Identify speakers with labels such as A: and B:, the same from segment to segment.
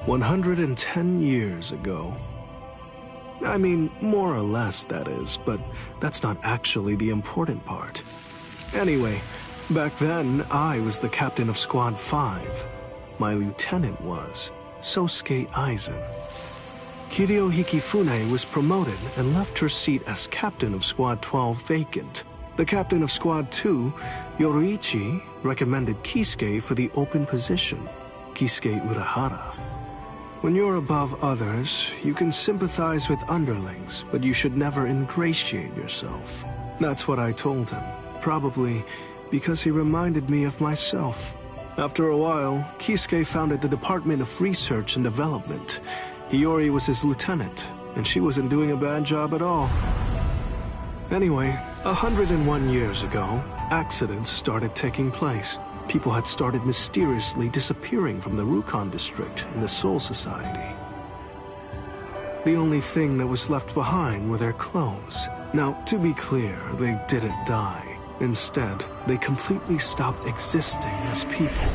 A: 110 years ago. I mean, more or less, that is, but that's not actually the important part. Anyway, back then, I was the captain of Squad 5. My lieutenant was Sosuke Aizen. Kiryo Hikifune was promoted and left her seat as captain of Squad 12 vacant. The captain of Squad 2, Yoruichi, recommended Kisuke for the open position, Kisuke Urahara. When you're above others, you can sympathize with underlings, but you should never ingratiate yourself. That's what I told him, probably because he reminded me of myself. After a while, Kisuke founded the Department of Research and Development. Hiyori was his lieutenant, and she wasn't doing a bad job at all. Anyway, 101 years ago, accidents started taking place. People had started mysteriously disappearing from the Rukon district in the Soul Society. The only thing that was left behind were their clothes. Now, to be clear, they didn't die. Instead, they completely stopped existing as people.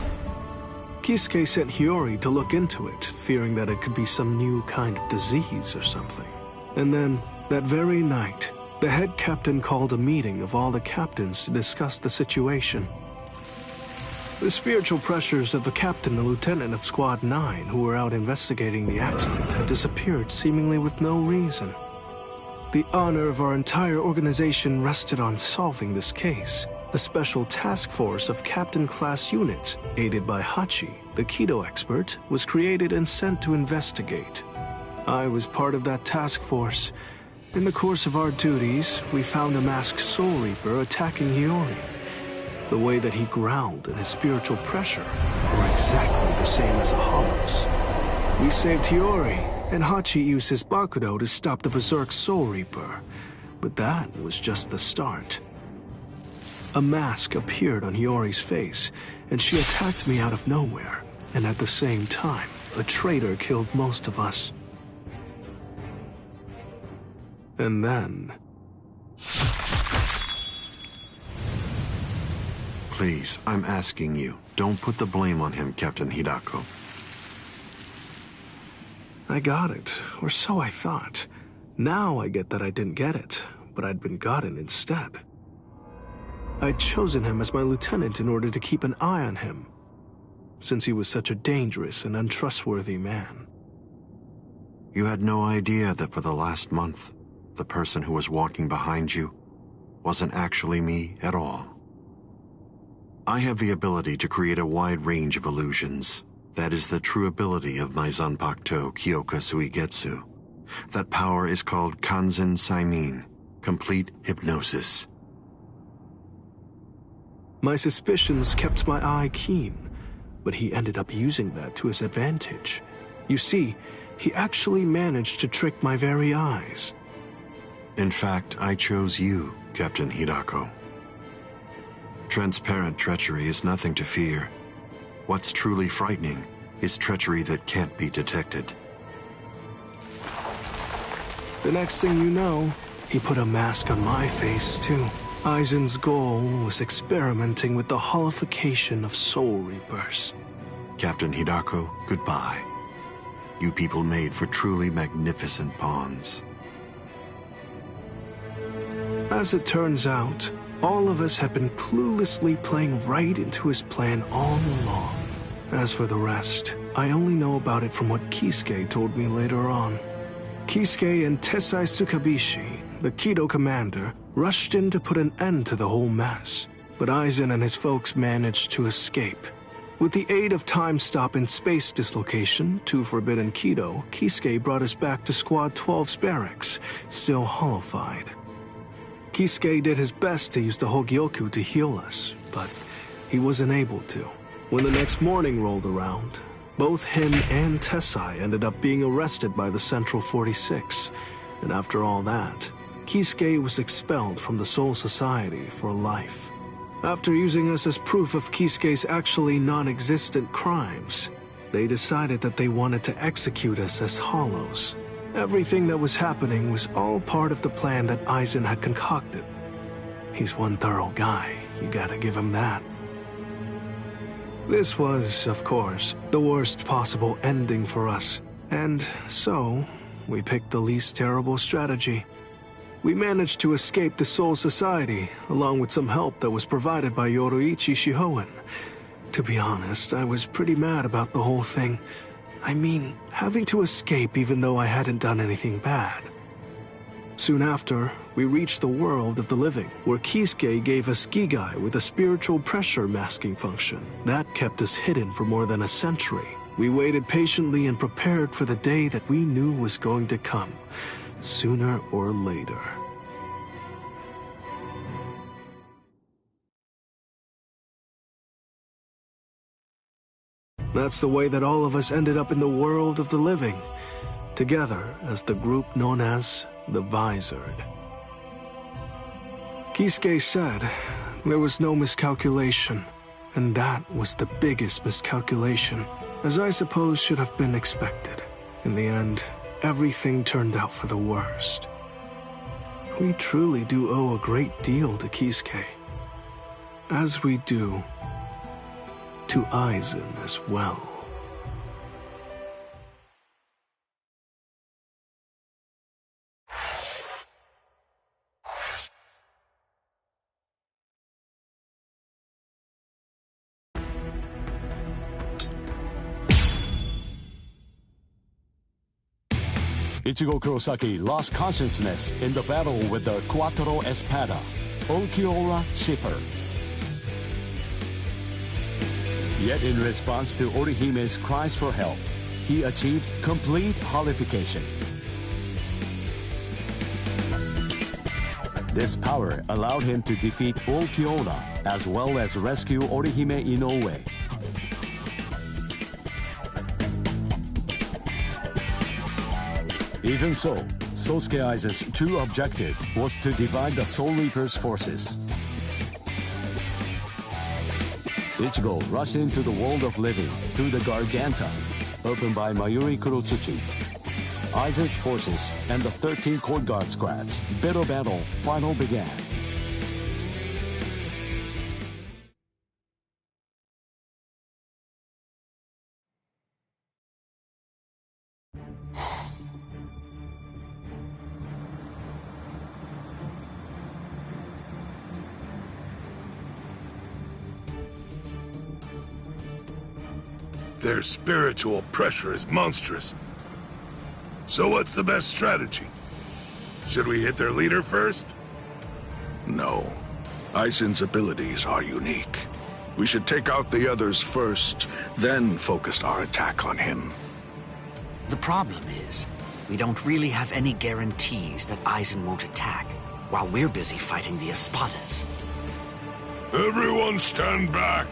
A: Kisuke sent Hiyori to look into it, fearing that it could be some new kind of disease or something. And then, that very night, the head captain called a meeting of all the captains to discuss the situation. The spiritual pressures of the captain and lieutenant of Squad 9 who were out investigating the accident had disappeared seemingly with no reason. The honor of our entire organization rested on solving this case. A special task force of captain-class units, aided by Hachi, the Kido expert, was created and sent to investigate. I was part of that task force. In the course of our duties, we found a masked Soul Reaper attacking Hiyori. The way that he growled and his spiritual pressure were exactly the same as a Hollow's. We saved Hiyori, and Hachi used his Bakudo to stop the Berserk Soul Reaper. But that was just the start. A mask appeared on Hiyori's face, and she attacked me out of nowhere. And at the same time, a traitor killed most of us. And then...
B: Please, I'm asking you, don't put the blame on him, Captain Hidako.
A: I got it, or so I thought. Now I get that I didn't get it, but I'd been gotten instead. I'd chosen him as my lieutenant in order to keep an eye on him, since he was such a dangerous and untrustworthy man.
B: You had no idea that for the last month, the person who was walking behind you wasn't actually me at all. I have the ability to create a wide range of illusions. That is the true ability of my Zanpakuto Kyoka Suigetsu. That power is called Kanzen Saimin, complete hypnosis.
A: My suspicions kept my eye keen, but he ended up using that to his advantage. You see, he actually managed to trick my very eyes.
B: In fact, I chose you, Captain Hidako. Transparent treachery is nothing to fear. What's truly frightening is treachery that can't be detected.
A: The next thing you know, he put a mask on my face, too. Aizen's goal was experimenting with the holification of Soul Reapers.
B: Captain Hidako, goodbye. You people made for truly magnificent pawns.
A: As it turns out, all of us had been cluelessly playing right into his plan all along. As for the rest, I only know about it from what Kisuke told me later on. Kisuke and Tessai Tsukabishi, the Kido commander, rushed in to put an end to the whole mess, but Aizen and his folks managed to escape. With the aid of time stop and space dislocation to Forbidden Kido, Kisuke brought us back to Squad 12's barracks, still hollowified. Kisuke did his best to use the Hogyoku to heal us, but he wasn't able to. When the next morning rolled around, both him and Tessai ended up being arrested by the Central 46, and after all that, Kisuke was expelled from the Soul Society for life. After using us as proof of Kisuke's actually non-existent crimes, they decided that they wanted to execute us as Hollows. Everything that was happening was all part of the plan that Aizen had concocted. He's one thorough guy, you gotta give him that. This was, of course, the worst possible ending for us, and so we picked the least terrible strategy. We managed to escape the Soul Society, along with some help that was provided by Yoruichi Shihoen. To be honest, I was pretty mad about the whole thing. I mean, having to escape even though I hadn't done anything bad. Soon after, we reached the world of the living, where Kisuke gave us Gigai with a spiritual pressure masking function. That kept us hidden for more than a century. We waited patiently and prepared for the day that we knew was going to come, sooner or later. That's the way that all of us ended up in the world of the living, together as the group known as the Visored. Kisuke said there was no miscalculation, and that was the biggest miscalculation, as I suppose should have been expected. In the end, everything turned out for the worst. We truly do owe a great deal to Kisuke, as we do to Aizen as well.
C: Ichigo Kurosaki lost consciousness in the battle with the Quattro Espada, Ulquiorra Schiffer. Yet in response to Orihime's cries for help, he achieved complete holification. This power allowed him to defeat Ulquiorra as well as rescue Orihime Inoue. Even so, Sosuke Aizen's true objective was to divide the Soul Reaper's forces. Ichigo rushed into the world of living through the Garganta, opened by Mayuri Kurotsuchi. Aizen's forces and the 13 Court Guard squads' bitter battle finally began.
D: Their spiritual pressure is monstrous. So what's the best strategy? Should we hit their leader first?
E: No. Aizen's abilities are unique. We should take out the others first, then focus our attack on him.
F: The problem is, we don't really have any guarantees that Aizen won't attack, while we're busy fighting the Espadas.
D: Everyone stand back!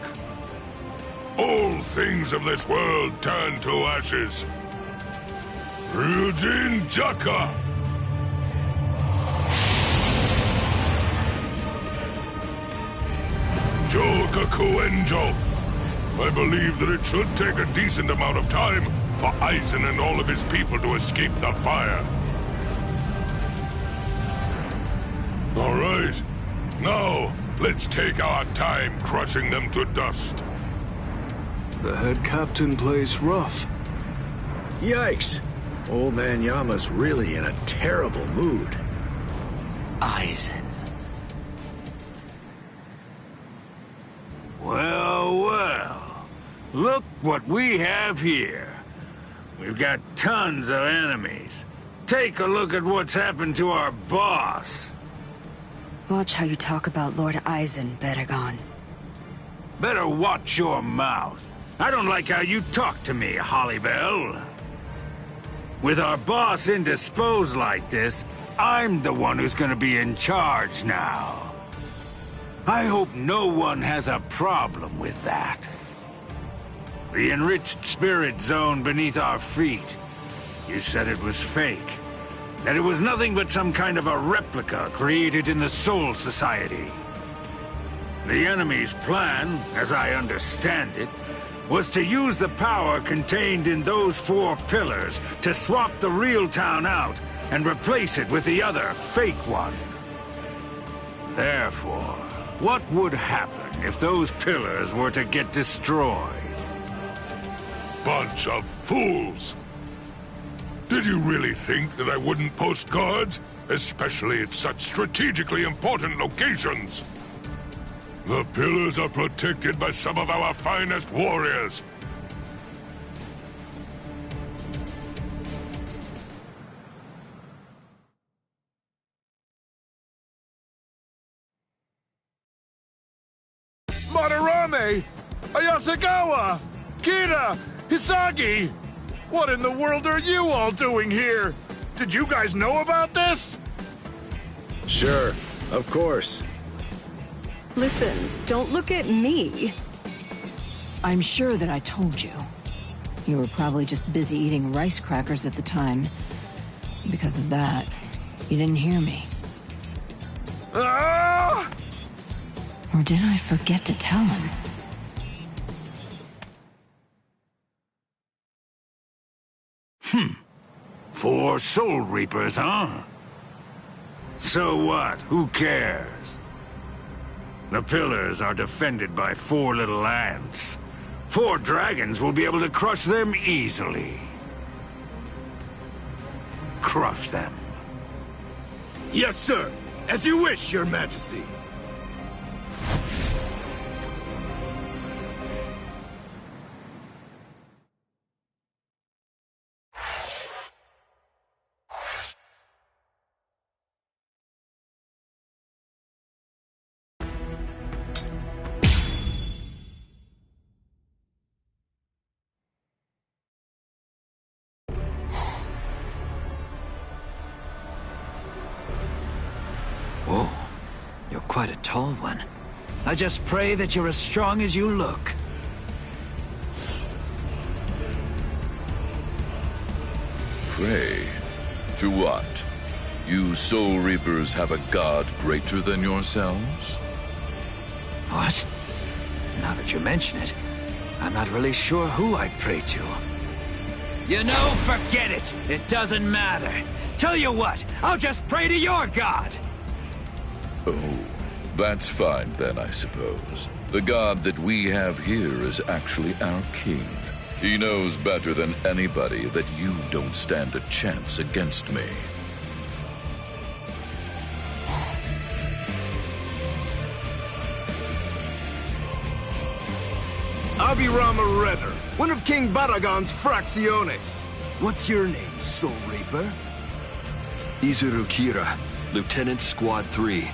D: All things of this world turn to ashes. Ryujin Jaka! Jokaku Enjo! I believe that it should take a decent amount of time for Aizen and all of his people to escape the fire. All right. Now, let's take our time crushing them to dust.
A: The head captain plays rough.
G: Yikes! Old man Yama's really in a terrible mood.
F: Aizen.
H: Well, well. Look what we have here. We've got tons of enemies. Take a look at what's happened to our boss.
I: Watch how you talk about Lord Aizen, Bedagon.
H: Better watch your mouth. I don't like how you talk to me, Hollybell. With our boss indisposed like this, I'm the one who's gonna be in charge now. I hope no one has a problem with that. The enriched spirit zone beneath our feet. You said it was fake. That it was nothing but some kind of a replica created in the Soul Society. The enemy's plan, as I understand it, was to use the power contained in those 4 pillars to swap the real town out and replace it with the other fake one. Therefore, What would happen if those pillars were to get destroyed?
D: Bunch of fools! Did you really think that I wouldn't post guards? Especially at such strategically important locations? The pillars are protected by some of our finest warriors.
E: Madarame! Ayasagawa! Kira! Hisagi! What in the world are you all doing here? Did you guys know about this?
G: Sure, of course.
J: Listen, don't look at me.
I: I'm sure that I told you. You were probably just busy eating rice crackers at the time. Because of that, you didn't hear me.
E: Ah!
I: Or did I forget to tell him?
H: Four Soul Reapers, huh? So what? Who cares? The pillars are defended by 4 little ants. 4 dragons will be able to crush them easily. Crush them.
G: Yes, sir. As you wish, Your Majesty.
F: Whoa, you're quite a tall one. I just pray that you're as strong as you look.
K: Pray? To what? You Soul Reapers have a god greater than yourselves?
F: What? Now that you mention it, I'm not really sure who I'd pray to. You know, forget it! It doesn't matter. Tell you what, I'll just pray to your god!
K: Oh, that's fine then, I suppose. The god that we have here is actually our king. He knows better than anybody that you don't stand a chance against me.
G: Abirama Redder, one of King Baragon's Fracciones. What's your name, Soul Reaper?
L: Izuru Kira, Lieutenant Squad 3.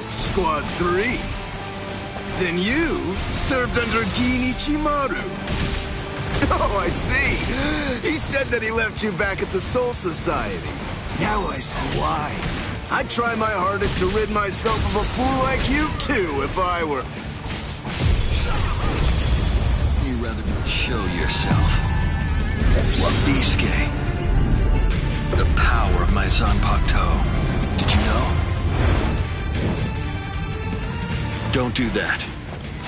G: Squad 3. Then you served under Ginichimaru. Oh, I see. He said that he left you back at the Soul Society. Now I see why. I'd try my hardest to rid myself of a fool like you too, if I were...
L: You rather show yourself. Wabisuke. The power of my Zanpakuto. Did you know? Don't do that.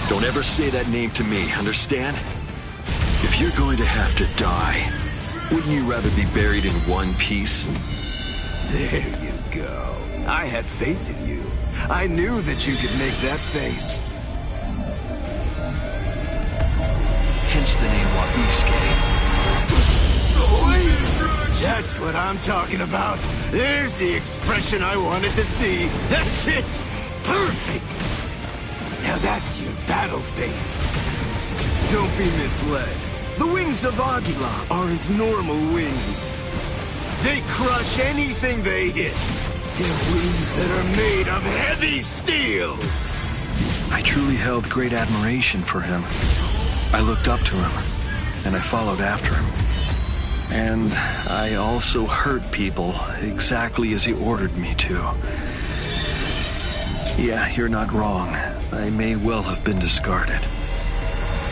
L: Don't ever say that name to me, understand? If you're going to have to die, wouldn't you rather be buried in one piece?
G: There you go. I had faith in you. I knew that you could make that face.
L: Hence the name Wabisuke.
G: That's what I'm talking about. There's the expression I wanted to see. That's it. Perfect. Now that's your battle face. Don't be misled. The wings of Aguila aren't normal wings. They crush anything they hit. They're wings that are made of heavy steel.
L: I truly held great admiration for him. I looked up to him, and I followed after him. And I also hurt people exactly as he ordered me to. Yeah, you're not wrong. I may well have been discarded.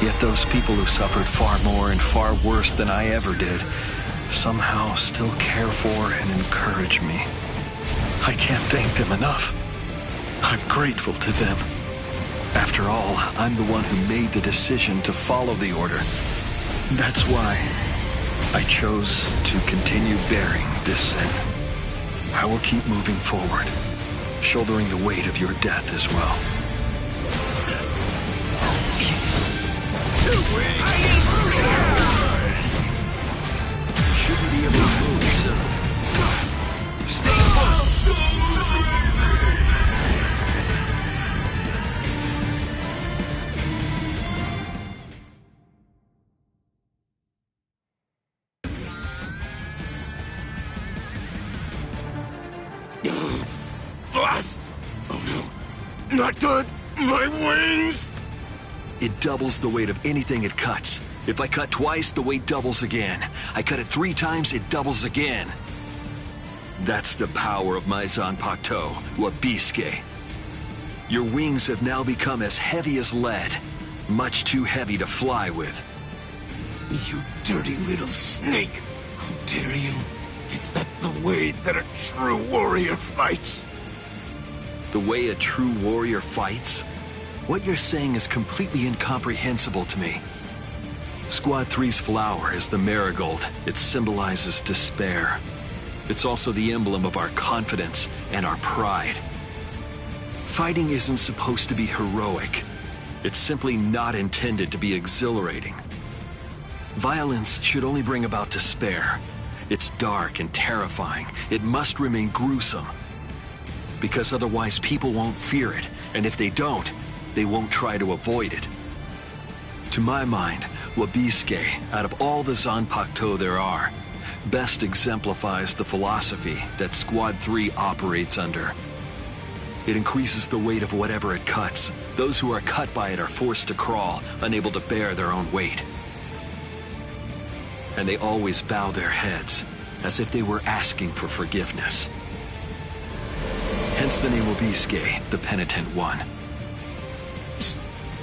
L: Yet those people who suffered far more and far worse than I ever did somehow still care for and encourage me. I can't thank them enough. I'm grateful to them. After all, I'm the one who made the decision to follow the Order. That's why I chose to continue bearing this sin. I will keep moving forward, shouldering the weight of your death as well. Shouldn't be able to move, so stay put.
G: Boss! Oh no, not good! My wings!
L: It doubles the weight of anything it cuts. If I cut twice, the weight doubles again. I cut it 3 times, it doubles again. That's the power of my Zanpakuto, Wabisuke. Your wings have now become as heavy as lead. Much too heavy to fly with.
G: You dirty little snake! How dare you! Is that the way that a true warrior fights?
L: The way a true warrior fights? What you're saying is completely incomprehensible to me. Squad 3's flower is the marigold. It symbolizes despair. It's also the emblem of our confidence and our pride. Fighting isn't supposed to be heroic. It's simply not intended to be exhilarating. Violence should only bring about despair. It's dark and terrifying. It must remain gruesome. Because otherwise people won't fear it, and if they don't, they won't try to avoid it. To my mind, Wabisuke, out of all the Zanpakuto there are, best exemplifies the philosophy that Squad 3 operates under. It increases the weight of whatever it cuts. Those who are cut by it are forced to crawl, unable to bear their own weight. And they always bow their heads, as if they were asking for forgiveness. Hence the name Wabisuke, the penitent one.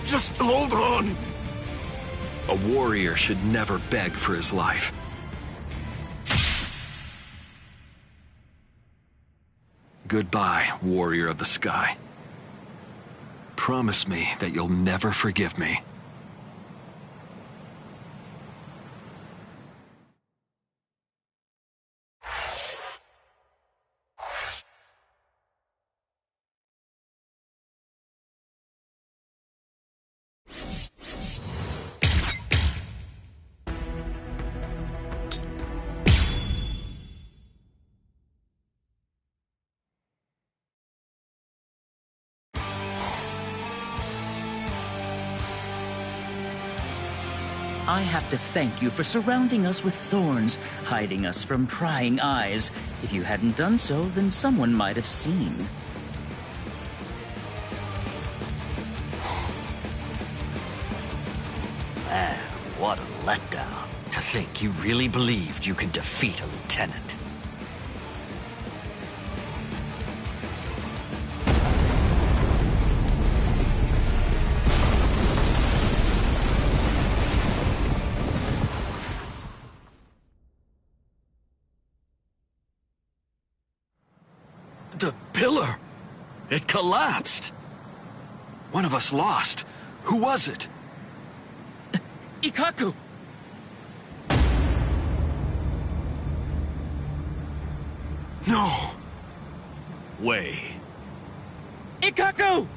G: Just hold on!
L: A warrior should never beg for his life. Goodbye, warrior of the sky. Promise me that you'll never forgive me.
M: I have to thank you for surrounding us with thorns, hiding us from prying eyes. If you hadn't done so, then someone might have seen.
F: Man, what a letdown. To think you really believed you could defeat a lieutenant.
L: The pillar! It collapsed! One of us lost. Who was it?
M: Ikkaku!
L: No!
F: Way.
M: Ikkaku!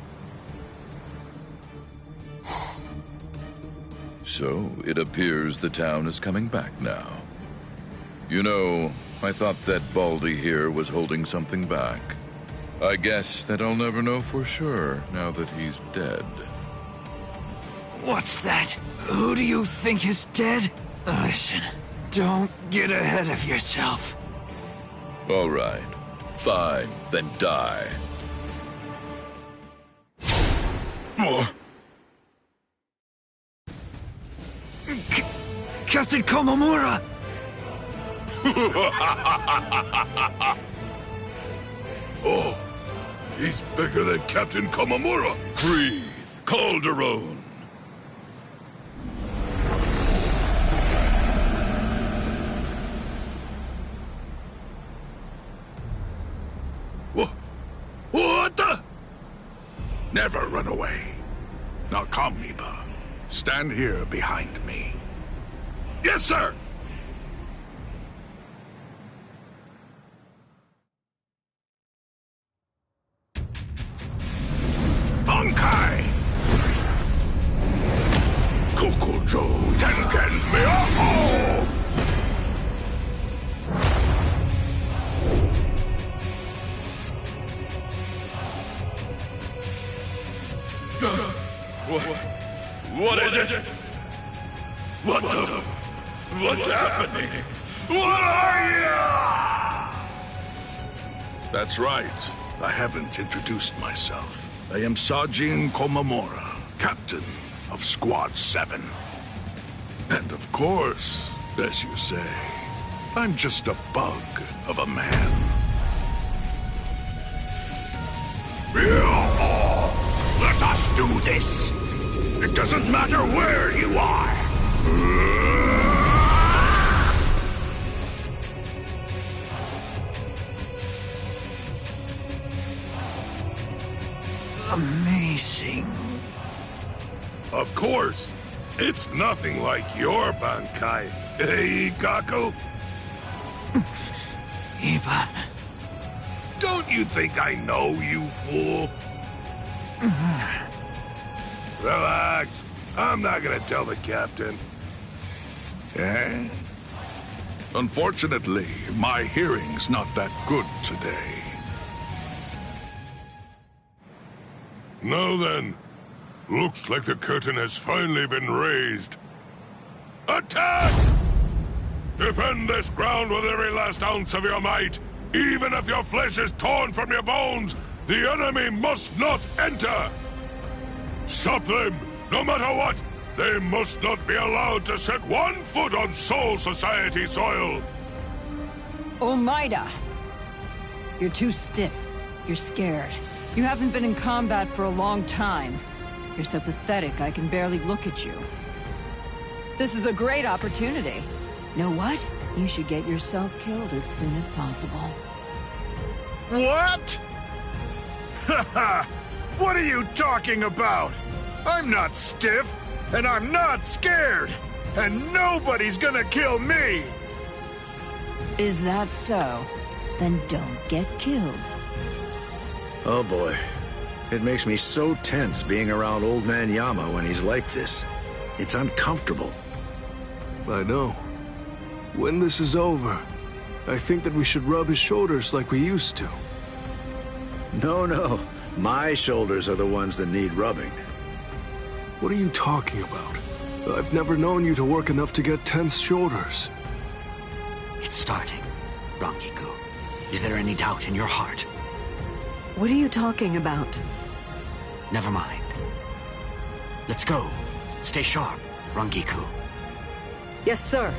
K: So, it appears the town is coming back now. You know, I thought that Baldy here was holding something back. I guess that I'll never know for sure now that he's dead.
F: What's that? Who do you think is dead? Listen, don't get ahead of yourself.
K: All right. Fine, then die.
F: Captain Komamura!
D: Oh, He's bigger than Captain Komamura. Breathe, Calderon. What the? Never run away. Now come, Miba. Stand here behind me. Yes, sir! Ankai! Kokojo Tengen Miaho! What is it? What's happening? What are you? That's right. I haven't introduced myself. I am Sajin Komamura, captain of Squad 7. And of course, as you say, I'm just a bug of a man. Let us do this! It doesn't matter where you are!
F: Amazing.
D: Of course. It's nothing like your Bankai, hey, Gaku?
F: Iba.
D: Don't you think I know, you fool? Relax. I'm not gonna tell the captain. Eh? Unfortunately, my hearing's not that good today. Now then, looks like the curtain has finally been raised. Attack! Defend this ground with every last ounce of your might. Even if your flesh is torn from your bones, the enemy must not enter! Stop them, no matter what! They must not be allowed to set 1 foot on Soul Society soil!
I: Omaida! You're too stiff. You're scared. You haven't been in combat for a long time. You're so pathetic I can barely look at you. This is a great opportunity. Know what? You should get yourself killed as soon as possible.
E: What? Haha! What are you talking about? I'm not stiff, and I'm not scared, and nobody's gonna kill me!
I: Is that so? Then don't get killed.
N: Oh boy. It makes me so tense being around Old Man Yama when he's like this. It's uncomfortable.
A: I know. When this is over, I think that we should rub his shoulders like we used to.
N: No. My shoulders are the ones that need rubbing.
A: What are you talking about? I've never known you to work enough to get tense shoulders.
F: It's starting. Rangiku, is there any doubt in your heart?
J: What are you talking about?
F: Never mind. Let's go. Stay sharp, Rangiku.
J: Yes, sir.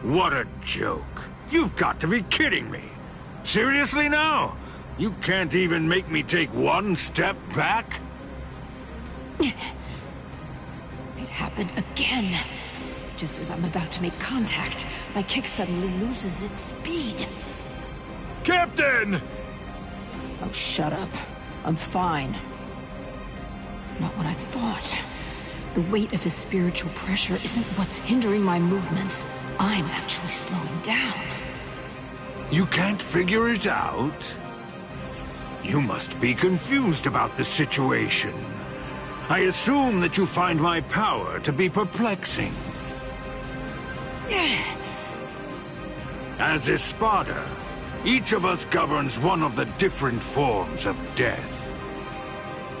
H: What a joke. You've got to be kidding me. Seriously now? You can't even make me take 1 step back?
I: It happened again. Just as I'm about to make contact, my kick suddenly loses its speed.
E: Captain!
I: Oh, shut up. I'm fine. It's not what I thought. The weight of his spiritual pressure isn't what's hindering my movements. I'm actually slowing down.
H: You can't figure it out? You must be confused about the situation. I assume that you find my power to be perplexing. As Espada, each of us governs one of the different forms of death.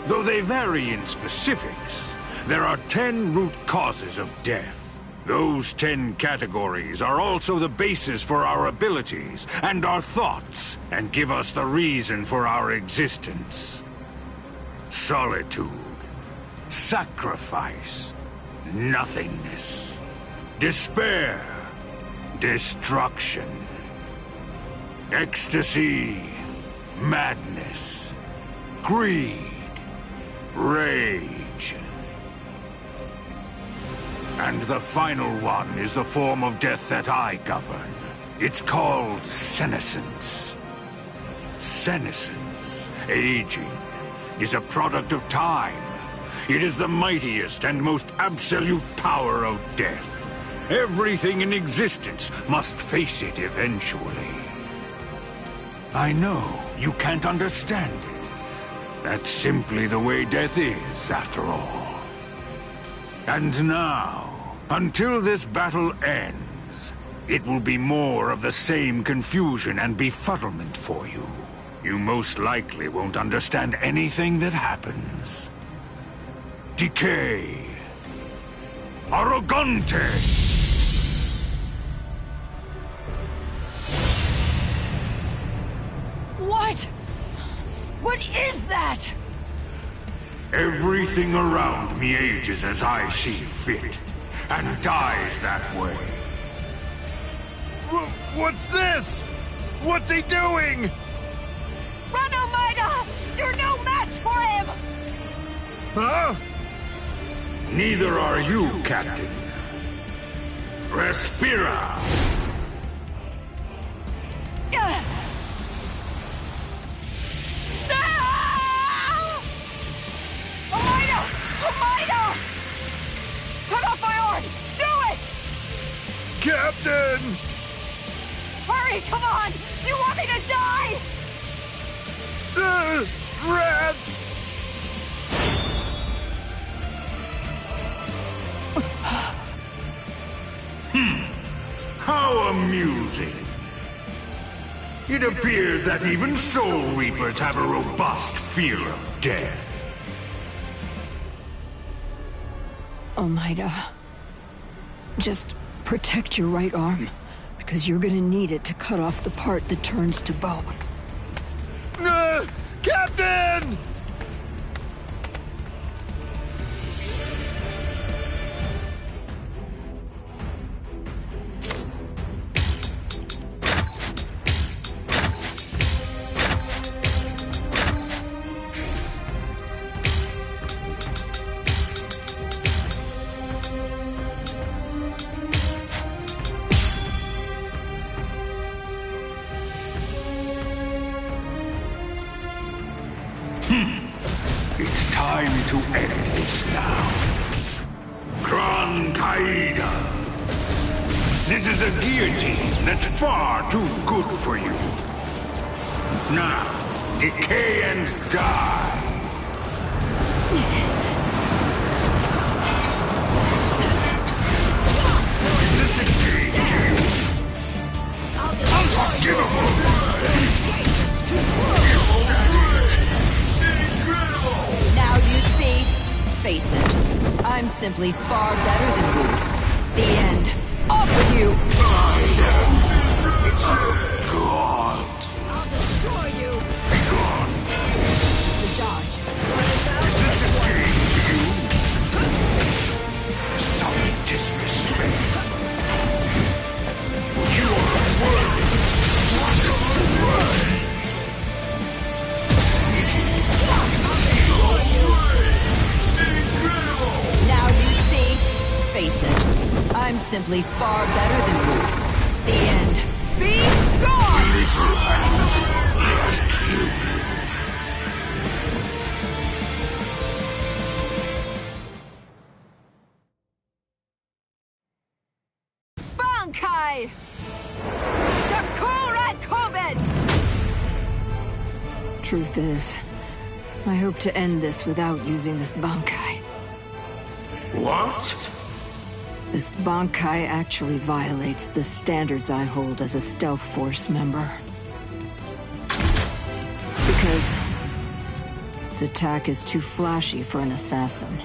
H: Though they vary in specifics, there are 10 root causes of death. Those 10 categories are also the basis for our abilities and our thoughts, and give us the reason for our existence. Solitude, sacrifice, nothingness, despair, destruction, ecstasy, madness, greed, rage. And the final one is the form of death that I govern. It's called senescence. Senescence, aging, is a product of time. It is the mightiest and most absolute power of death. Everything in existence must face it eventually. I know you can't understand it. That's simply the way death is, after all. And now, until this battle ends, it will be more of the same confusion and befuddlement for you. You most likely won't understand anything that happens. Decay. Arrogante!
I: What? What is that?
H: Everything around me ages as I see fit, and dies that way.
E: What's this? What's he doing?
I: Run, Almeida! You're no match for him!
E: Huh?
H: Neither are you, Captain. Respira!
I: Almeida! Cut off my arm! Do it!
E: Captain!
I: Hurry, come on! Do you want me to die?
E: Rats!
H: How amusing. It appears that even Soul Reapers have a robust fear of death.
I: Almeida, just protect your right arm, because you're gonna need it to cut off the part that turns to bone.
E: Captain!
H: It's time to end this now. Gran Caída. This is a guillotine that's far too good for you. Now, decay and die. Disengage you. Unforgivable.
I: Now you see, face it, I'm simply far better than you. The end. Off with you!
H: God.
I: I'll destroy you!
H: Be gone.
I: The dodge.
H: Disengage you. Some disrespect. You are worthy.
I: Now you see, face it, I'm simply far better than you. The end. Be gone! Bankai! Karakura Koben! Truth is, I hope to end this without using this Bankai.
H: What?
I: This Bankai actually violates the standards I hold as a stealth force member. It's because its attack is too flashy for an assassin.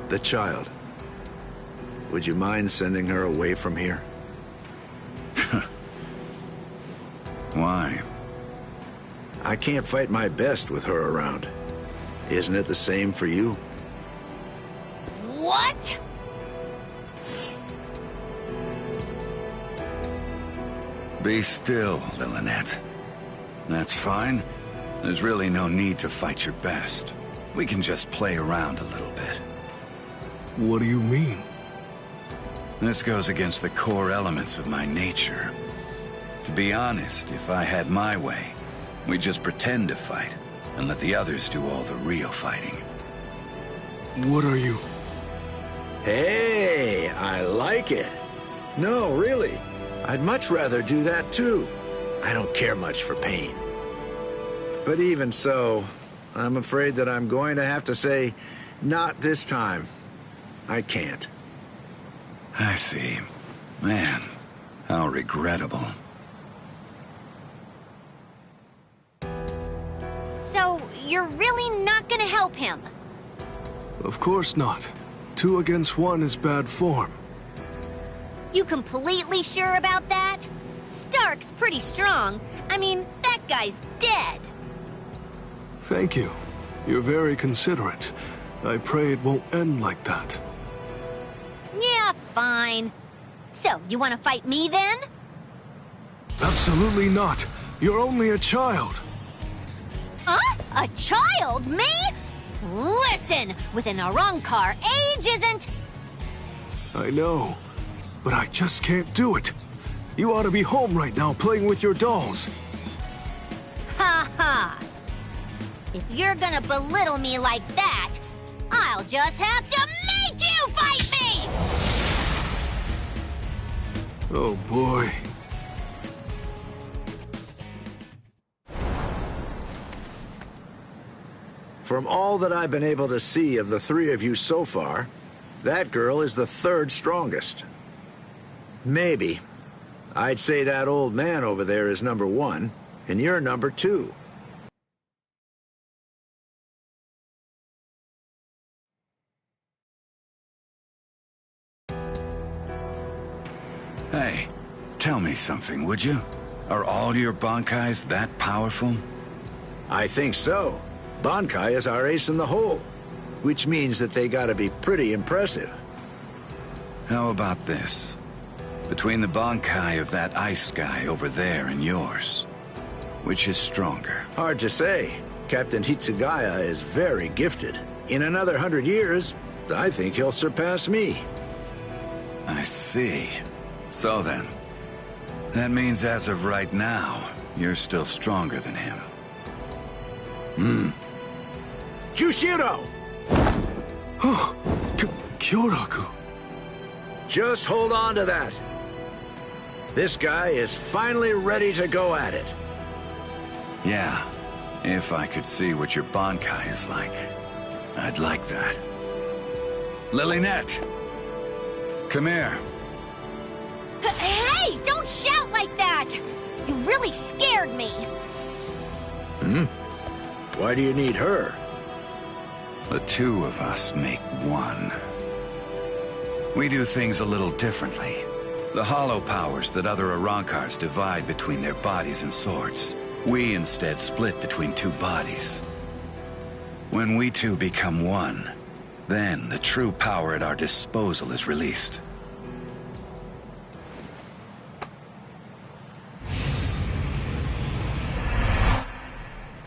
N: The child. Would you mind sending her away from here?
E: Why?
N: I can't fight my best with her around. Isn't it the same for you?
O: What?
E: Be still, Lillinette. That's fine. There's really no need to fight your best. We can just play around a little bit.
A: What do you mean?
E: This goes against the core elements of my nature. To be honest, if I had my way, we'd just pretend to fight and let the others do all the real fighting.
A: What are you?
N: Hey, I like it. No, really. I'd much rather do that too. I don't care much for pain. But even so, I'm afraid that I'm going to have to say, not this time. I can't.
E: I see. Man, how regrettable.
O: So, you're really not gonna help him?
A: Of course not. 2 against 1 is bad form.
O: You completely sure about that? Stark's pretty strong. I mean, that guy's dead.
A: Thank you. You're very considerate. I pray it won't end like that.
O: Yeah, fine. So, you want to fight me then?
A: Absolutely not. You're only a child.
O: Huh? A child? Me? Listen, with an Arrancar, age isn't...
A: I know, but I just can't do it. You ought to be home right now playing with your dolls.
O: Ha ha. If you're gonna belittle me like that, I'll just have to make you fight me!
A: Oh boy.
N: From all that I've been able to see of the 3 of you so far, that girl is the 3rd strongest. Maybe. I'd say that old man over there is number 1, and you're number 2.
E: Hey, tell me something, would you? Are all your Bankais that powerful?
N: I think so. Bankai is our ace in the hole, which means that they gotta be pretty impressive.
E: How about this? Between the Bankai of that ice guy over there and yours, which is stronger?
N: Hard to say. Captain Hitsugaya is very gifted. In another 100 years, I think he'll surpass me.
E: I see. So then, that means as of right now, you're still stronger than him.
N: Jushiro!
A: Kyoraku.
N: Just hold on to that. This guy is finally ready to go at it.
E: Yeah, if I could see what your Bankai is like, I'd like that. Lillinette! Come here.
O: Hey, don't shout like that! You really scared me.
N: Why do you need her?
E: The 2 of us make 1. We do things a little differently. The hollow powers that other Arrancars divide between their bodies and swords, we instead split between 2 bodies. When we 2 become 1, then the true power at our disposal is released.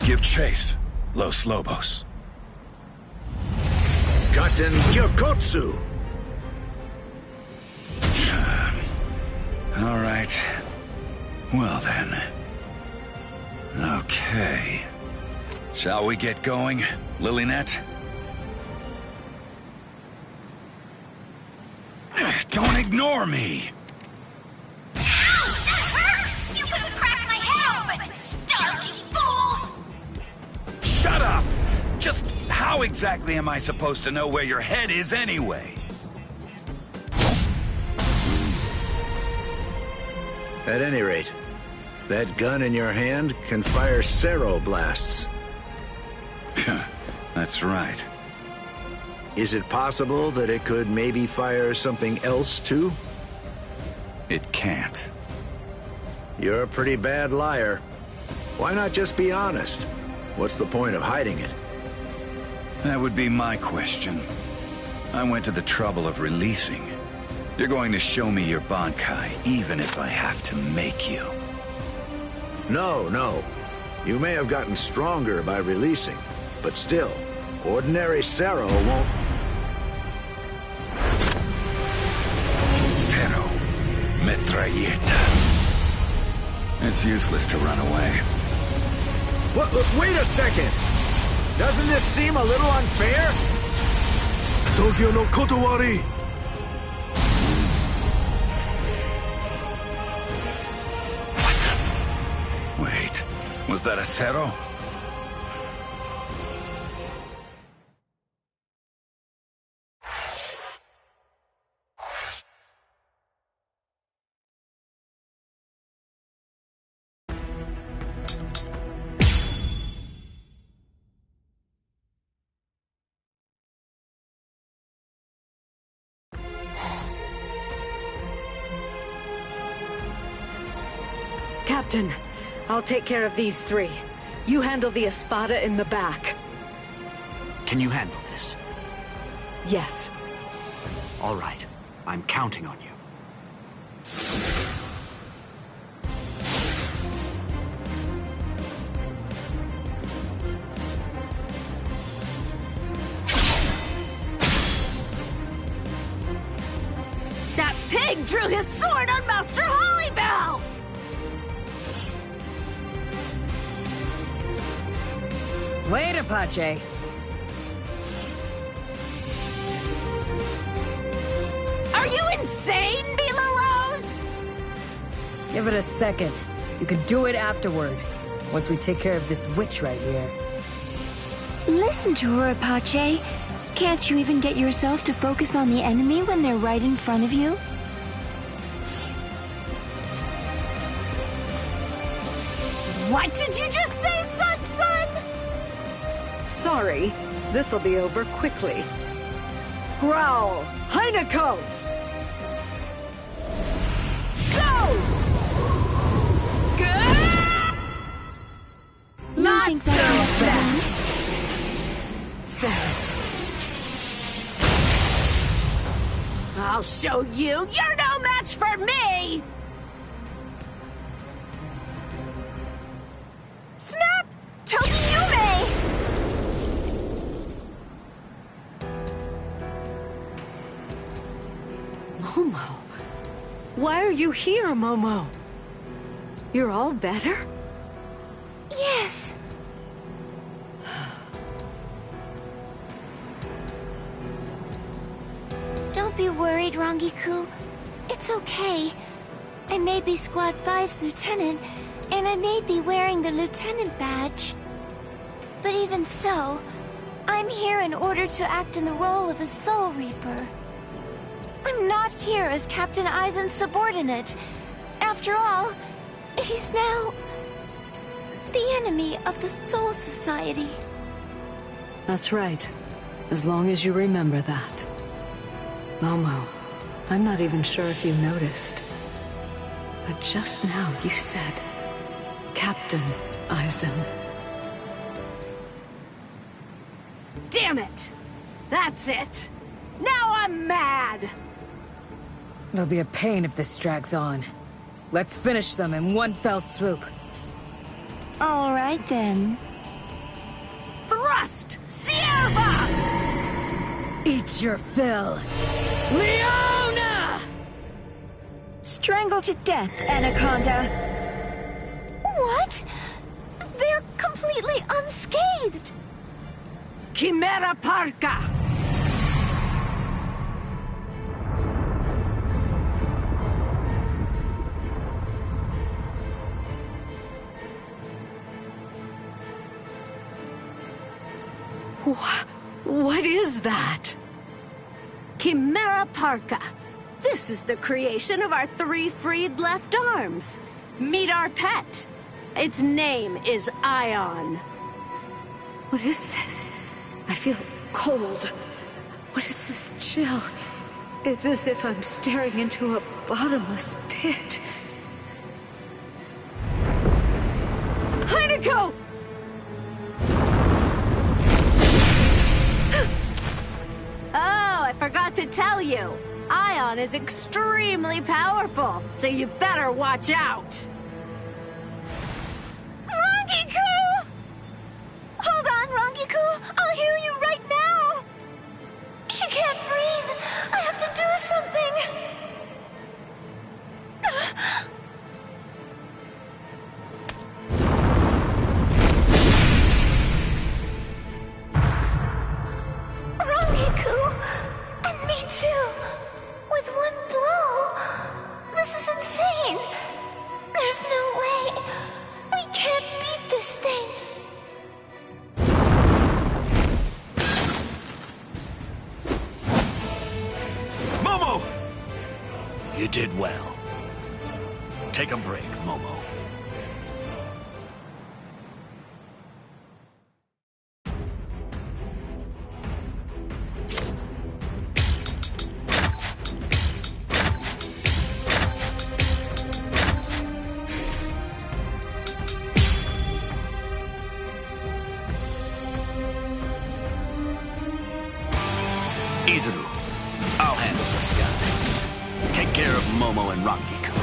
E: Give chase, Los Lobos.
N: Katen Gyokotsu!
E: All right. Well then. Okay. Shall we get going, Lillinette? Don't ignore me!
O: Ow! That hurt! You could have cracked my head open! Stark, you fool!
E: Shut up! Just how exactly am I supposed to know where your head is anyway?
N: At any rate, that gun in your hand can fire Cero blasts.
E: That's right.
N: Is it possible that it could maybe fire something else, too?
E: It can't.
N: You're a pretty bad liar. Why not just be honest? What's the point of hiding it?
E: That would be my question. I went to the trouble of releasing. You're going to show me your Bankai, even if I have to make you.
N: No. You may have gotten stronger by releasing, but still, ordinary Zero won't...
E: Zero. Metralleta. It's useless to run away.
N: What? Wait a second! Doesn't this seem a little unfair?
A: Sogyo no Kotowari!
E: Wait, was that a Zero?
J: Captain, I'll take care of these three. You handle the Espada in the back.
F: Can you handle this?
J: Yes.
F: All right. I'm counting on you.
J: That pig drew his sword on Master Hollybell!
I: Wait, Apache.
J: Are you insane, Mila Rose?
I: Give it a second. You can do it afterward. Once we take care of this witch right here.
P: Listen to her, Apache. Can't you even get yourself to focus on the enemy when they're right in front of you?
J: What did you just say, son?
I: Sorry. This'll be over quickly. Growl! Heineko!
J: Go! Good! Not so fast! So... I'll show you! You're no match for me! Snap! Tokiyume! Momo? Why are you here, Momo? You're all better?
P: Yes. Don't be worried, Rangiku. It's okay. I may be Squad 5's lieutenant, and I may be wearing the lieutenant badge. But even so, I'm here in order to act in the role of a Soul Reaper. I'm not here as Captain Aizen's subordinate. After all, he's now the enemy of the Soul Society.
I: That's right. As long as you remember that. Momo, I'm not even sure if you noticed. But just now you said, Captain Aizen.
J: Damn it! That's it! Now I'm mad!
I: It'll be a pain if this drags on. Let's finish them in one fell swoop.
P: All right, then.
J: Thrust! Sierva!
I: Eat your fill. Leona!
P: Strangle to death, Anaconda. What? They're completely unscathed.
J: Chimera Parka!
I: What is that?
J: Chimera Parka. This is the creation of our 3 freed left arms. Meet our pet. Its name is Ion.
I: What is this? I feel cold.
J: What is this chill? It's as if I'm staring into a bottomless pit. Heineko! Oh, I forgot to tell you. Ion is extremely powerful, so you better watch out.
P: Rangiku! Hold on, Rangiku. I'll heal you right now. She can't breathe. I have to do something. Rangiku! And me too! With one blow! This is insane! There's no way! We can't beat this thing!
L: Momo! You did well. Take a break, Momo. Izuru, I'll handle this guy. Take care of Momo and Rangiku.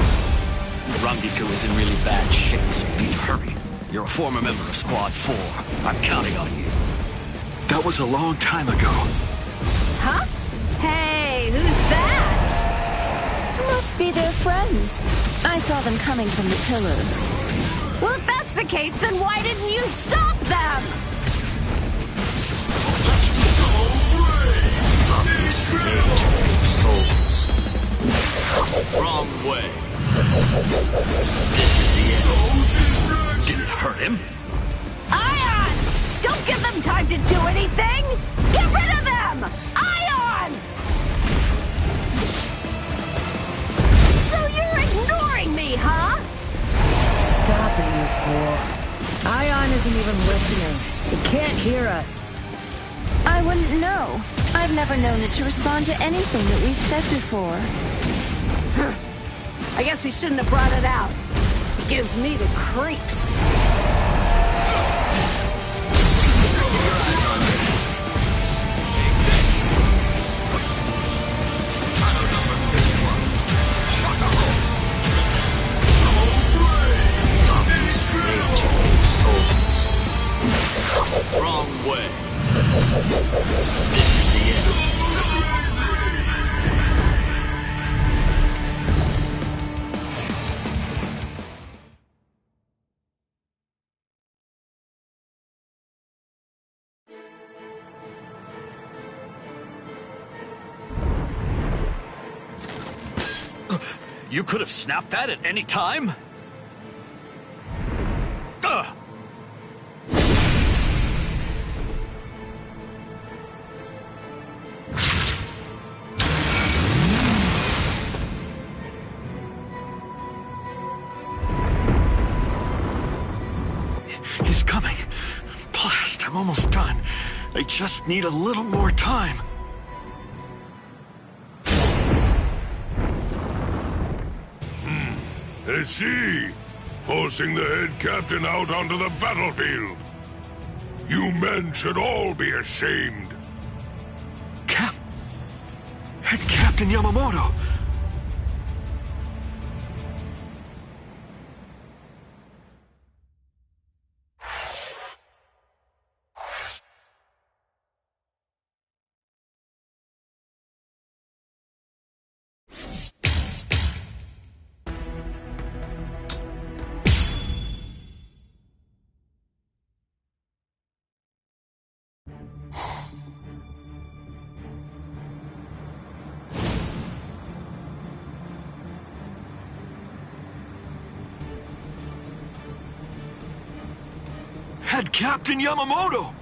L: Rangiku is in really bad shape, so you need to hurry. You're a former member of Squad 4. I'm counting on you. That was a long time ago.
J: Huh? Hey, who's that?
P: Must be their friends. I saw them coming from the pillar.
J: Well, if that's the case, then why didn't you stop them?
L: It's obvious they aim to reap souls. Wrong way. This is the end. Did it hurt him?
J: Ion! Don't give them time to do anything! Get rid of them! Ion! So you're ignoring me, huh?
I: Stop it, you fool. Ion isn't even listening. He can't hear us.
P: I wouldn't know. I've never known it to respond to anything that we've said before.
J: I guess we shouldn't have brought it out. It gives me the creeps.
L: It's obvious they aim to reap souls. Wrong way. This is the end. You could have snapped that at any time? Ugh! He's coming. Blast, I'm almost done. I just need a little more time.
D: I see. Forcing the head captain out onto the battlefield. You men should all be ashamed.
L: Head Captain Yamamoto! Head Captain Yamamoto!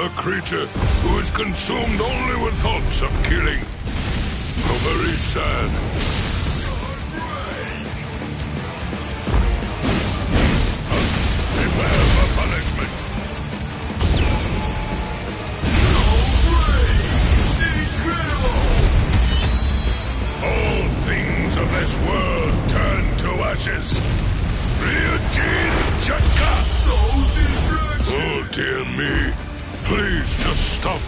D: A creature who is consumed only with thoughts of killing. How very sad. Prepare for punishment. All things of this world turn to ashes. Ryujin Chaka! Oh dear me. Please just stop.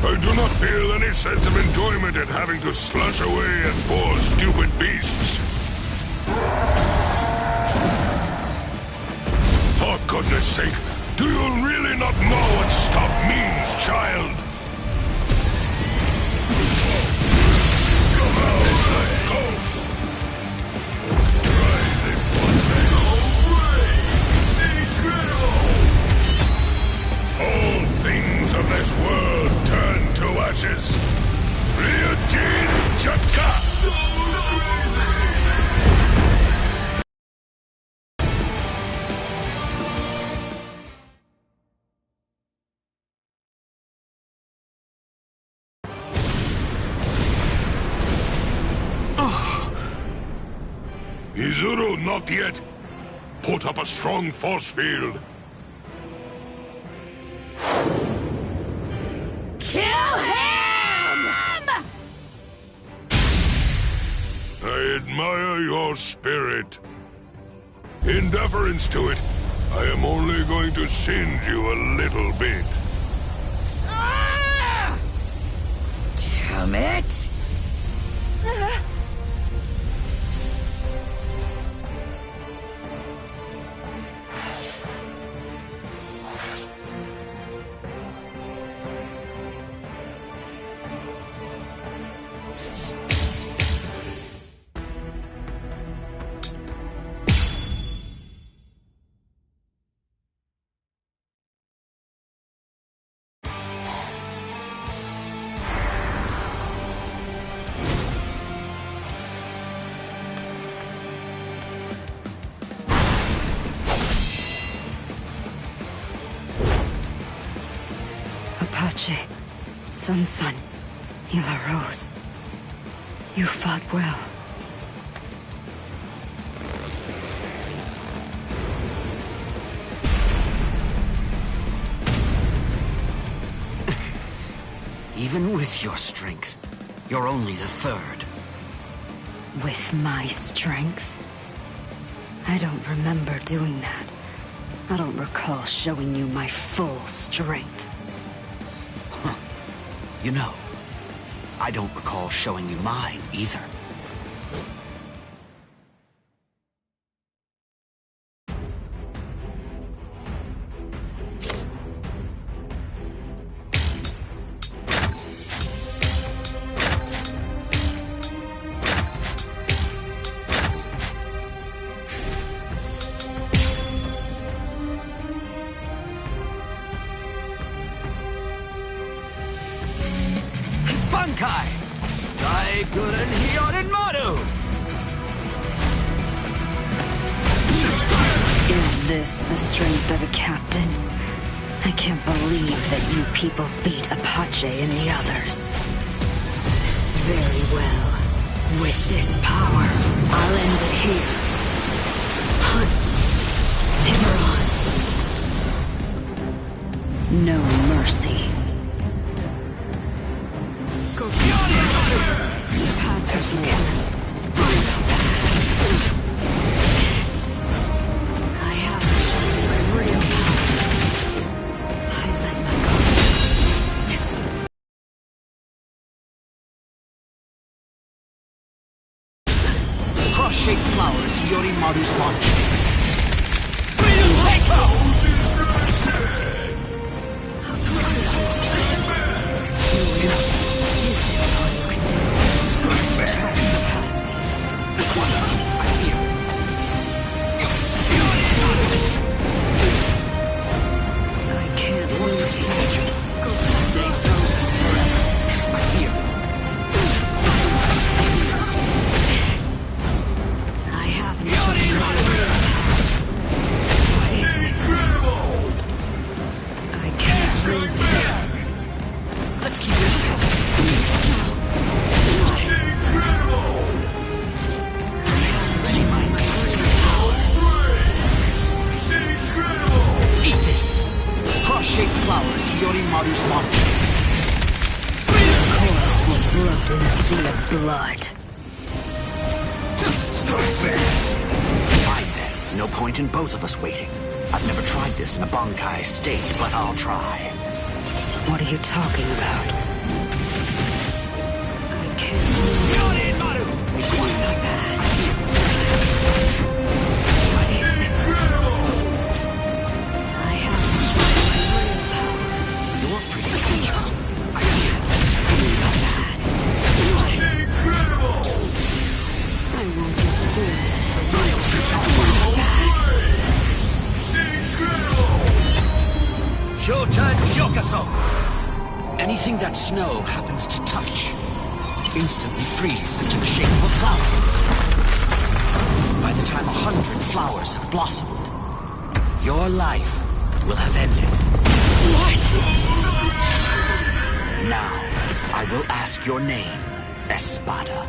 D: I do not feel any sense of enjoyment at having to slush away at poor stupid beasts. For goodness sake, do you really not know what stop means, child? Come on, let's go. Try this one. All things of this world turn to ashes. Ryujin Chaka! Izuru, not yet. Put up a strong force field.
J: Kill him!
D: I admire your spirit. In deference to it, I am only going to singe you a little bit.
J: Ah!
F: Damn it!
I: Apache, Sun, Hila Rose. You fought well.
F: Even with your strength, you're only the third.
I: With my strength? I don't remember doing that. I don't recall showing you my full strength.
F: Huh. You know, I don't recall showing you mine either. Bankai! Daikuren Hyorin Maru!
I: Is this the strength of a captain? I can't believe that you people beat Apache and the others. Very well. With this power, I'll end it here. Hunt. Tiburon. No mercy. Surpasses me. I have just my real power. I let my
F: guard. Cross-shaped flowers, Yorimaru's launch.
I: Lose. sea of blood.
F: Fine then. No point in both of us waiting. I've never tried this in a Bankai state, but I'll try.
I: What are you talking about? I can't What is this? I have destroyed my real power.
F: You're pretty evil.
I: Incredible! I won't get serious for Bleach.
F: Shota Yokaso! Anything that snow happens to touch instantly freezes into the shape of a flower. By the time 100 flowers have blossomed, your life will have ended.
I: What?
F: Now, I will ask your name, Espada.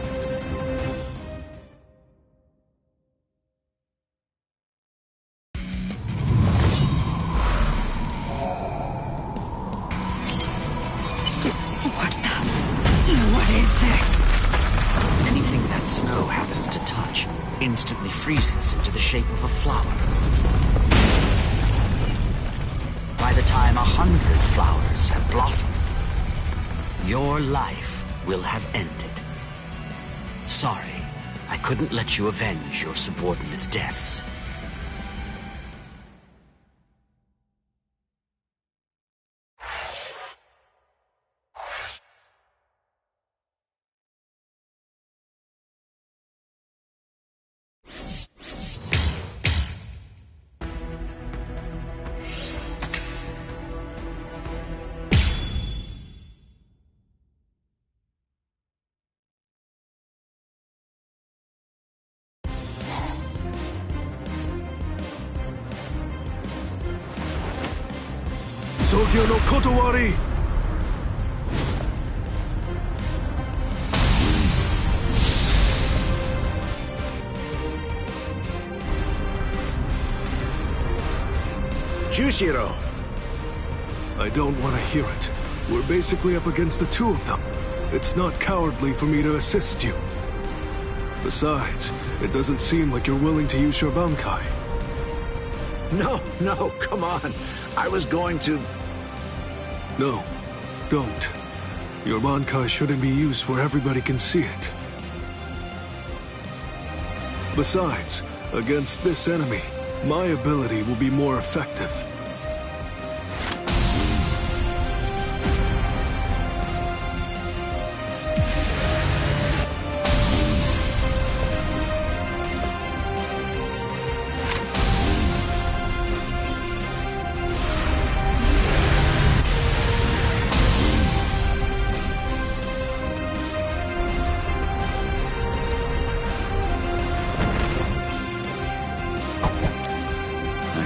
I: What is this?
F: Anything that snow happens to touch instantly freezes into the shape of a flower. By the time 100 flowers have blossomed, your life will have ended. Sorry, I couldn't let you avenge your subordinates' deaths.
A: Sogyo no Kotowari!
N: Jushiro!
A: I don't want to hear it. We're basically up against the two of them. It's not cowardly for me to assist you. Besides, it doesn't seem like you're willing to use your Bankai.
N: No, come on. I was going to...
A: No, don't. Your Bankai shouldn't be used where everybody can see it. Besides, against this enemy, my ability will be more effective.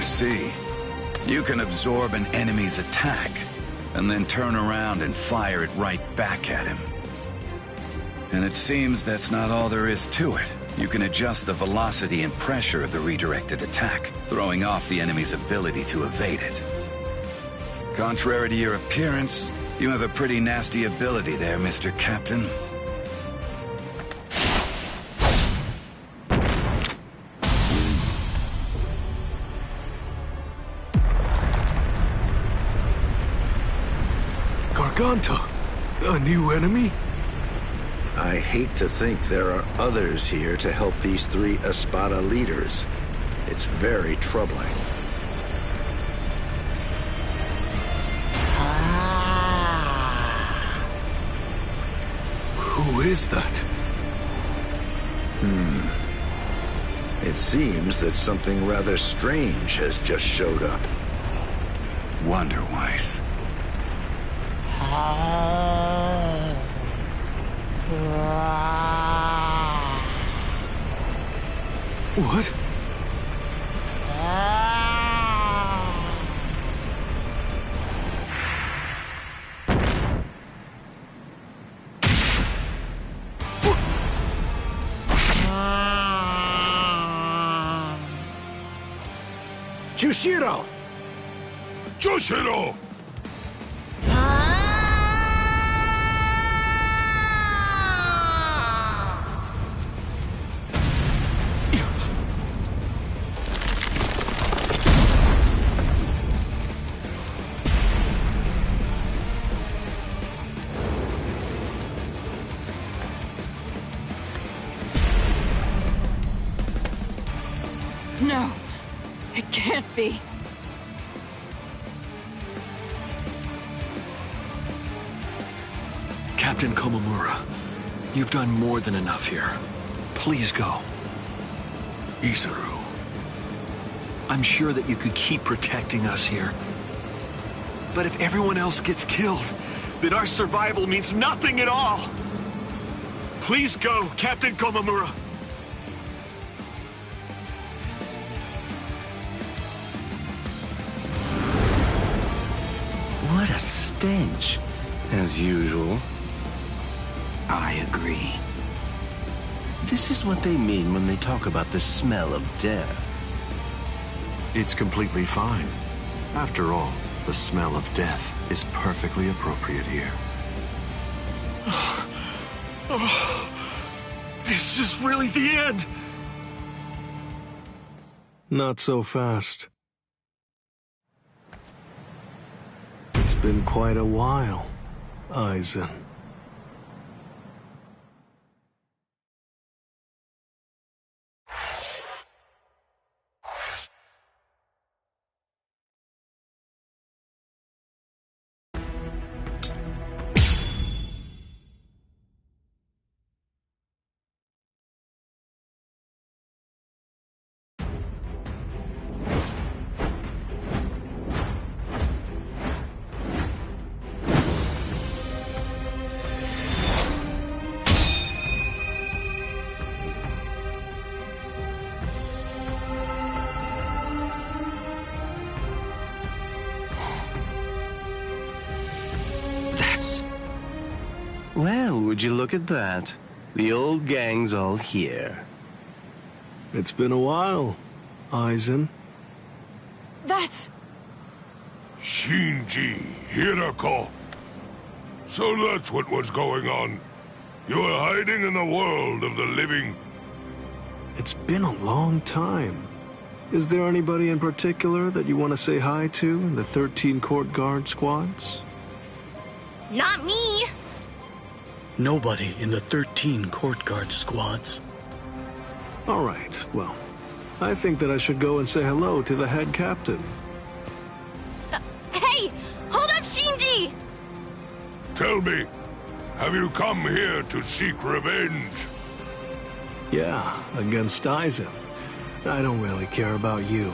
E: See, you can absorb an enemy's attack, and then turn around and fire it right back at him. And it seems that's not all there is to it. You can adjust the velocity and pressure of the redirected attack, throwing off the enemy's ability to evade it. Contrary to your appearance, you have a pretty nasty ability there, Mr. Captain.
A: Garganta? A new enemy?
N: I hate to think there are others here to help these three Espada leaders. It's very troubling.
A: Who is that?
N: It seems that something rather strange has just showed up.
E: Wonder-Weiss.
A: What?
N: Jushiro!
D: Jushiro!
I: No, it can't be.
L: Captain Komamura, you've done more than enough here. Please go.
K: Isuru.
L: I'm sure that you could keep protecting us here. But if everyone else gets killed, then our survival means nothing at all. Please go, Captain Komamura.
Q: What a stench, as usual.
F: I agree.
Q: This is what they mean when they talk about the smell of death.
B: It's completely fine. After all, the smell of death is perfectly appropriate here.
L: This is really the end.
A: Not so fast. It's been quite a while, Aizen.
Q: Well, would you look at that? The old gang's all here.
A: It's been a while, Aizen.
I: That's...
D: Shinji Hirako. So that's what was going on. You were hiding in the world of the living.
A: It's been a long time. Is there anybody in particular that you want to say hi to in the 13 Court Guard squads?
O: Not me.
R: Nobody in the 13 Court Guard squads.
A: All right, well, I think that I should go and say hello to the head captain.
O: Hey! Hold up, Shinji!
D: Tell me, have you come here to seek revenge?
A: Yeah, against Aizen. I don't really care about you.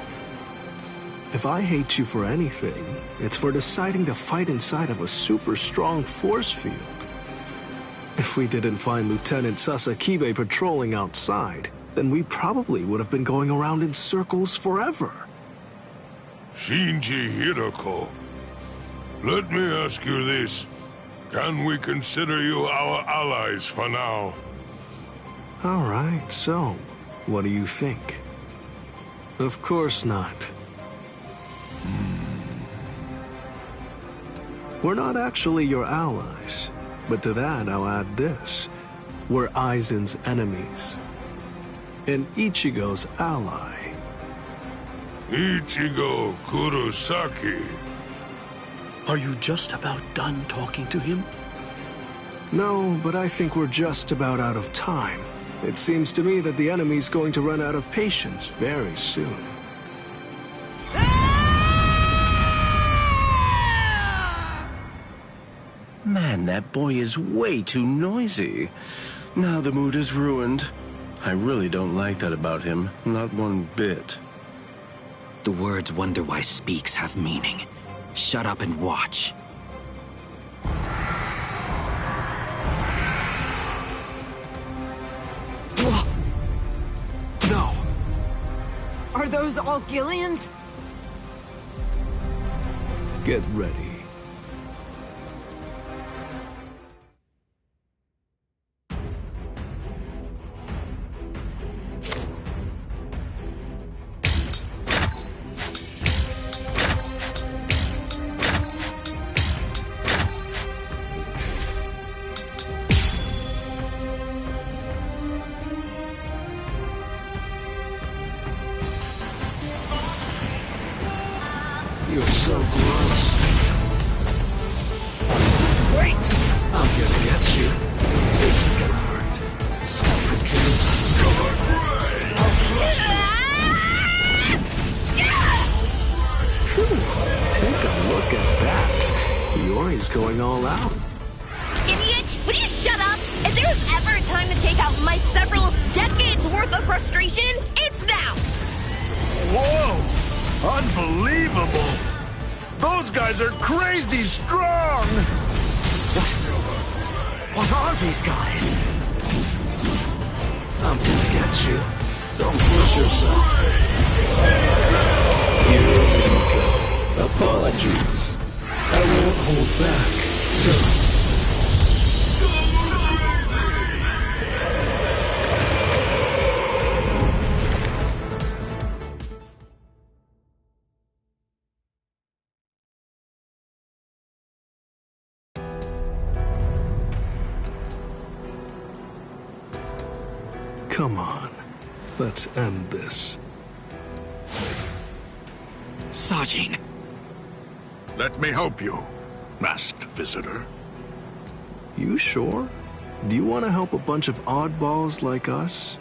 A: If I hate you for anything, it's for deciding to fight inside of a super strong force field. If we didn't find Lieutenant Sasakibe patrolling outside, then we probably would have been going around in circles forever.
D: Shinji Hirako, let me ask you this. Can we consider you our allies for now?
A: All right, so, what do you think? Of course not. We're not actually your allies. But to that, I'll add this. We're Aizen's enemies. And Ichigo's ally.
D: Ichigo Kurosaki.
R: Are you just about done talking to him?
A: No, but I think we're just about out of time. It seems to me that the enemy's going to run out of patience very soon.
Q: Man, that boy is way too noisy. Now the mood is ruined. I really don't like that about him, not one bit.
F: The words "Wonder Why Speaks" have meaning. Shut up and watch.
A: No!
I: Are those all Gillians?
A: Get ready. You're so gross. he's going all out.
S: Idiot! Would you shut up? If there's ever a time to take out my several decades worth of frustration, it's now!
N: Whoa! Unbelievable! Those guys are crazy strong!
G: What are these guys?
A: I'm gonna get you. Don't push yourself. Here we go. Apologies. I won't hold back, sir. Come on, let's end this.
G: Sajin.
D: Let me help you, masked visitor.
A: You sure? Do you want to help a bunch of oddballs like us?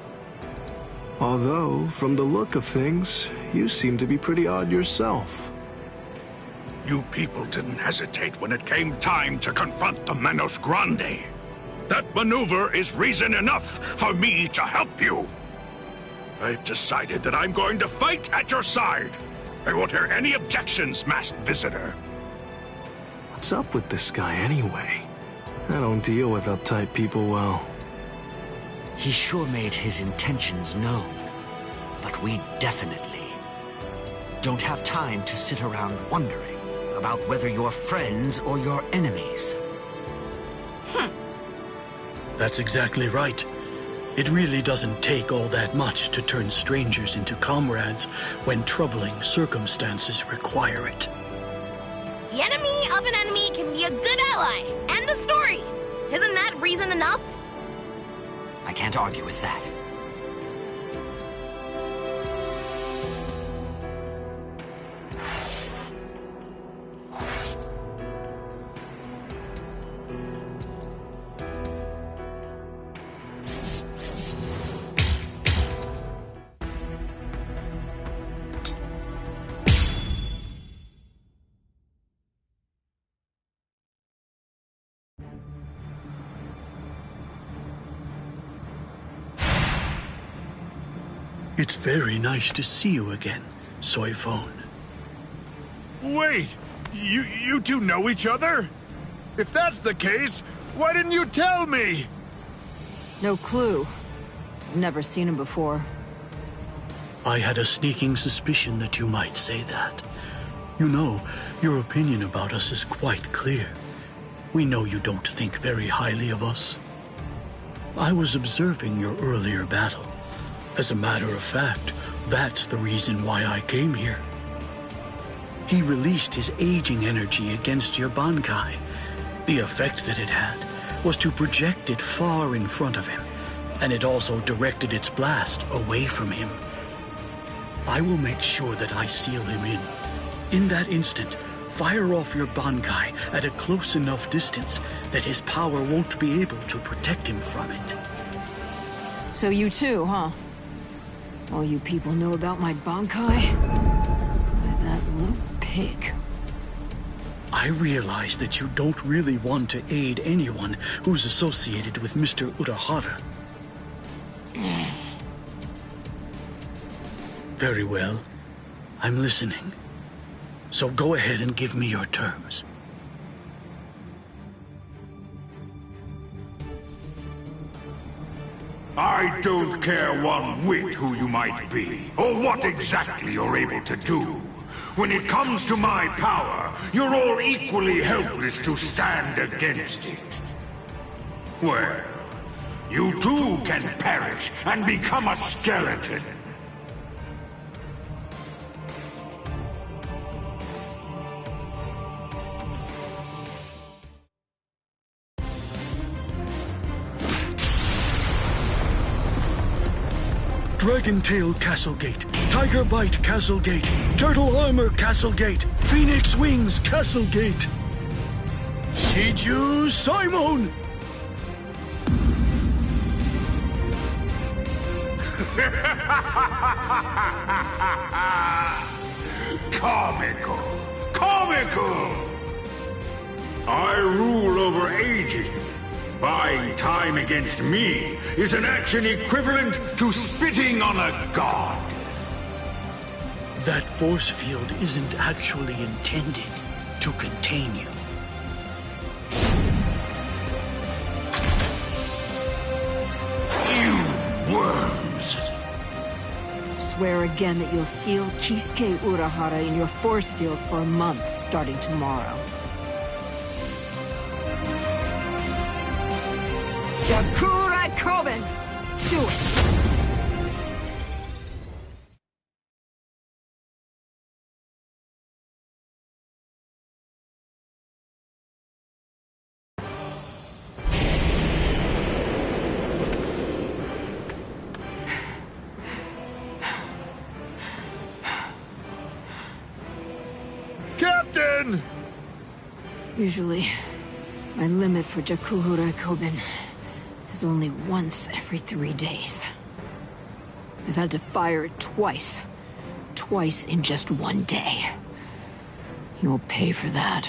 A: Although, from the look of things, you seem to be pretty odd yourself.
D: You people didn't hesitate when it came time to confront the Manos Grande. That maneuver is reason enough for me to help you. I've decided that I'm going to fight at your side. I won't hear any objections, masked visitor.
A: What's up with this guy anyway? I don't deal with uptight people well.
G: He sure made his intentions known. But we definitely don't have time to sit around wondering about whether you're friends or you're enemies.
R: That's exactly right. It really doesn't take all that much to turn strangers into comrades when troubling circumstances require it.
S: The enemy of an enemy can be a good ally. End of story. Isn't that reason enough?
G: I can't argue with that.
R: It's very nice to see you again, Soifone.
N: Wait! You two know each other? If that's the case, why didn't you tell me?
I: No clue. I've never seen him before.
R: I had a sneaking suspicion that you might say that. You know, your opinion about us is quite clear. We know you don't think very highly of us. I was observing your earlier battle. As a matter of fact, that's the reason why I came here. He released his aging energy against your Bankai. The effect that it had was to project it far in front of him, and it also directed its blast away from him. I will make sure that I seal him in. In that instant, fire off your Bankai at a close enough distance that his power won't be able to protect him from it.
I: So you too, huh? All you people know about my Bankai? That little pig.
R: I realize that you don't really want to aid anyone who's associated with Mr. Urahara. Very well. I'm listening. So go ahead and give me your terms.
H: I don't care one whit who you might be, or what exactly you're able to do. When it comes to my power, you're all equally helpless to stand against it. Well, you too can perish and become a skeleton.
R: Dragon Tail Castle Gate, Tiger Bite Castle Gate, Turtle Armor Castle Gate, Phoenix Wings Castle Gate. Shiju Simon!
H: Comical! Comical! I rule over aging. Buying time against me is an action equivalent to spitting on a god.
R: That force field isn't actually intended to contain you.
H: You worms!
I: Swear again that you'll seal Kisuke Urahara in your force field for a month starting tomorrow. Karakura Koben! Do it!
N: Captain!
I: Usually, my limit for Karakura Koben is only once every 3 days. I've had to fire it twice. Twice in just 1 day. You'll pay for that.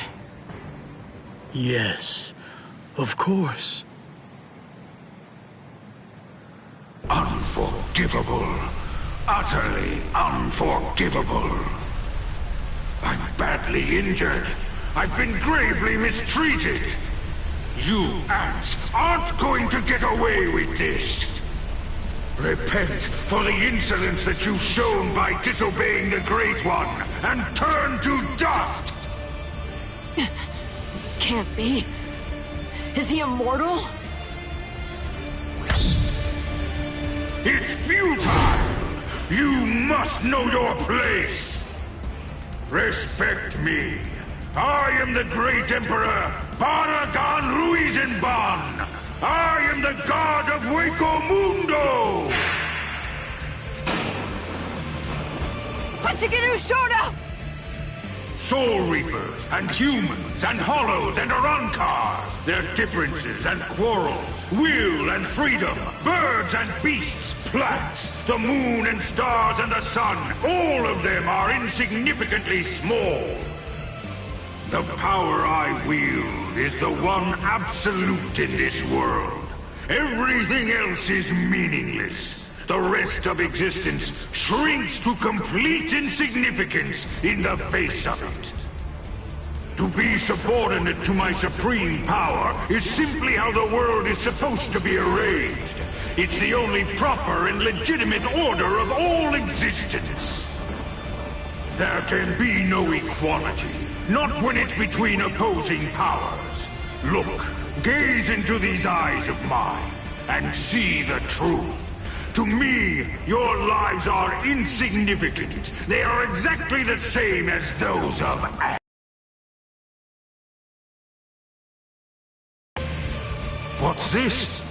R: Yes, of course.
H: Unforgivable. Utterly unforgivable. I'm badly injured. I've been gravely mistreated. You ants aren't going to get away with this. Repent for the insolence that you've shown by disobeying the Great One, and turn to dust!
I: This can't be. Is he immortal?
H: It's futile! You must know your place! Respect me. I am the great Emperor, Paragon Ruizenban! I am the god of Hueco Mundo!
I: Hachigiru Shoda!
H: Soul Reapers, and humans, and hollows, and Arankars, their differences and quarrels, will and freedom, birds and beasts, plants, the moon and stars and the sun, all of them are insignificantly small. The power I wield is the one absolute in this world. Everything else is meaningless. The rest of existence shrinks to complete insignificance in the face of it. To be subordinate to my supreme power is simply how the world is supposed to be arranged. It's the only proper and legitimate order of all existence. There can be no equality, not when it's between opposing powers. Look, gaze into these eyes of mine, and see the truth. To me, your lives are insignificant. They are exactly the same as those of ants. What's this?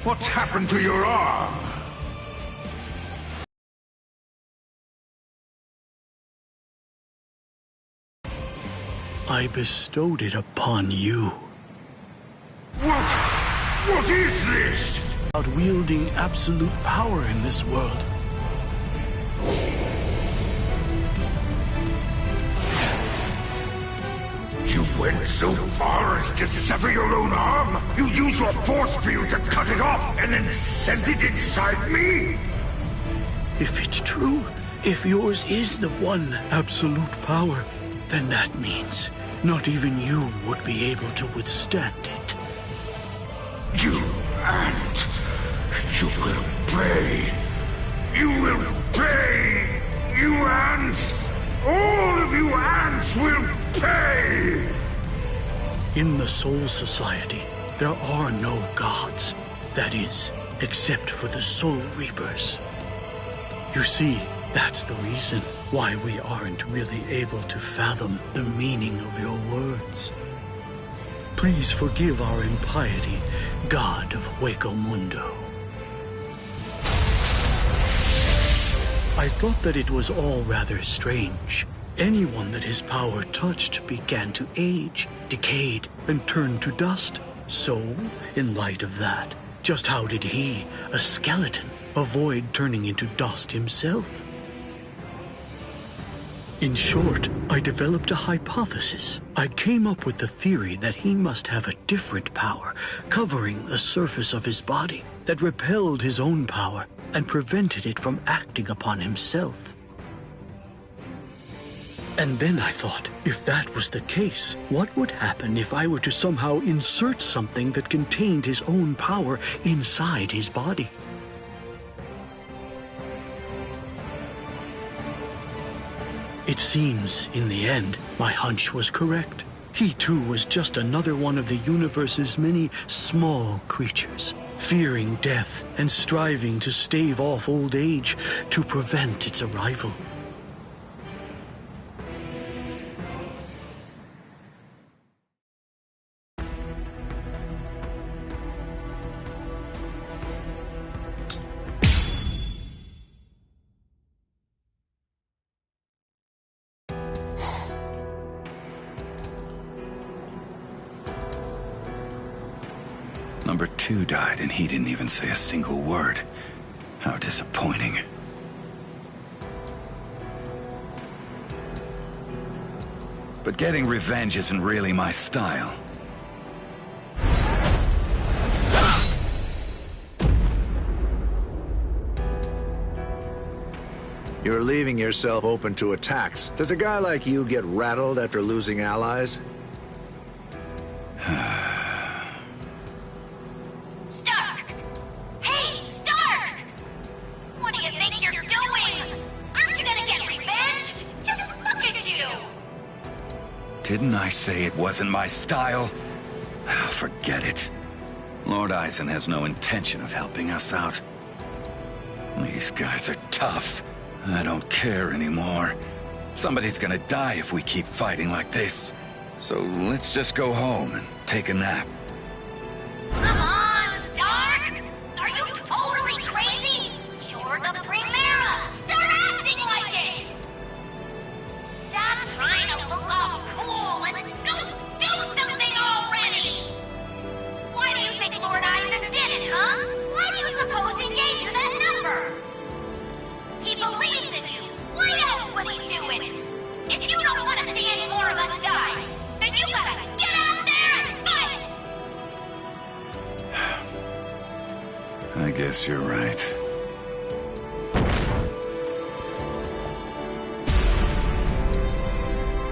H: What's happened to your arm?
R: I bestowed it upon you.
H: What is this?
R: About wielding absolute power in this world.
H: You went so far as to sever your own arm? You used your force field to cut it off and then sent it inside me?
R: If it's true, if yours is the one absolute power, then that means not even you would be able to withstand it.
H: You ant! You will pay! You will pay! You ants! All of you ants will pay!
R: In the Soul Society, there are no gods. That is, except for the Soul Reapers. You see, that's the reason why we aren't really able to fathom the meaning of your words. Please forgive our impiety, God of Hueco Mundo. I thought that it was all rather strange. Anyone that his power touched began to age, decayed, and turned to dust. So, in light of that, just how did he, a skeleton, avoid turning into dust himself? In short, I developed a hypothesis. I came up with the theory that he must have a different power, covering the surface of his body, that repelled his own power and prevented it from acting upon himself. And then I thought, if that was the case, what would happen if I were to somehow insert something that contained his own power inside his body? It seems, in the end, my hunch was correct. He too was just another one of the universe's many small creatures, fearing death and striving to stave off old age to prevent its arrival.
E: Number 2 died and he didn't even say a single word. How disappointing. But getting revenge isn't really my style.
N: You're leaving yourself open to attacks. Does a guy like you get rattled after losing allies?
O: Stark! Hey, Stark! What do you think you're doing? Aren't you gonna get revenge? Just look at you!
E: Didn't I say it wasn't my style? Forget it. Lord Eisen has no intention of helping us out. These guys are tough. I don't care anymore. Somebody's gonna die if we keep fighting like this. So let's just go home and take a nap.
O: Come on, Stark! Are you totally crazy? You're the Primera! Start acting like it! Stop trying to look all cool and go do something already! Why do you think Lord Eisen did it, huh? Why do you suppose he gave you that number? He believes in you. Why else would he do it? If you don't want to see any more of us die, then you gotta get out there and fight!
E: I guess you're right.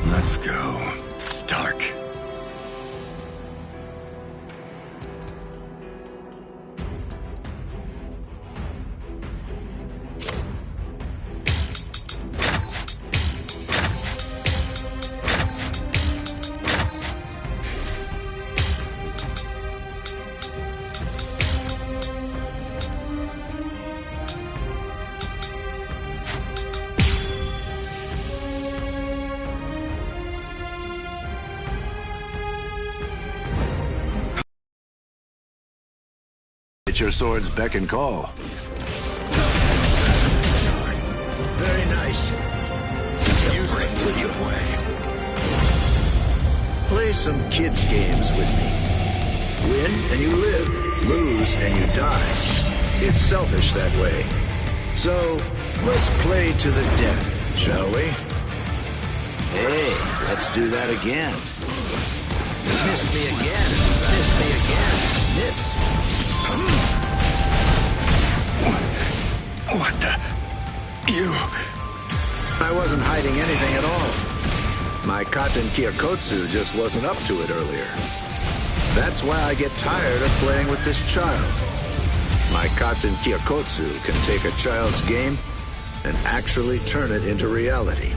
E: Let's go. Stark.
N: It's your sword's beck and call. Very nice. With you. Play some kids' games with me. Win and you live. Lose and you die. It's selfish that way. So, let's play to the death, shall we? Hey, let's do that again. Miss me again. Miss me again. Miss.
E: What the... You...
N: I wasn't hiding anything at all. My Katen Kyokotsu just wasn't up to it earlier. That's why I get tired of playing with this child. My Katen Kyokotsu can take a child's game and actually turn it into reality.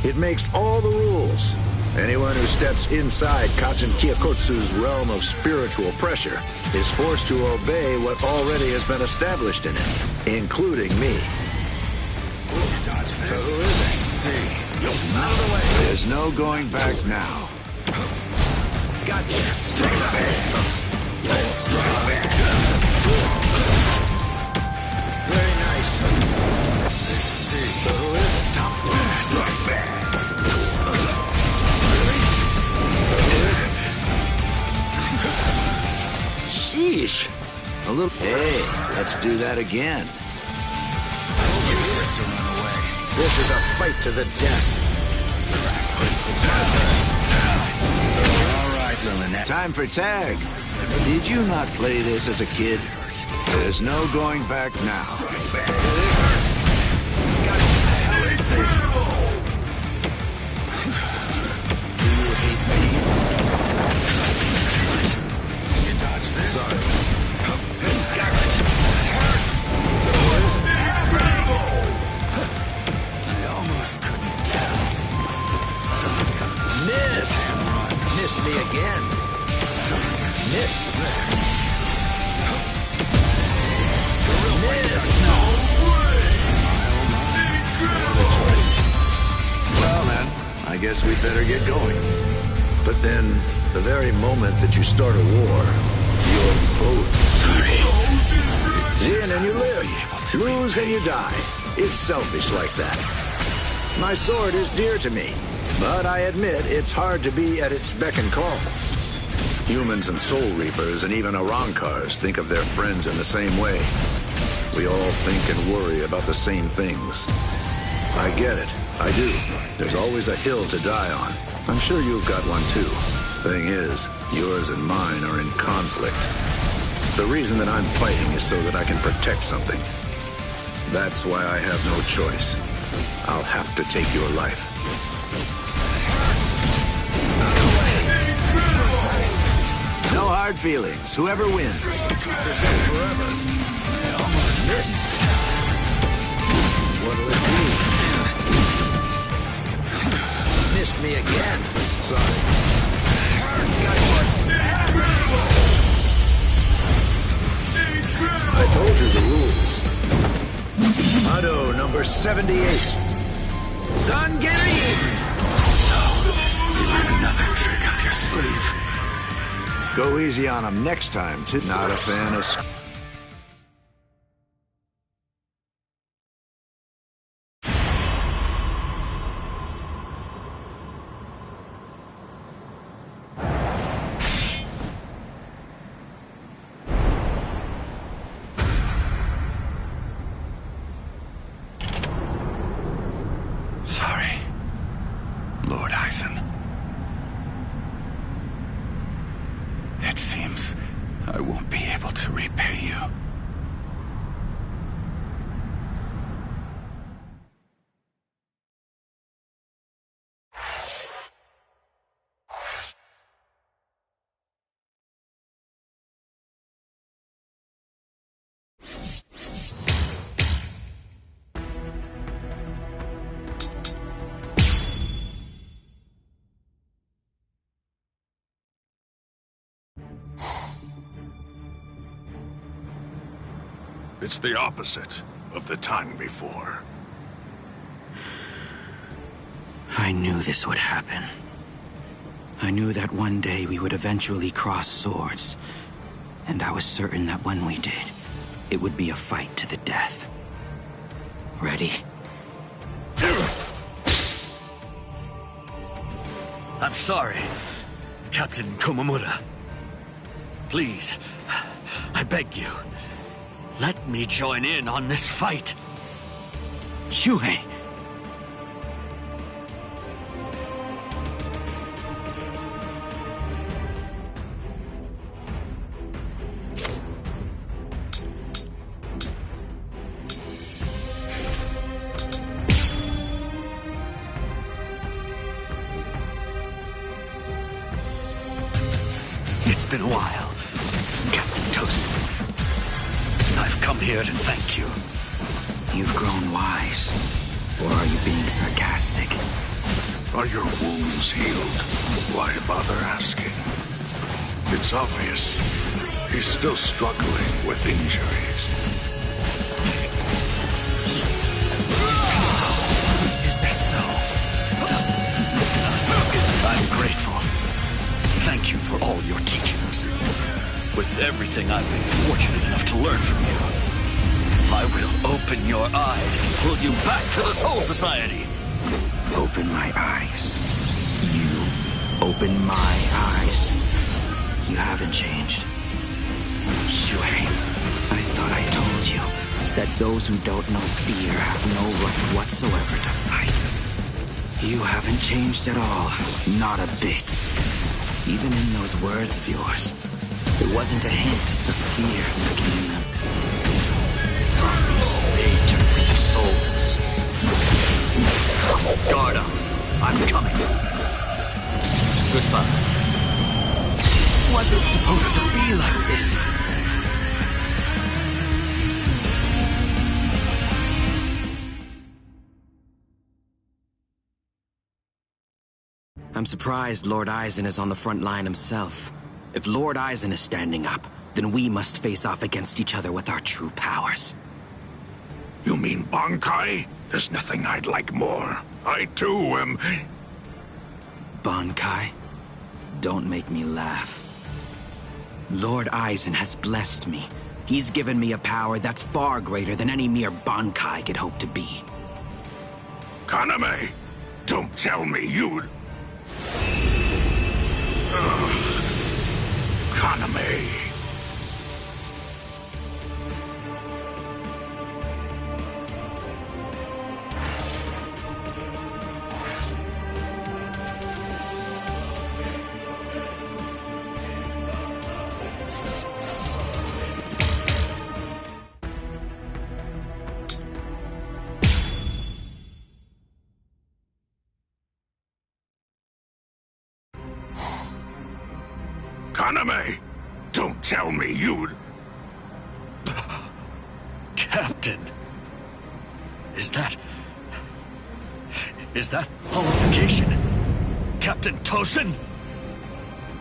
N: It makes all the rules. Anyone who steps inside Katen Kyokotsu's realm of spiritual pressure is forced to obey what already has been established in it, including me.
E: Dodge this.
N: So who is it?
E: See.
N: Out of the way. There's no going back now. Gotcha. Stay back. Very nice. See. So who is it? Strike back. Sheesh. A little... Hey, let's do that again. This is a fight to the death.
F: All right, Lilith. Time for tag. Did you not play this as a kid? There's no going back now.
N: Sorry.
F: I almost couldn't tell. Miss! Miss me again. Miss! Miss! Well then, I guess we better get going.
N: But then, the very moment that you start a war, you're both sorry. Win and you live. Lose and you die. It's selfish like that. My sword is dear to me, but I admit it's hard to be at its beck and call. Humans and Soul Reapers and even Arankars think of their friends in the same way. We all think and worry about the same things. I get it. I do. There's always a hill to die on. I'm sure you've got one too. Thing is, yours and mine are in conflict. The reason that I'm fighting is so that I can protect something. That's why I have no choice. I'll have to take your life. No hard feelings. Whoever wins. Keep this up forever. I almost missed. What'll it be? Missed me again. Sorry. I told you the rules. Motto number 78. Zangiri!
F: So, you have another trick up your sleeve.
N: Go easy on him next time, too. Not a fan of...
F: Sorry, Lord Eisen. It seems I won't be able to repay you.
D: It's the opposite of the time before.
F: I knew this would happen. I knew that one day we would eventually cross swords. And I was certain that when we did, it would be a fight to the death. Ready?
L: I'm sorry, Captain Komamura. Please, I beg you, let me join in on this fight.
F: Shuhei!
L: It's been a while, Captain Tosin. I've come here to thank you.
F: You've grown wise. Or are you being sarcastic?
D: Are your wounds healed? Why bother asking? It's obvious. He's still struggling with injuries.
L: Is that so? I'm grateful. Thank you for all your teachings. With everything I've been fortunate enough to learn from you, I will open your eyes and pull you back to the Soul Society.
F: Open my eyes. You open my eyes. You haven't changed. Shuhei, I thought I told you. that those who don't know fear have no right whatsoever to fight. You haven't changed at all, not a bit. Even in those words of yours, there wasn't a hint of fear lurking in them. Zombies made to reap souls. Guard up. I'm coming. Goodbye. Wasn't supposed to be like this. I'm surprised Lord Aizen is on the front line himself. If Lord Aizen is standing up, then we must face off against each other with our true powers.
H: You mean Bankai? There's nothing I'd like more. I too am...
F: Bankai? Don't make me laugh. Lord Aizen has blessed me. He's given me a power that's far greater than any mere Bankai could hope to be.
H: Kaname! Don't tell me you'd... Kaname... Kaname! Don't tell me you'd...
L: Captain! Is that holographication? Captain Tosin?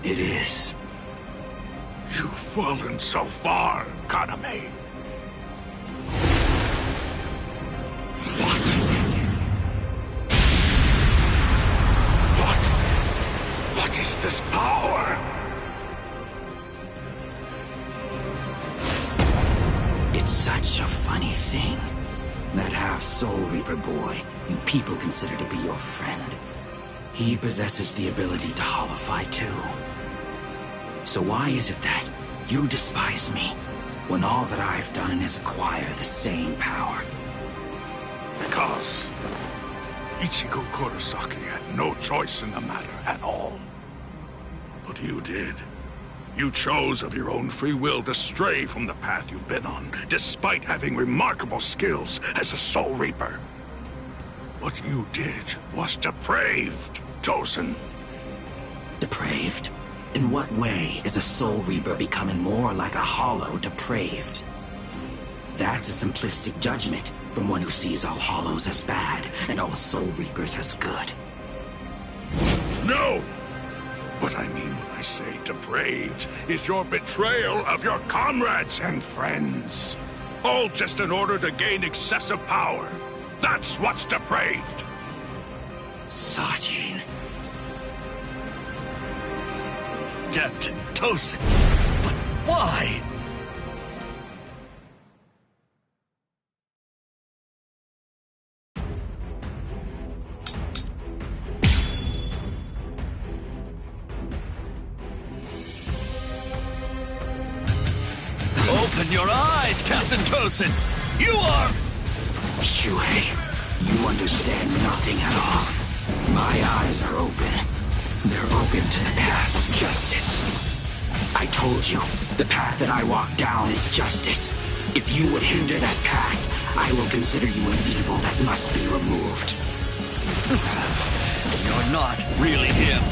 F: It is.
H: You've fallen so far, Kaname. What is this power?
F: It's such a funny thing. That half-Soul Reaper boy you people consider to be your friend. He possesses the ability to holofy too. So why is it that you despise me, when all that I've done is acquire the same power?
H: Because Ichigo Kurosaki had no choice in the matter at all. But you did. You chose of your own free will to stray from the path you've been on, despite having remarkable skills as a Soul Reaper. What you did was depraved, Tosin.
F: Depraved? In what way is a Soul Reaper becoming more like a hollow depraved? That's a simplistic judgment from one who sees all hollows as bad and all Soul Reapers as good.
H: No! What I mean when I say depraved is your betrayal of your comrades and friends. All just in order to gain excessive power. That's what's depraved.
F: Sajin.
L: Captain Tosin. But why? Open your eyes, Captain Tosin! You are...
F: Shuhei, you understand nothing at all. My eyes are open. They're open to the path of justice. I told you, the path that I walk down is justice. If you would hinder that path, I will consider you an evil that must be removed.
L: You're not really him.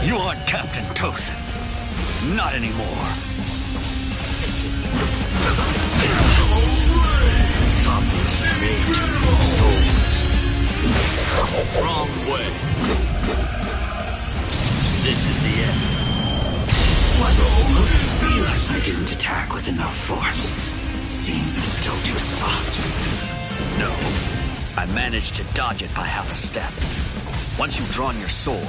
L: You aren't Captain Tosin. Not anymore. Zombies made souls. Wrong way. This is the end.
F: Wasn't supposed to be like I didn't attack with enough force. Seems I'm still too soft.
L: No. I managed to dodge it by half a step. Once you've drawn your sword,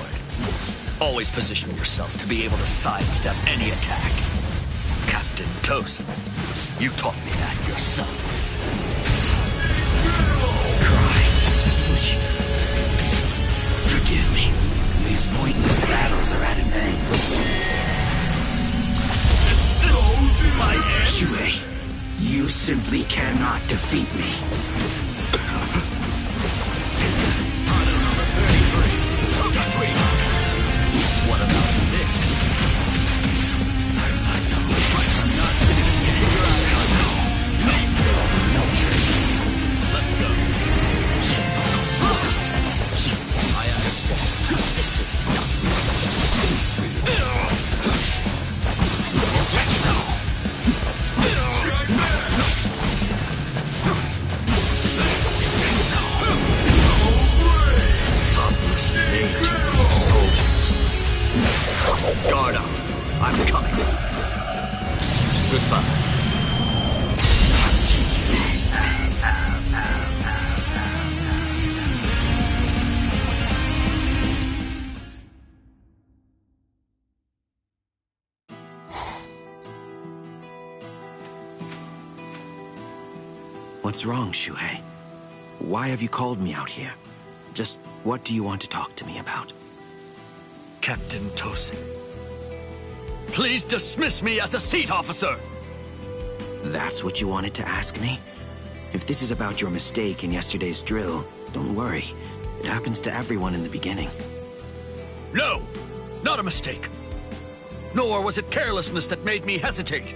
L: always position yourself to be able to sidestep any attack. Captain Tosin, you taught me that yourself.
F: Cry, Suzushi. Forgive me. These pointless battles are at an end.
L: This my end?
F: Shuhei, you simply can't cannot defeat me.
L: What about this? I'm not done with it. I'm not finished yet. No chasing. Let's go. I understand. This is done. Topless native soldiers. Guard up. I'm coming. Goodbye.
F: What's wrong, Shuhei? Why have you called me out here? Just what do you want to talk to me about?
L: Captain Tosin, please dismiss me as a seat officer!
F: That's what you wanted to ask me? If this is about your mistake in yesterday's drill, don't worry. It happens to everyone in the beginning.
L: No! Not a mistake! Nor was it carelessness that made me hesitate.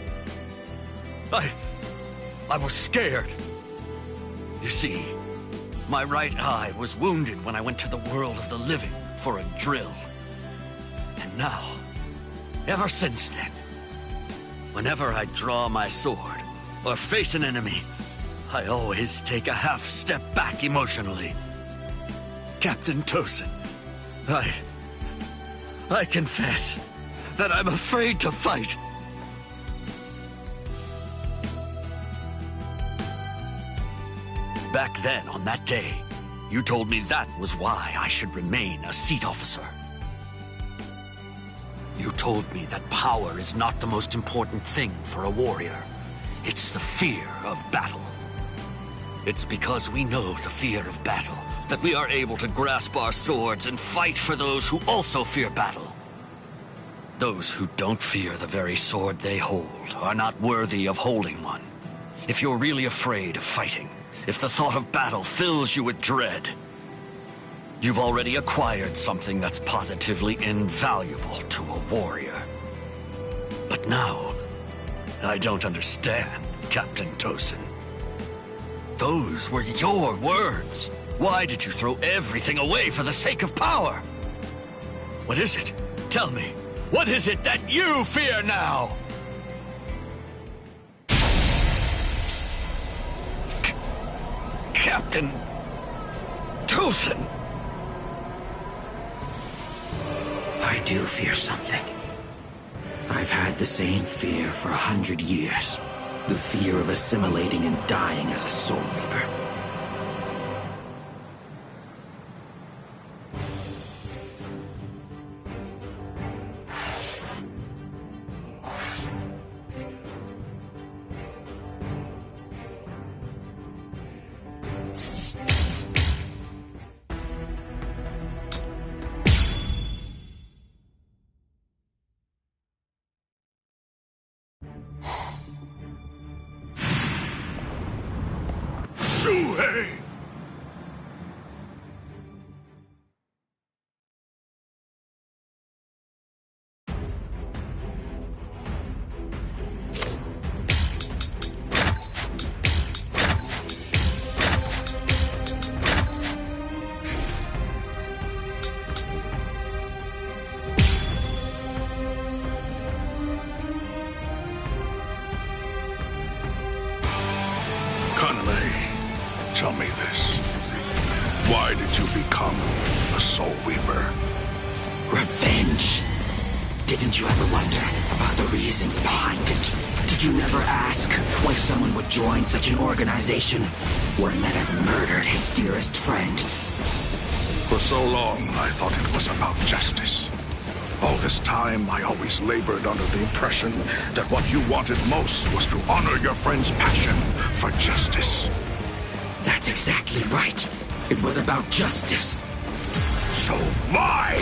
L: I was scared. You see, my right eye was wounded when I went to the world of the living for a drill. And now, ever since then, whenever I draw my sword or face an enemy, I always take a half step back emotionally. Captain Tosin, I confess that I'm afraid to fight. Back then, on that day, you told me that was why I should remain a seat officer. You told me that power is not the most important thing for a warrior. It's the fear of battle. It's because we know the fear of battle that we are able to grasp our swords and fight for those who also fear battle. Those who don't fear the very sword they hold are not worthy of holding one. If you're really afraid of fighting, if the thought of battle fills you with dread, you've already acquired something that's positively invaluable to a warrior. But now, I don't understand, Captain Tosin. Those were your words. Why did you throw everything away for the sake of power? What is it? Tell me. What is it that you fear now? Captain Tosin!
F: I do fear something. I've had the same fear for 100 years. The fear of assimilating and dying as a Soul Reaper.
D: Shuhei! Tell me this. Why did you become a Soul Reaper?
F: Revenge. Didn't you ever wonder about the reasons behind it? Did you never ask why someone would join such an organization? One that had murdered his dearest friend?
D: For so long, I thought it was about justice. All this time, I always labored under the impression that what you wanted most was to honor your friend's passion for justice.
F: That's exactly right. It was about justice.
D: So why?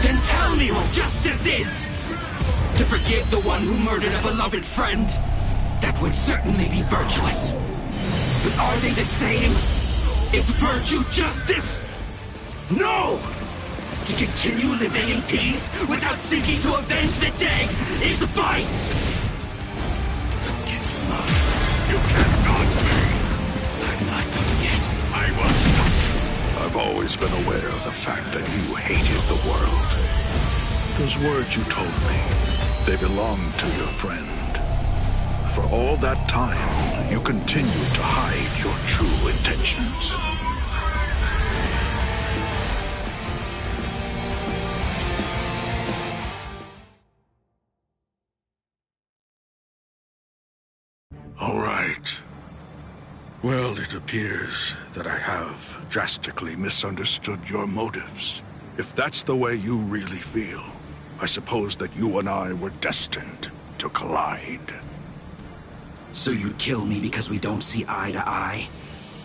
F: Then tell me what justice is! To forgive the one who murdered a beloved friend? That would certainly be virtuous.
T: But are they the same? Is virtue justice? No! To continue living in peace without seeking to avenge the dead is vice! Don't get smart.
D: You can't dodge me!
T: I'm not done yet.
D: I will stop you.
U: I've always been aware of the fact that you hated the world. Those words you told me, they belonged to your friend. For all that time, you continued to hide your true intentions. All right. Well, it appears that I have drastically misunderstood your motives. If that's the way you really feel, I suppose that you and I were destined to collide.
T: So you'd kill me because we don't see eye to eye?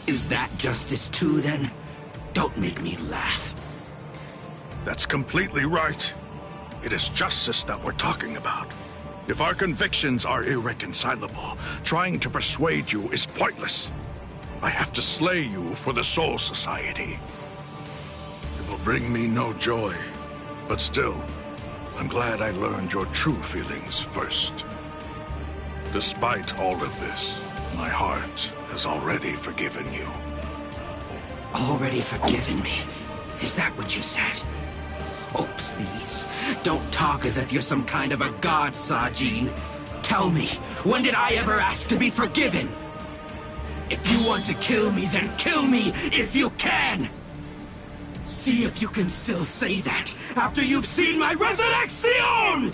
T: Is that justice too, then? Don't make me laugh.
U: That's completely right. It is justice that we're talking about. If our convictions are irreconcilable, trying to persuade you is pointless. I have to slay you for the Soul Society. It will bring me no joy, but still, I'm glad I learned your true feelings first. Despite all of this, my heart has already forgiven you.
T: Already forgiven me? Is that what you said? Oh, please, don't talk as if you're some kind of a god, Sajin. Tell me, when did I ever ask to be forgiven? If you want to kill me, then kill me if you can! See if you can still say that after you've seen my resurrection!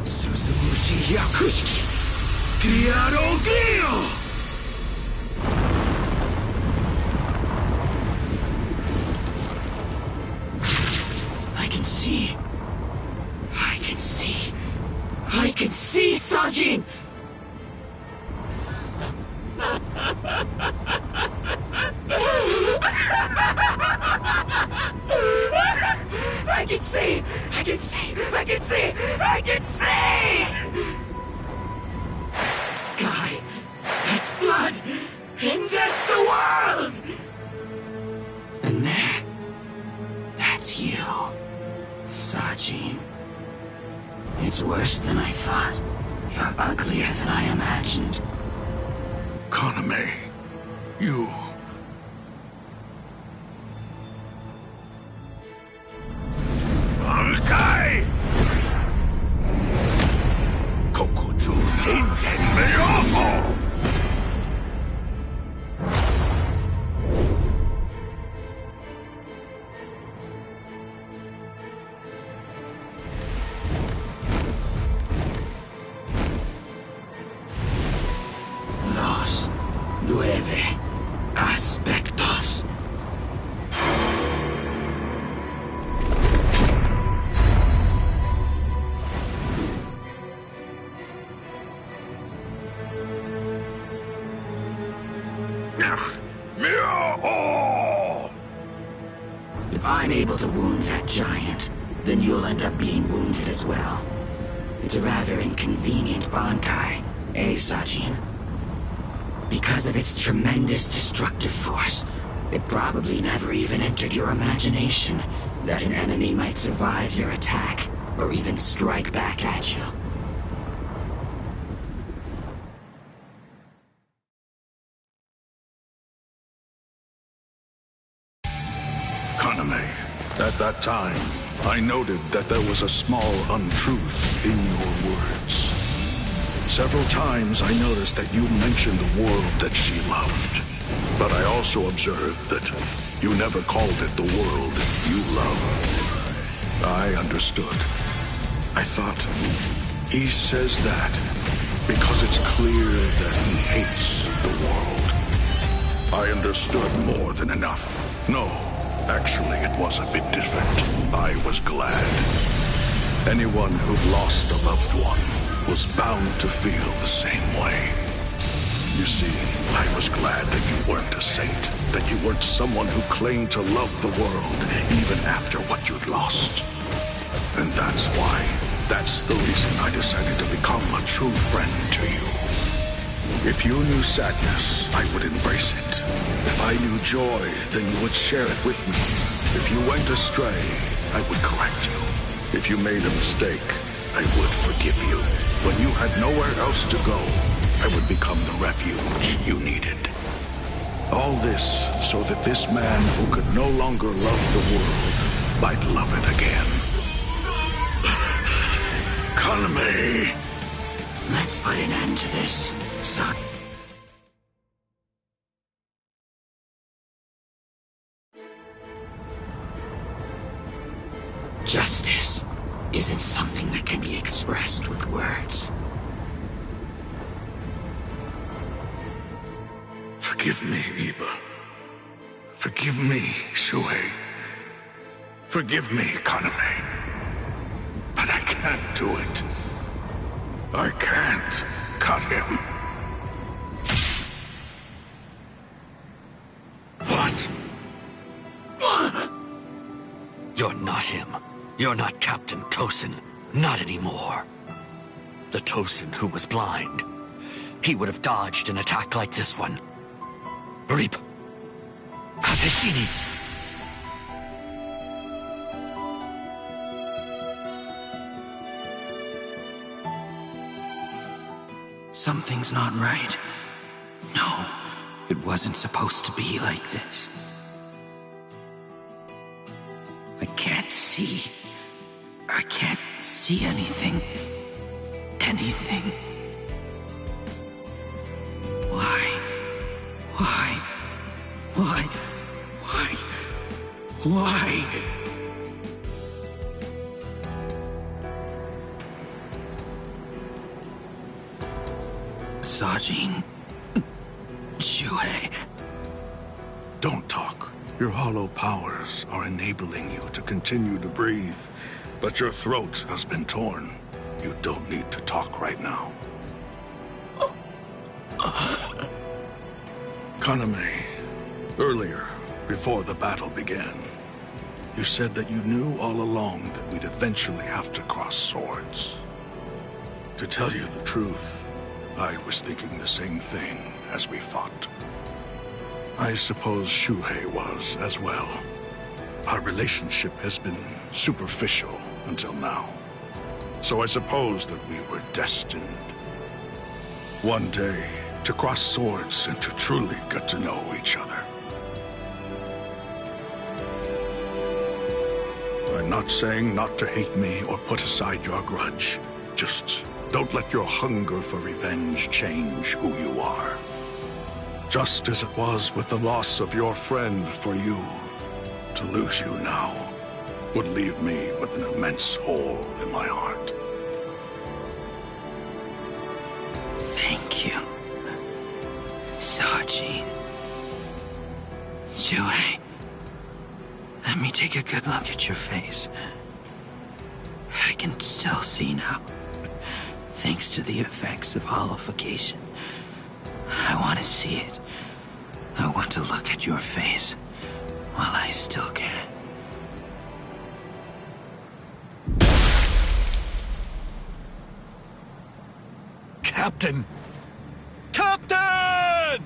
T: Suzumushi Yakushiki! Criado Grio! I can see, Sajin! I can see! That's the sky, that's blood, and that's the world! And there, that's you, Sajin. It's worse than I thought. You're uglier than I imagined.
U: Kaname, you...
D: Alkai! Kokuju Tingen Meyoho!
T: Los 9 aspectos. If I'm able to wound that giant, then you'll end up being wounded as well. It's a rather inconvenient Bankai, eh, Sajin? Because of its tremendous destructive force, it probably never even entered your imagination that an enemy might survive your attack, or even strike back at you.
U: Kaname, at that time, I noted that there was a small untruth in your words. Several times I noticed that you mentioned the world that she loved. But I also observed that you never called it the world you love. I understood. I thought, he says that because it's clear that he hates the world. I understood more than enough. No, actually it was a bit different. I was glad. Anyone who'd lost a loved one was bound to feel the same way. You see, I was glad that you weren't a saint, that you weren't someone who claimed to love the world even after what you'd lost. And that's why That's the reason I decided to become a true friend to you. If you knew sadness, I would embrace it. If I knew joy, then you would share it with me. If you went astray, I would correct you. If you made a mistake, I would forgive you. When you had nowhere else to go, I would become the refuge you needed. All this so that this man who could no longer love the world might love it again. Kaname!
T: Let's put an end to this, son. Justice isn't something that can be expressed with words.
U: Forgive me, Iba. Forgive me, Shuhei. Forgive me, Kaname. But I can't do it. I can't cut him.
F: What? You're not him. You're not Captain Tosin. Not anymore. The Tosin who was blind. He would have dodged an attack like this one. Reap. Kateshini.
T: Something's not right. No, it wasn't supposed to be like this. I can't see. I can't see anything. Anything. Why? Why? Why? Why? Why? Sajin. Shuhei.
U: Don't talk. Your hollow powers are enabling you to continue to breathe, but your throat has been torn. You don't need to talk right now. Kaname, earlier, before the battle began, you said that you knew all along that we'd eventually have to cross swords. To tell you the truth, I was thinking the same thing as we fought. I suppose Shuhei was as well. Our relationship has been superficial until now. So I suppose that we were destined. One day, to cross swords and to truly get to know each other. I'm not saying not to hate me or put aside your grudge. Just don't let your hunger for revenge change who you are. Just as it was with the loss of your friend for you, to lose you now would leave me with an immense hole in my heart.
T: Thank you, Sajin. Shuhei, let me take a good look at your face. I can still see now, thanks to the effects of hollowification. I want to see it. I want to look at your face while I still can.
F: Captain! Captain!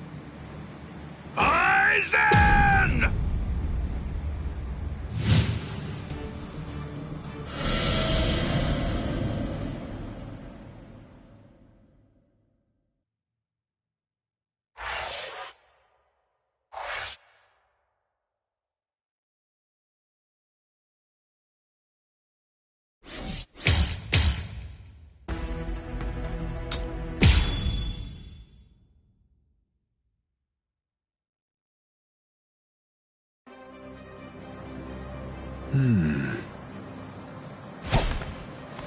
D: Aizen!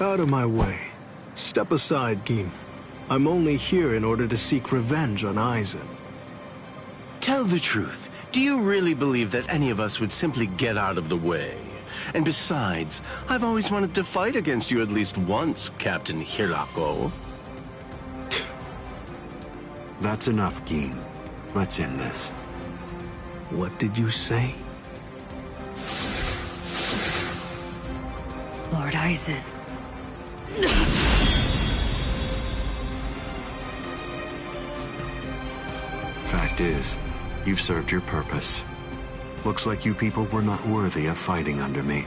A: Out of my way. Step aside, Gin. I'm only here in order to seek revenge on Aizen.
Q: Tell the truth. Do you really believe that any of us would simply get out of the way? And besides, I've always wanted to fight against you at least once, Captain Hirako.
B: That's enough, Gin. Let's end this.
A: What did you say?
C: Lord Aizen.
B: Fact is, you've served your purpose. Looks like you people were not worthy of fighting under me.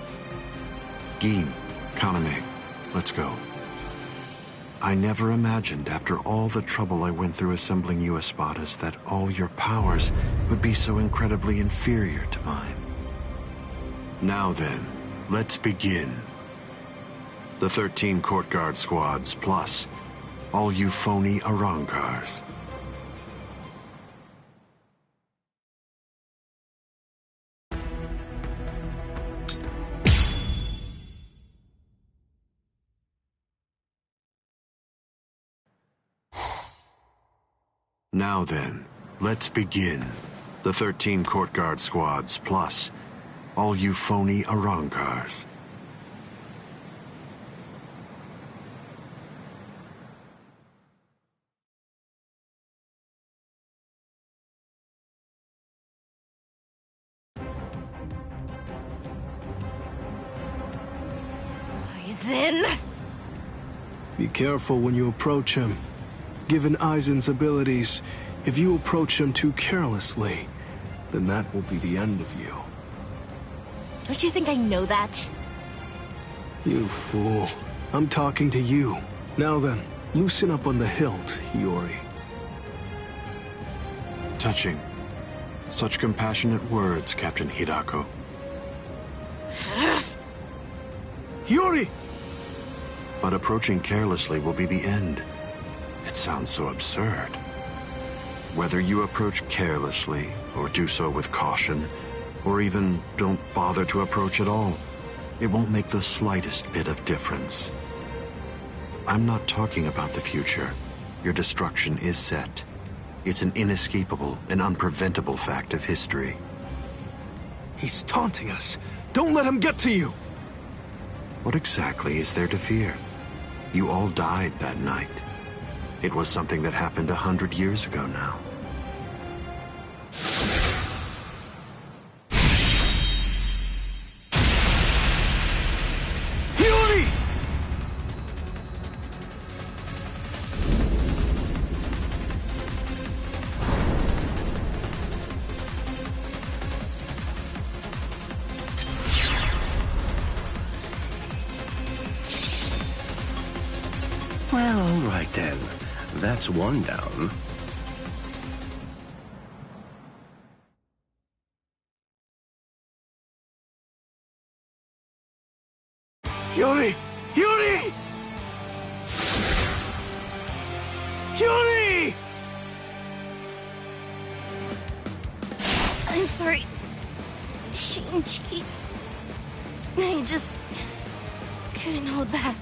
B: Gin, Kaname, let's go. I never imagined, after all the trouble I went through assembling you Espadas, that all your powers would be so incredibly inferior to mine. Now then, let's begin. The 13 court guard squads, plus all you phony Arrancars. Now then, let's begin. The 13 court guard squads, plus all you phony Arrancars.
S: Aizen!
A: Be careful when you approach him. Given Aizen's abilities, if you approach him too carelessly, then that will be the end of you.
S: Don't you think I know that?
A: You fool. I'm talking to you. Now then, loosen up on the hilt, Hiyori.
B: Touching. Such compassionate words, Captain Hidako.
A: Hiyori!
B: But approaching carelessly will be the end. It sounds so absurd. Whether you approach carelessly, or do so with caution, or even don't bother to approach at all, it won't make the slightest bit of difference. I'm not talking about the future. Your destruction is set. It's an inescapable and unpreventable fact of history.
A: He's taunting us. Don't let him get to you!
B: What exactly is there to fear? You all died that night. It was something that happened 100 years ago now.
A: Hiyori!
Q: Well, all right then. That's one down.
A: Hiyori! Hiyori! Hiyori!
S: I'm sorry, Shinji. I just couldn't hold back.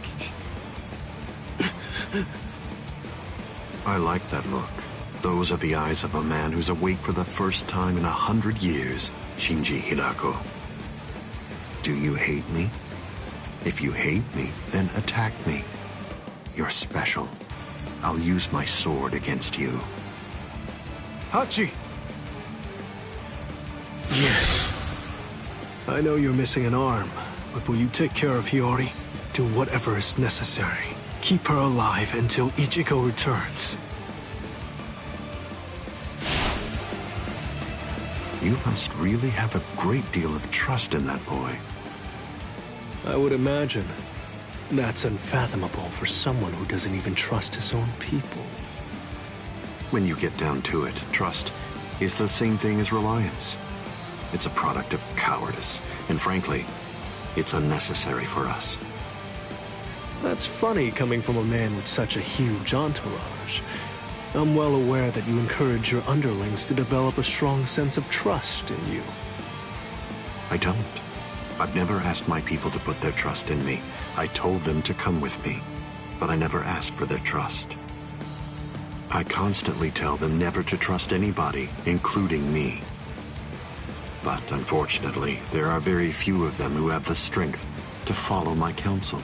B: I like that look. Those are the eyes of a man who's awake for the first time in 100 years, Shinji Hidako. Do you hate me? If you hate me, then attack me. You're special. I'll use my sword against you.
A: Hachi!
N: Yes.
A: I know you're missing an arm, but will you take care of Hiyori? Do whatever is necessary. Keep her alive until Ichigo returns.
B: You must really have a great deal of trust in that boy.
A: I would imagine. That's unfathomable for someone who doesn't even trust his own people.
B: When you get down to it, trust is the same thing as reliance. It's a product of cowardice, and frankly, it's unnecessary for us.
A: That's funny coming from a man with such a huge entourage. I'm well aware that you encourage your underlings to develop a strong sense of trust in you.
B: I don't. I've never asked my people to put their trust in me. I told them to come with me, but I never asked for their trust. I constantly tell them never to trust anybody, including me. But unfortunately, there are very few of them who have the strength to follow my counsel.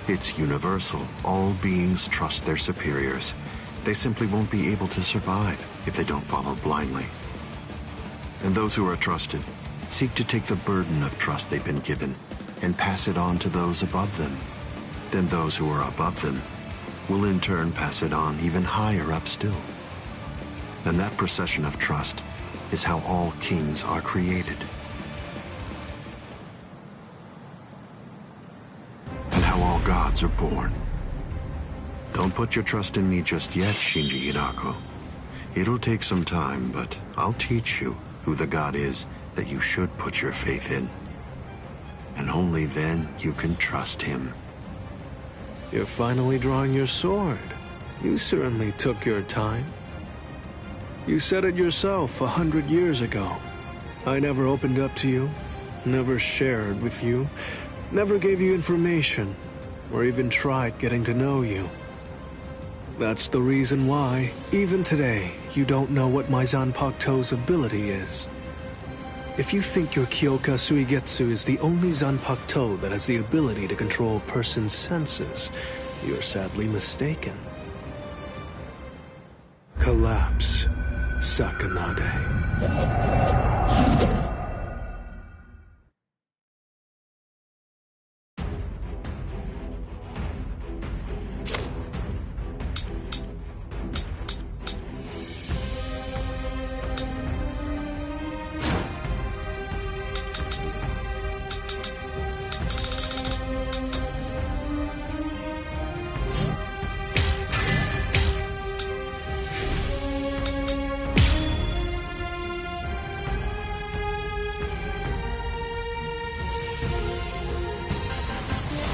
B: It's universal. All beings trust their superiors. They simply won't be able to survive if they don't follow blindly. And those who are trusted seek to take the burden of trust they've been given and pass it on to those above them. then those who are above them will in turn pass it on even higher up still. And that procession of trust is how all kings are created. And how all gods are born. Don't put your trust in me just yet, Shinji Hirako. It'll take some time, but I'll teach you who the god is that you should put your faith in. And only then you can trust him.
A: You're finally drawing your sword. You certainly took your time. You said it yourself 100 years ago. I never opened up to you, never shared with you, never gave you information, or even tried getting to know you. That's the reason why, even today, you don't know what my Zanpakuto's ability is. If you think your Kyoka Suigetsu is the only Zanpakuto that has the ability to control a person's senses, you're sadly mistaken. Collapse, Sakanade.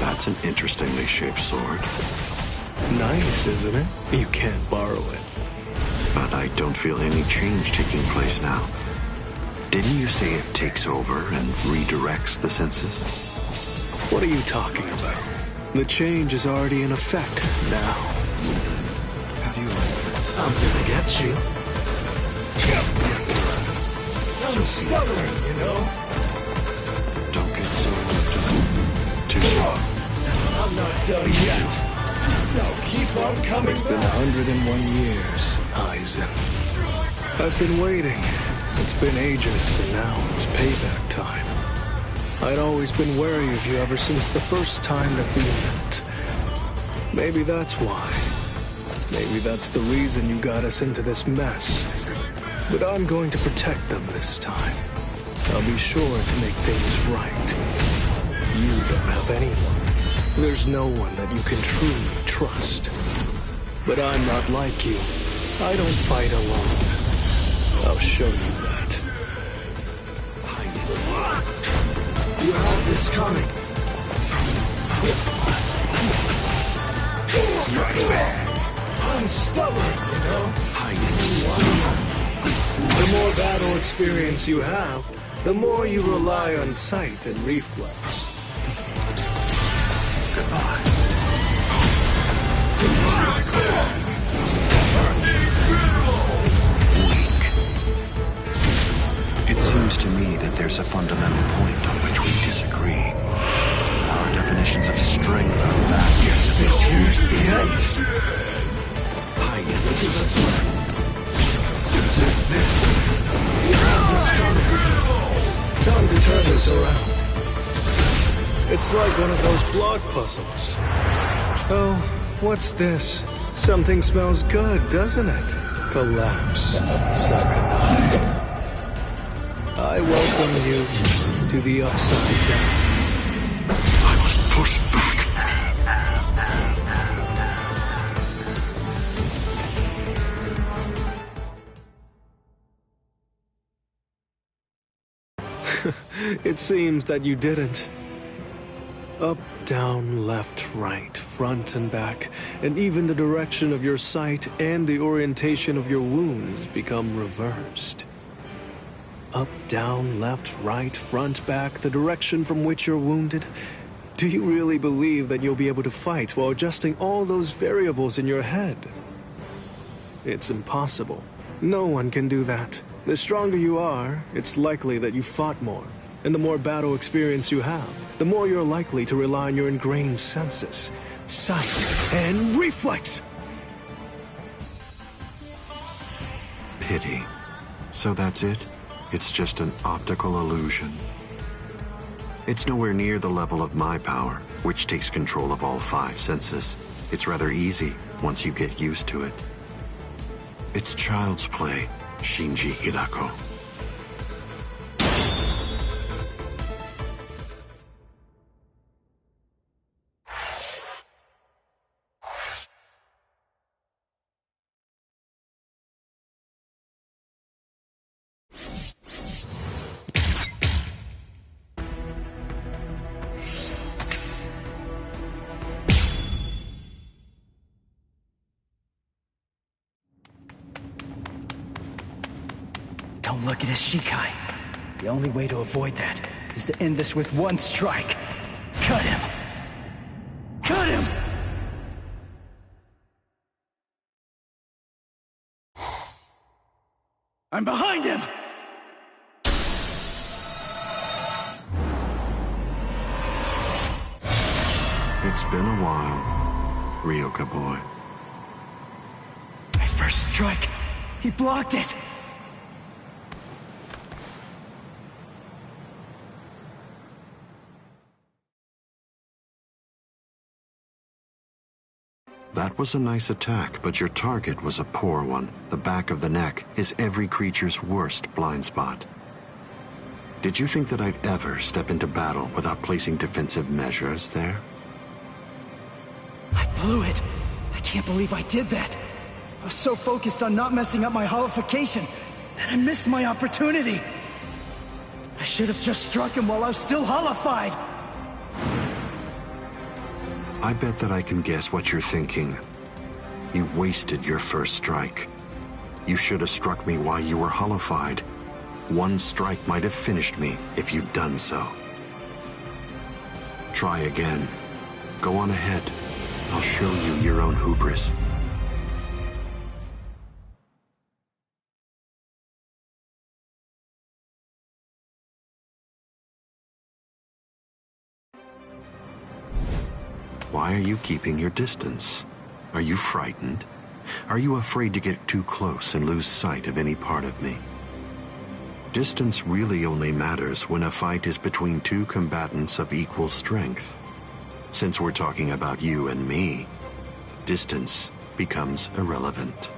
B: That's an interestingly shaped sword.
A: Nice, isn't it? You can't borrow it.
B: But I don't feel any change taking place now. Didn't you say it takes over and redirects the senses?
A: What are you talking about? The change is already in effect now.
B: How do you like this?
A: I'm gonna get you. I'm stubborn, you know?
B: Don't get so worked up. Too slow.
A: I'm not done yet. No, keep on coming. It's been 101 years, Aizen. I've been waiting. It's been ages, and now it's payback time. I'd always been wary of you ever since the first time that we met. Maybe that's why. Maybe that's the reason you got us into this mess. But I'm going to protect them this time. I'll be sure to make things right. You don't have anyone. There's no one that you can truly trust. But I'm not like you. I don't fight alone. I'll show you that. You have this coming. Strike back. I'm stubborn, you know? The more battle experience you have, the more you rely on sight and reflex.
B: Goodbye. Weak. It seems to me that there's a fundamental point on which we disagree. Our definitions of strength are vastly.
A: Yes, this here's the end. This is a plan. Resist this. You have this coming. Time to turn this around. It's like one of those block puzzles. Oh, what's this? Something smells good, doesn't it? Collapse, Sakanai. I welcome you to the Upside Down.
U: I was pushed back.
A: It seems that you didn't. Up, down, left, right, front and back, and even the direction of your sight and the orientation of your wounds become reversed. Up, down, left, right, front, back, the direction from which you're wounded. Do you really believe that you'll be able to fight while adjusting all those variables in your head? It's impossible. No one can do that. The stronger you are, it's likely that you fought more. And the more battle experience you have, the more you're likely to rely on your ingrained senses, sight, and reflex!
B: Pity. So that's it? It's just an optical illusion. It's nowhere near the level of my power, which takes control of all 5 senses. It's rather easy once you get used to it. It's child's play, Shinji Hirako.
C: Don't look at his Shikai. The only way to avoid that is to end this with one strike. Cut him! Cut him! I'm behind him!
B: It's been a while, Ryoka boy.
C: My first strike! He blocked it!
B: That was a nice attack, but your target was a poor one. The back of the neck is every creature's worst blind spot. Did you think that I'd ever step into battle without placing defensive measures there?
C: I blew it. I can't believe I did that. I was so focused on not messing up my holification that I missed my opportunity. I should have just struck him while I was still holified.
B: I bet that I can guess what you're thinking. You wasted your first strike. You should have struck me while you were holified. One strike might have finished me if you'd done so. Try again. Go on ahead. I'll show you your own hubris. Why are you keeping your distance? Are you frightened? Are you afraid to get too close and lose sight of any part of me? Distance really only matters when a fight is between 2 combatants of equal strength. Since we're talking about you and me, distance becomes irrelevant.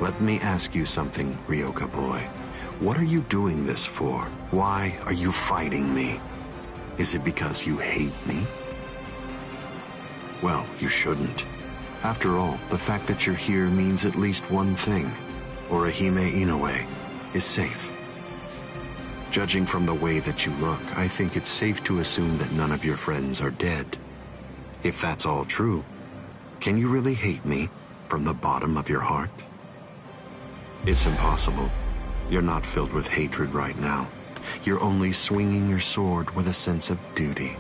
B: Let me ask you something, Ryoka boy. What are you doing this for? Why are you fighting me? Is it because you hate me? Well, you shouldn't. After all, the fact that you're here means at least one thing. Orihime Inoue is safe. Judging from the way that you look, I think it's safe to assume that none of your friends are dead. If that's all true, can you really hate me from the bottom of your heart? It's impossible. You're not filled with hatred right now. You're only swinging your sword with a sense of duty.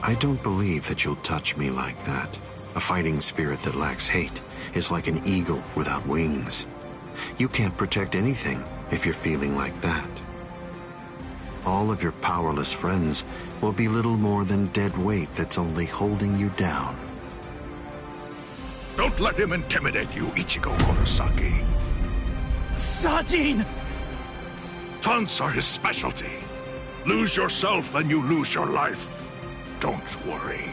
B: I don't believe that you'll touch me like that. A fighting spirit that lacks hate is like an eagle without wings. You can't protect anything if you're feeling like that. All of your powerless friends will be little more than dead weight that's only holding you down.
D: Don't let him intimidate you, Ichigo Kurosaki.
C: Sajin!
D: Taunts are his specialty. Lose yourself and you lose your life. Don't worry.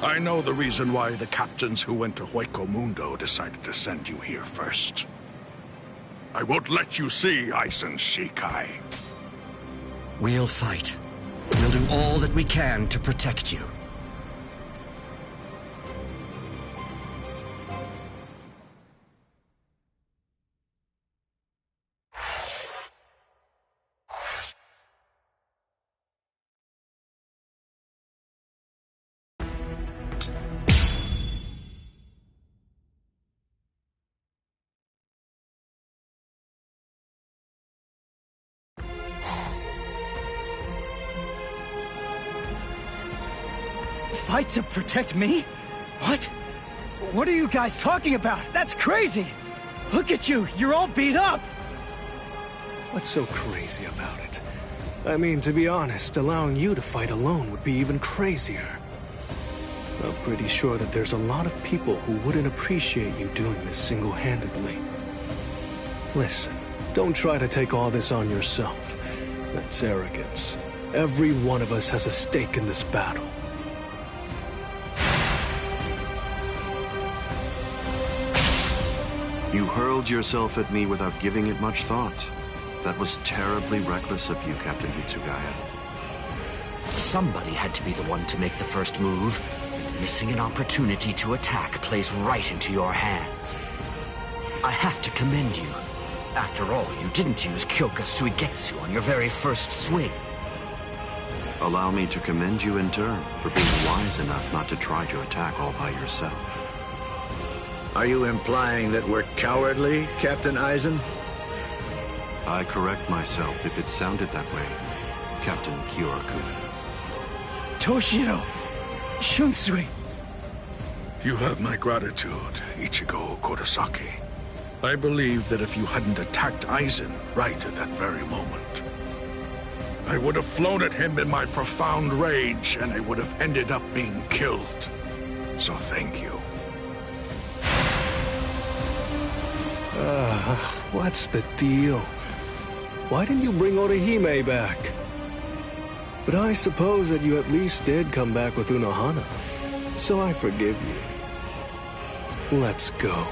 D: I know the reason why the captains who went to Hueco Mundo decided to send you here first. I won't let you see Aizen's Shikai.
V: We'll fight. We'll do all that we can to protect you.
C: Fight to protect me? What? What are you guys talking about? That's crazy! Look at you, you're all beat up!
A: What's so crazy about it? I mean, to be honest, allowing you to fight alone would be even crazier. I'm pretty sure that there's a lot of people who wouldn't appreciate you doing this single-handedly. Listen, don't try to take all this on yourself. That's arrogance. Every one of us has a stake in this battle.
B: You hurled yourself at me without giving it much thought. That was terribly reckless of you, Captain Hitsugaya.
F: Somebody had to be the one to make the first move, and missing an opportunity to attack plays right into your hands. I have to commend you. After all, you didn't use Kyoka Suigetsu on your very first swing.
B: Allow me to commend you in turn for being wise enough not to try to attack all by yourself.
N: Are you implying that we're cowardly, Captain Aizen?
B: I correct myself if it sounded that way, Captain Karakura.
C: Toshiro! Shunsui!
U: You have my gratitude, Ichigo Kurosaki. I believe that if you hadn't attacked Aizen right at that very moment, I would have flown at him in my profound rage, and I would have ended up being killed. So thank you.
A: What's the deal? Why didn't you bring Orihime back? But I suppose that you at least did come back with Unohana, so I forgive you. Let's go.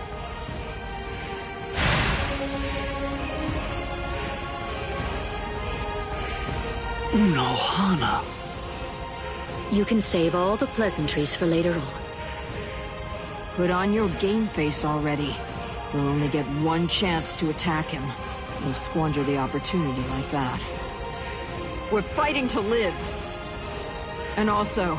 R: Unohana.
M: You can save all the pleasantries for later on.
I: Put on your game face already. You'll only get one chance to attack him. You'll squander the opportunity like that. We're fighting to live. And also,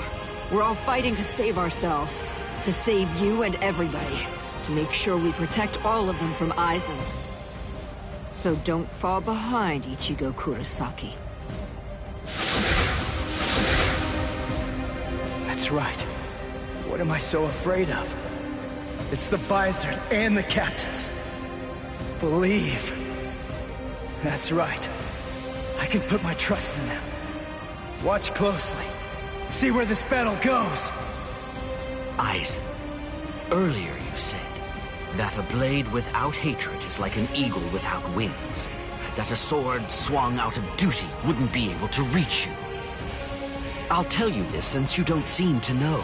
I: we're all fighting to save ourselves. To save you and everybody. To make sure we protect all of them from Aizen. So don't fall behind, Ichigo Kurosaki.
C: That's right. What am I so afraid of? It's the Visor and the captains. Believe. That's right. I can put my trust in them. Watch closely. See where this battle goes.
F: Aizen, earlier you said that a blade without hatred is like an eagle without wings. That a sword swung out of duty wouldn't be able to reach you. I'll tell you this since you don't seem to know.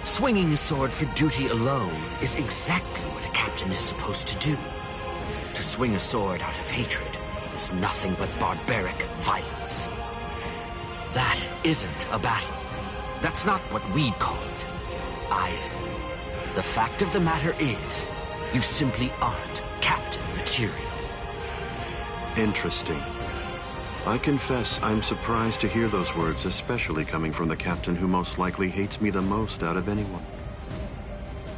F: Swinging a sword for duty alone is exactly what a captain is supposed to do. To swing a sword out of hatred is nothing but barbaric violence. That isn't a battle. That's not what we'd call it. Aizen, the fact of the matter is, you simply aren't captain material.
B: Interesting. I confess I'm surprised to hear those words, especially coming from the captain who most likely hates me the most out of anyone.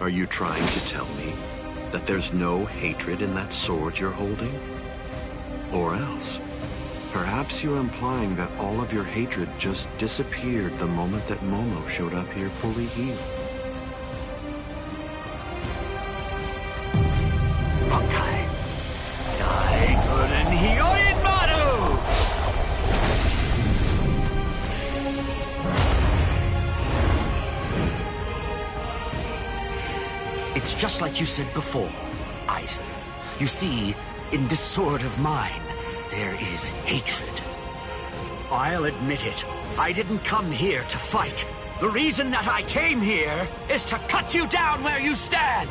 B: Are you trying to tell me that there's no hatred in that sword you're holding? Or else, perhaps you're implying that all of your hatred just disappeared the moment that Momo showed up here fully healed.
F: Bankai. Daikuren Hyoin Maru! It's just like you said before, Aizen. You see, in this sword of mine, there is hatred. I'll admit it. I didn't come here to fight. The reason that I came here is to cut you down where you stand.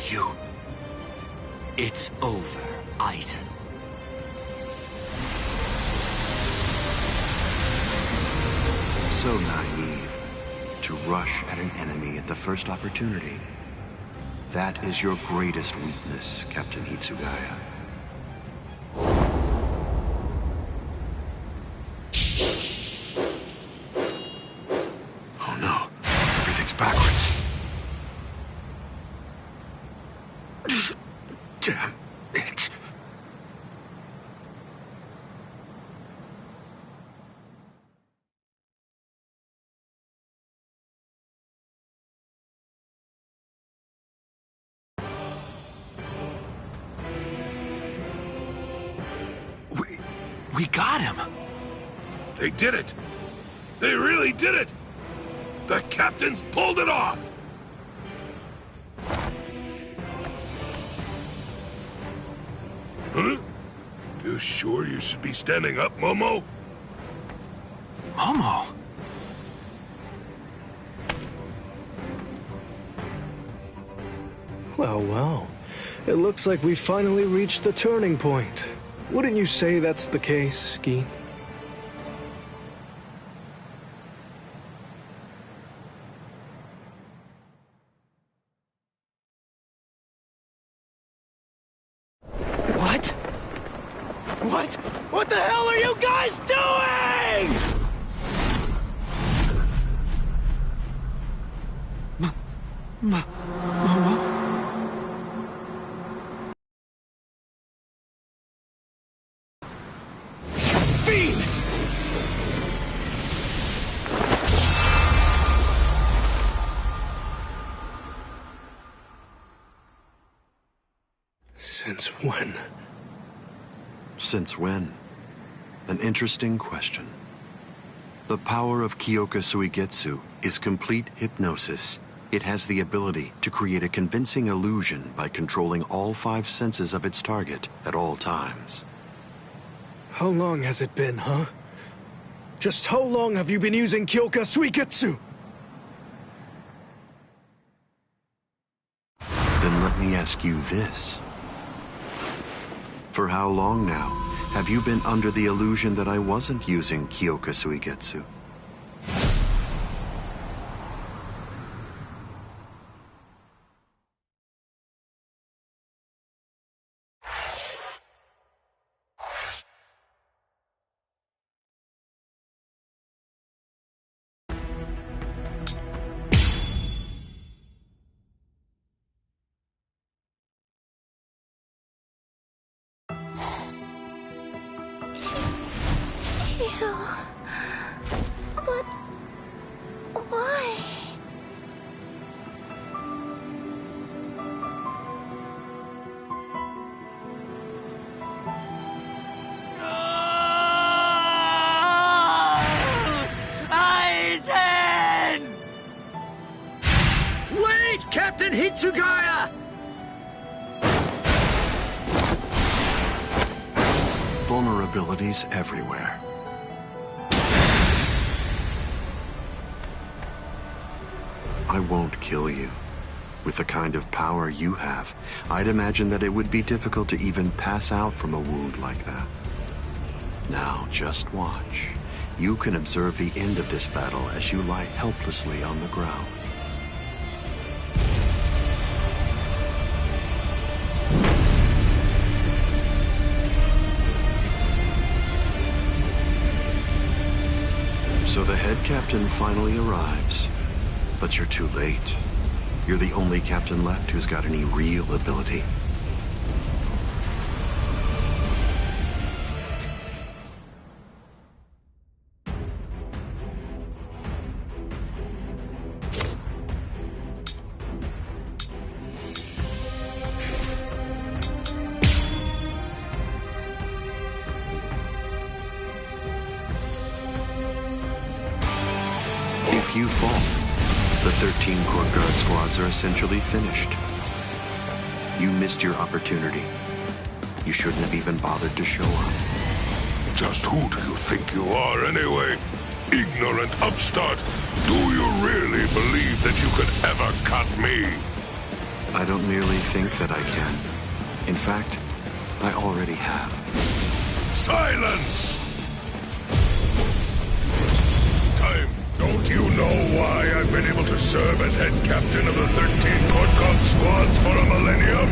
U: You...
F: It's over, Aizen.
B: So naive to rush at an enemy at the first opportunity. That is your greatest weakness, Captain Hitsugaya.
U: Oh no, everything's backwards. Damn it.
L: We got him!
D: They did it! They really did it! The captains pulled it off! Huh? You sure you should be standing up, Momo?
L: Momo?
A: Well, well. It looks like we finally reached the turning point. Wouldn't you say that's the case, Gi?
C: What? What? What the hell are you guys doing?
L: Momo?
C: Fiend!
A: Since when?
B: Since when? An interesting question. The power of Kyoka Suigetsu is complete hypnosis. It has the ability to create a convincing illusion by controlling all 5 senses of its target at all times.
A: How long has it been, huh? Just how long have you been using Kyoka Suigetsu?
B: Then let me ask you this. For how long now have you been under the illusion that I wasn't using Kyoka Suigetsu?
O: Shiro... But... why?
C: Aizen! Wait, Captain Hitsugaya!
B: Vulnerabilities everywhere. I won't kill you. With the kind of power you have, I'd imagine that it would be difficult to even pass out from a wound like that. Now, just watch. You can observe the end of this battle as you lie helplessly on the ground. So the head captain finally arrives. But you're too late. You're the only captain left who's got any real ability. If you fall, the 13 Court Guard squads are essentially finished. You missed your opportunity. You shouldn't have even bothered to show up.
D: Just who do you think you are, anyway? Ignorant upstart! Do you really believe that you could ever cut me?
B: I don't merely think that I can. In fact, I already have.
D: Silence! Time Don't you know why I've been able to serve as head captain of the 13 Court Guard squads for a millennium?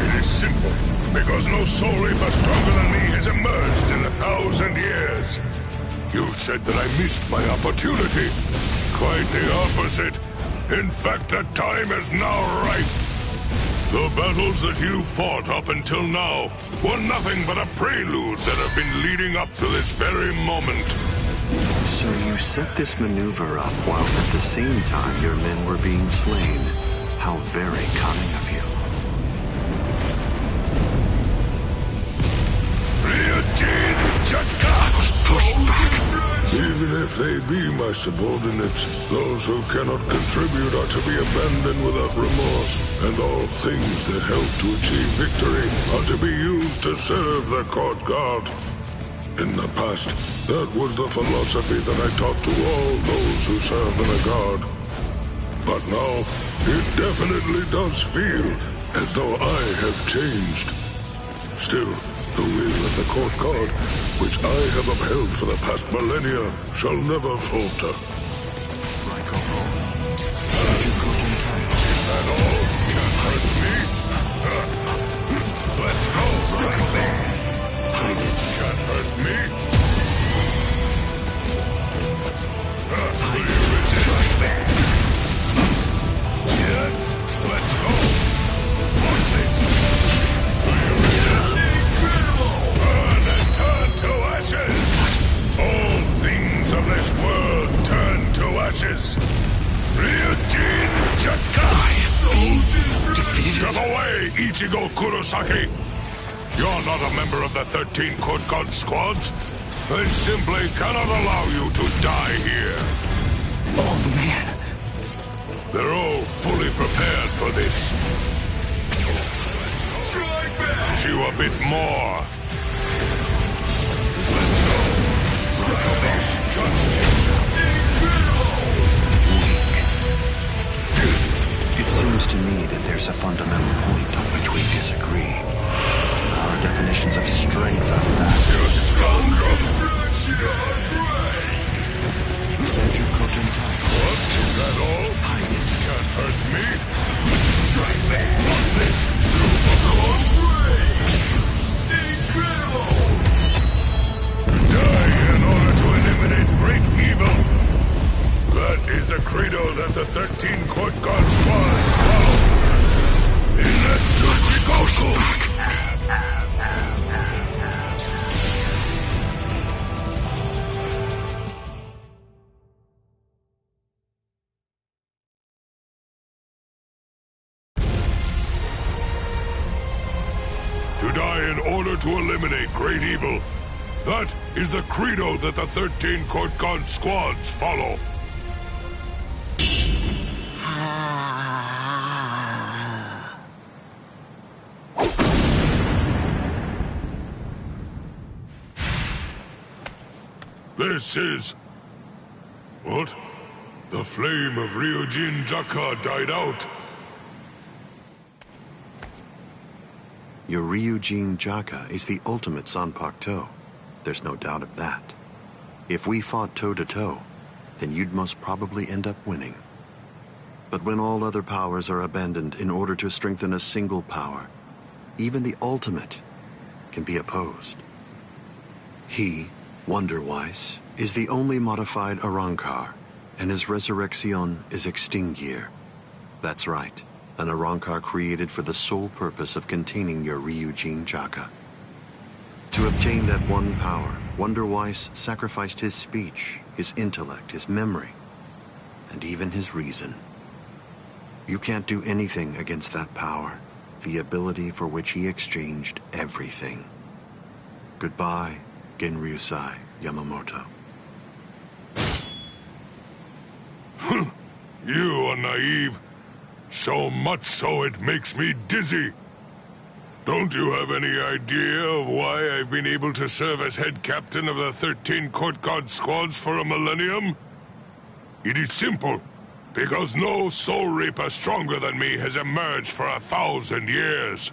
D: It is simple. Because no soul reaper stronger than me has emerged in 1,000 years. You said that I missed my opportunity. Quite the opposite. In fact, the time is now ripe. The battles that you fought up until now were nothing but a prelude that have been leading up to this very moment.
B: So you set this maneuver up while at the same time your men were being slain. How very cunning of you.
D: Push back. Even if they be my subordinates, those who cannot contribute are to be abandoned without remorse, and all things that help to achieve victory are to be used to serve the court guard. In the past, that was the philosophy that I taught to all those who serve in the guard. But now, it definitely does feel as though I have changed. Still, the will of the court guard, which I have upheld for the past millennia, shall never falter. That all? Can't hurt me? Let's go, right there. Can't hurt me? Do you resist? Let's go. Watch this. Do you resist? Burn and turn to ashes! All things of this world turn to ashes! Ryujin Chaka! I have been defeated. Step away, Ichigo Kurosaki! You're not a member of the 13 Court Guard squads. They simply cannot allow you to die here.
F: Old man.
D: They're all fully prepared for this. Strike back! You a bit more. Let's go.
B: It seems to me that there's a fundamental point on which we disagree. Our definitions of strength are vastly different.
D: What? Is that all? Can't hurt me. Strike back. What's this? Incredible! Die in order to eliminate great evil. That is the credo that the 13 Court Guard squads follow. Inetsuchi Goku! To die in order to eliminate great evil. That is the credo that the 13 Court Guard squads follow. This is... What? The flame of Ryujin Jaka died out.
B: Your Ryujin Jaka is the ultimate Zanpakuto. There's no doubt of that. If we fought toe-to-toe, then you'd most probably end up winning. But when all other powers are abandoned in order to strengthen a single power, even the ultimate can be opposed. He, Wonderwise, is the only modified Arrancar, and his resurrection is Extinguir. That's right, an Arrancar created for the sole purpose of containing your Ryujin Jaka. To obtain that one power, Wonderwise sacrificed his speech, his intellect, his memory, and even his reason. You can't do anything against that power, the ability for which he exchanged everything. Goodbye, Genryusai Yamamoto.
D: You are naive. So much so it makes me dizzy. Don't you have any idea of why I've been able to serve as head captain of the 13 Court Guard squads for a millennium? It is simple. Because no soul reaper stronger than me has emerged for 1,000 years.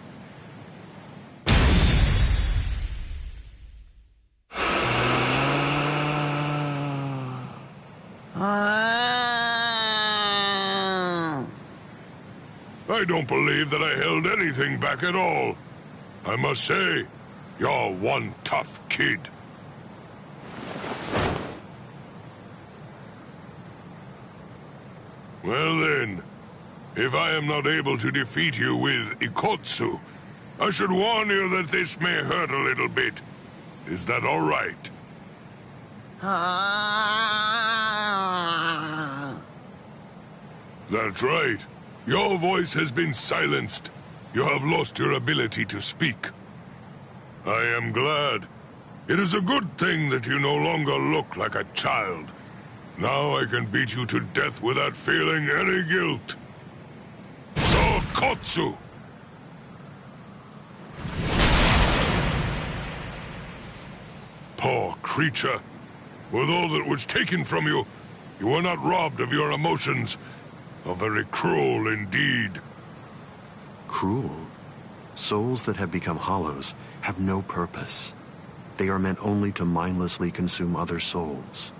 D: I don't believe that I held anything back at all. I must say, you're one tough kid. Well then, if I am not able to defeat you with Ikotsu, I should warn you that this may hurt a little bit. Is that all right? That's right. Your voice has been silenced. You have lost your ability to speak. I am glad. It is a good thing that you no longer look like a child. Now I can beat you to death without feeling any guilt. Sokotsu! Poor creature. With all that was taken from you, you were not robbed of your emotions. How very cruel indeed.
B: Cruel? Souls that have become hollows have no purpose. They are meant only to mindlessly consume other souls.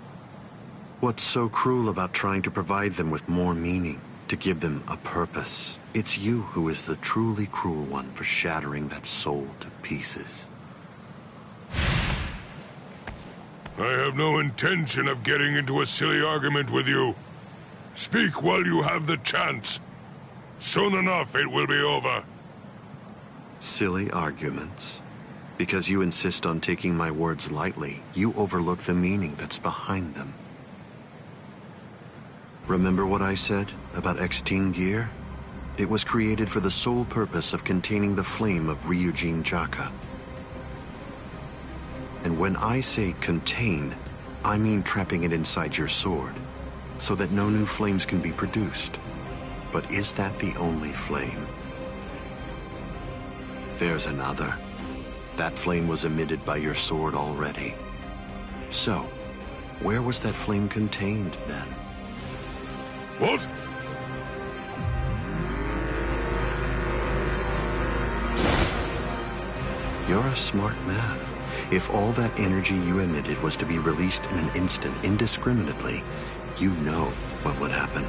B: What's so cruel about trying to provide them with more meaning, to give them a purpose? It's you who is the truly cruel one for shattering that soul to pieces.
D: I have no intention of getting into a silly argument with you. Speak while you have the chance. Soon enough, it will be over.
B: Silly arguments? Because you insist on taking my words lightly, you overlook the meaning that's behind them. Remember what I said about X-Teen gear? It was created for the sole purpose of containing the flame of Ryujin Jaka. And when I say contain, I mean trapping it inside your sword, so that no new flames can be produced. But is that the only flame? There's another. That flame was emitted by your sword already. So, where was that flame contained then?
D: What?
B: You're a smart man. If all that energy you emitted was to be released in an instant indiscriminately, you know what would happen.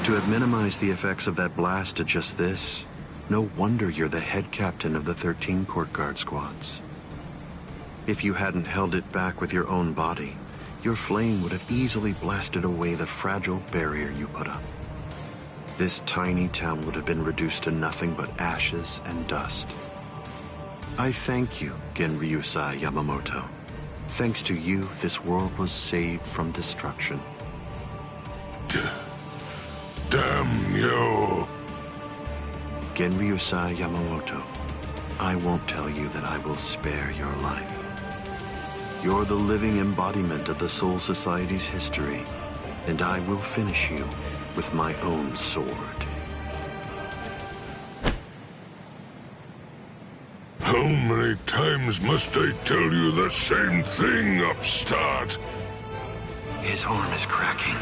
B: To have minimized the effects of that blast to just this, no wonder you're the head captain of the 13 Court Guard squads. If you hadn't held it back with your own body, your flame would have easily blasted away the fragile barrier you put up. This tiny town would have been reduced to nothing but ashes and dust. I thank you, Genryusai Yamamoto. Thanks to you, this world was saved from destruction.
D: Damn you!
B: Genryusai Yamamoto, I won't tell you that I will spare your life. You're the living embodiment of the Soul Society's history, and I will finish you with my own sword.
D: How many times must I tell you the same thing, upstart?
B: His arm is cracking.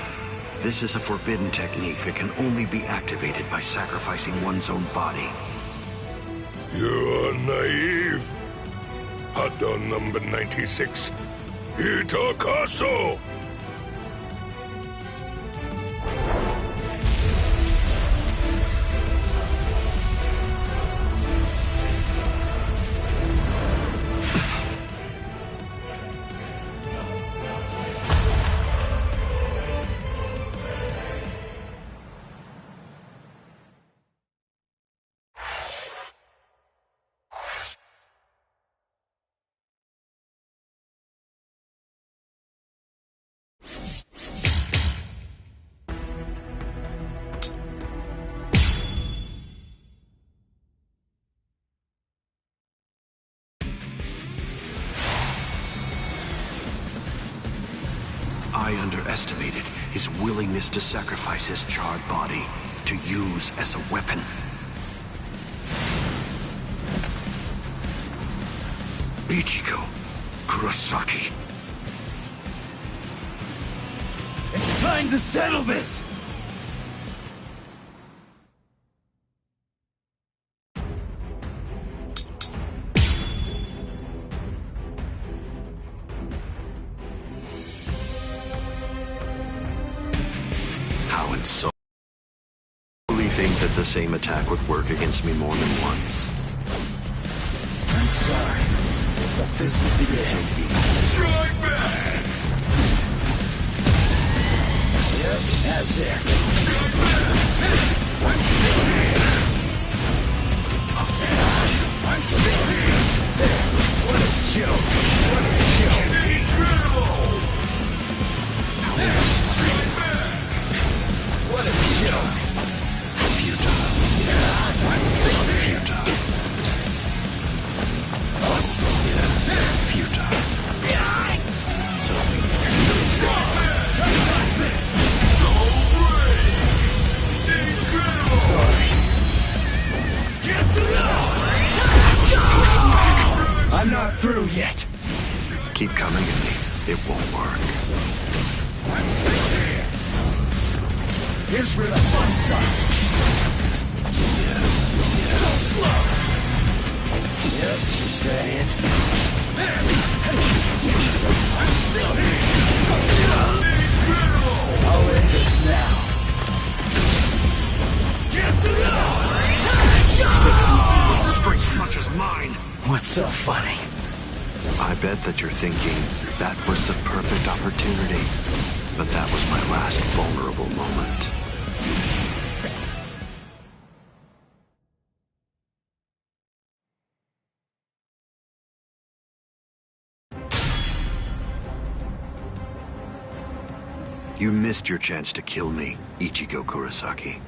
B: This is a forbidden technique that can only be activated by sacrificing one's own body.
D: You're naive. Hot on number 96. Itakaso!
B: I underestimated his willingness to sacrifice his charred body to use as a weapon. Ichigo Kurosaki.
C: It's time to settle this!
B: think that the same attack would work against me more than once?
C: I'm sorry, but this is the end.
D: Strike back!
C: Yes, as if.
D: Strike back! I'm still here! I'm still here!
C: What a joke! What a joke!
D: Incredible! Strike back!
C: What a joke!
Q: Futile.
D: I'm still here!
Q: Futile. Futile. So
D: Strike back! Touch this! So brave! Incredible!
C: Sorry.
D: Get to know!
C: I'm not through yet.
B: Keep coming at me. It won't work.
D: I'm still here!
C: Here's where the fun starts.
D: So slow!
C: Yes, is that it?
D: There! I'm still here! So slow! Incredible!
C: I'll end this now.
D: Get to know!
B: With strength such as mine.
C: What's so funny?
B: I bet that you're thinking that was the perfect opportunity. But that was my last vulnerable moment. You missed your chance to kill me, Ichigo Kurosaki.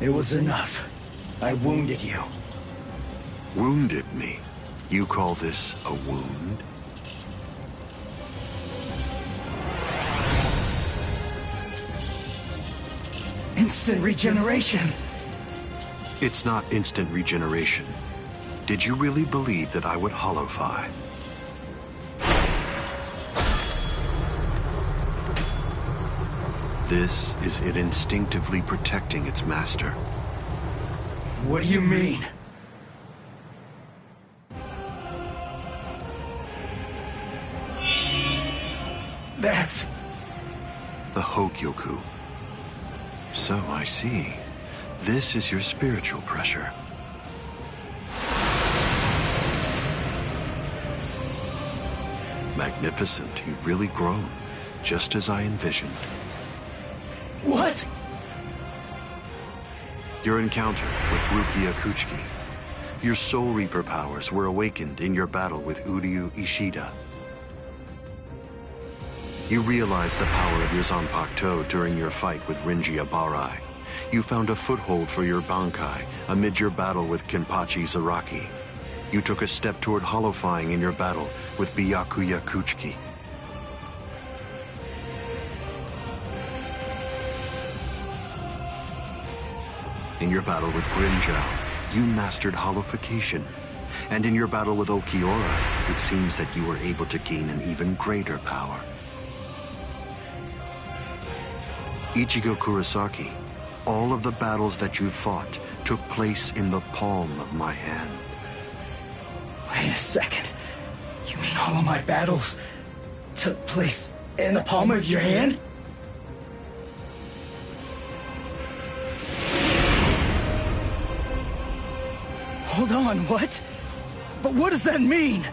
C: It was enough. I wounded you.
B: Wounded me? You call this a wound?
C: Instant regeneration.
B: It's not instant regeneration. Did you really believe that I would holofy? This is it instinctively protecting its master.
C: What do you mean? That's...
B: the Hogyoku. So I see. This is your spiritual pressure. Magnificent. You've really grown, just as I envisioned.
C: What?
B: Your encounter with Rukia Kuchiki. Your Soul Reaper powers were awakened in your battle with Uryu Ishida. You realized the power of your Zanpakuto during your fight with Rinji Abarai. You found a foothold for your Bankai amid your battle with Kenpachi Zaraki. You took a step toward holofying in your battle with Byakuya Kuchiki. In your battle with Grimjow, you mastered holofication. And in your battle with Okiora, it seems that you were able to gain an even greater power. Ichigo Kurosaki, all of the battles that you fought took place in the palm of my hand.
C: Wait a second. You mean all of my battles took place in the palm of your hand? Hold on, what? But what does that mean?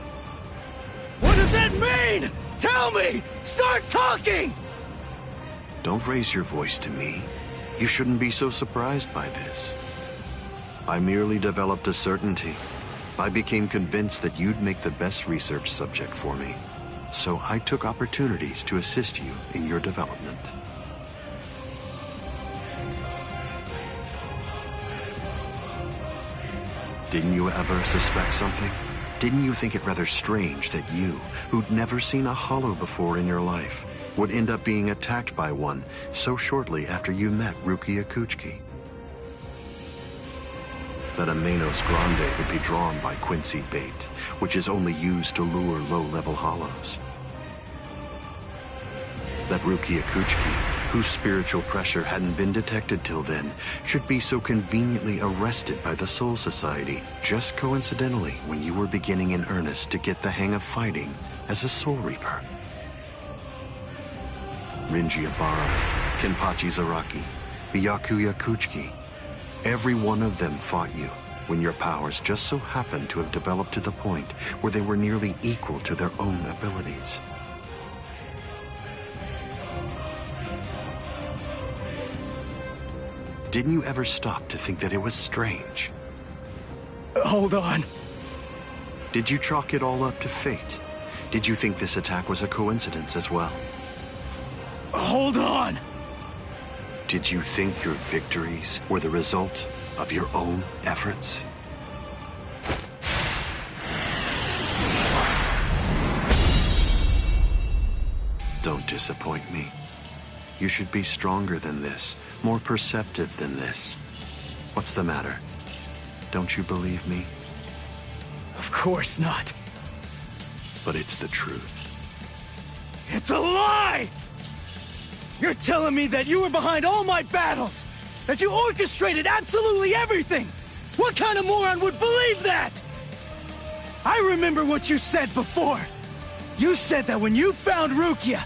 C: What does that mean? Tell me! Start talking!
B: Don't raise your voice to me. You shouldn't be so surprised by this. I merely developed a certainty. I became convinced that you'd make the best research subject for me. So I took opportunities to assist you in your development. Didn't you ever suspect something? Didn't you think it rather strange that you, who'd never seen a hollow before in your life, would end up being attacked by one so shortly after you met Rukia Kuchiki? That a Manos Grande would be drawn by Quincy bait, which is only used to lure low-level hollows. That Rukia Kuchiki, whose spiritual pressure hadn't been detected till then, should be so conveniently arrested by the Soul Society, just coincidentally when you were beginning in earnest to get the hang of fighting as a Soul Reaper. Rinji Abarai, Kenpachi Zaraki, Byakuya Kuchiki, Every one of them fought you when your powers just so happened to have developed to the point where they were nearly equal to their own abilities. Didn't you ever stop to think that it was strange?
C: Hold on.
B: Did you chalk it all up to fate? Did you think this attack was a coincidence as well?
C: Hold on!
B: Did you think your victories were the result of your own efforts? Don't disappoint me. You should be stronger than this, more perceptive than this. What's the matter? Don't you believe me?
C: Of course not.
B: But it's the truth.
C: It's a lie! You're telling me that you were behind all my battles! That you orchestrated absolutely everything! What kind of moron would believe that? I remember what you said before. You said that when you found Rukia,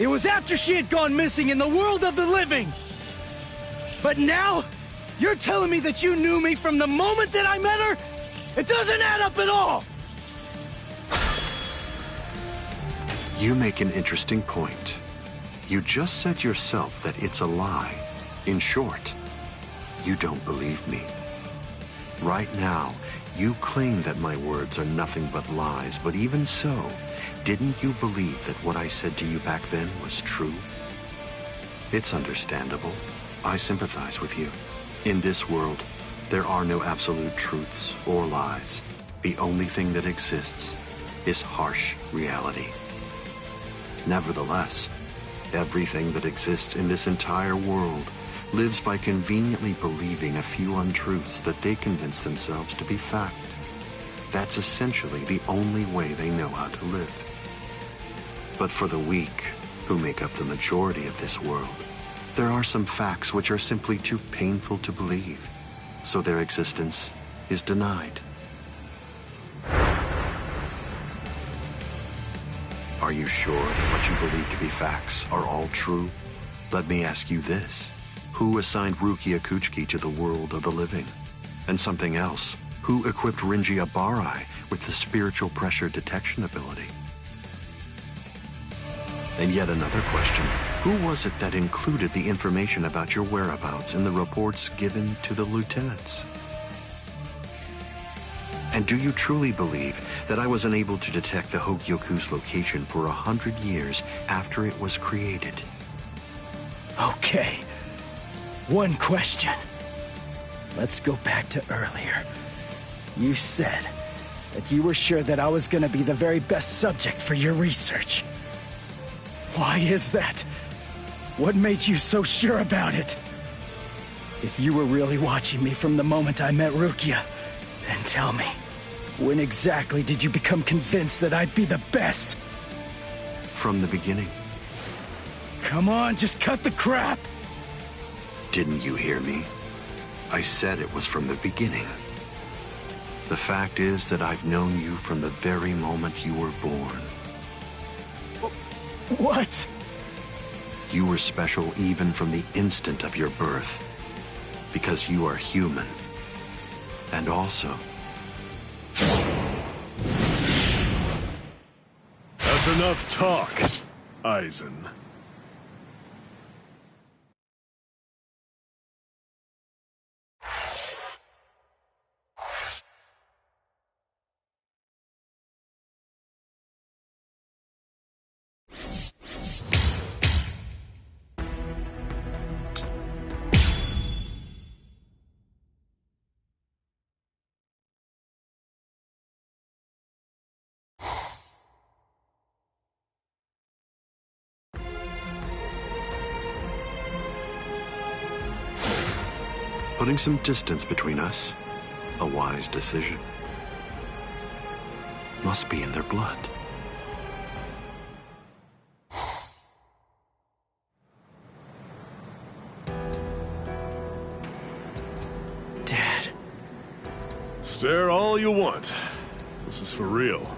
C: it was after she had gone missing in the world of the living. But now, you're telling me that you knew me from the moment that I met her? It doesn't add up at all!
B: You make an interesting point. You just said yourself that it's a lie. In short, you don't believe me. Right now, you claim that my words are nothing but lies, but even so, didn't you believe that what I said to you back then was true? It's understandable. I sympathize with you. In this world, there are no absolute truths or lies. The only thing that exists is harsh reality. Nevertheless, everything that exists in this entire world lives by conveniently believing a few untruths that they convince themselves to be fact. That's essentially the only way they know how to live. But for the weak, who make up the majority of this world, there are some facts which are simply too painful to believe, so their existence is denied. Are you sure that what you believe to be facts are all true? Let me ask you this. Who assigned Rukia Kuchiki to the world of the living? And something else. Who equipped Rinji Abarai with the spiritual pressure detection ability? And yet another question. Who was it that included the information about your whereabouts in the reports given to the lieutenants? And do you truly believe that I was unable to detect the Hogyoku's location for 100 years after it was created?
C: Okay. One question. Let's go back to earlier. You said that you were sure that I was gonna be the very best subject for your research. Why is that? What made you so sure about it? If you were really watching me from the moment I met Rukia, then tell me, when exactly did you become convinced that I'd be the best?
B: From the beginning.
C: Come on, just cut the crap!
B: Didn't you hear me? I said it was from the beginning. The fact is that I've known you from the very moment you were born.
C: What?
B: You were special even from the instant of your birth, because you are human. And also...
J: That's enough talk, Eisen.
B: Putting some distance between us, a wise decision. Must be in their blood.
C: Dad.
J: Stare all you want. This is for real.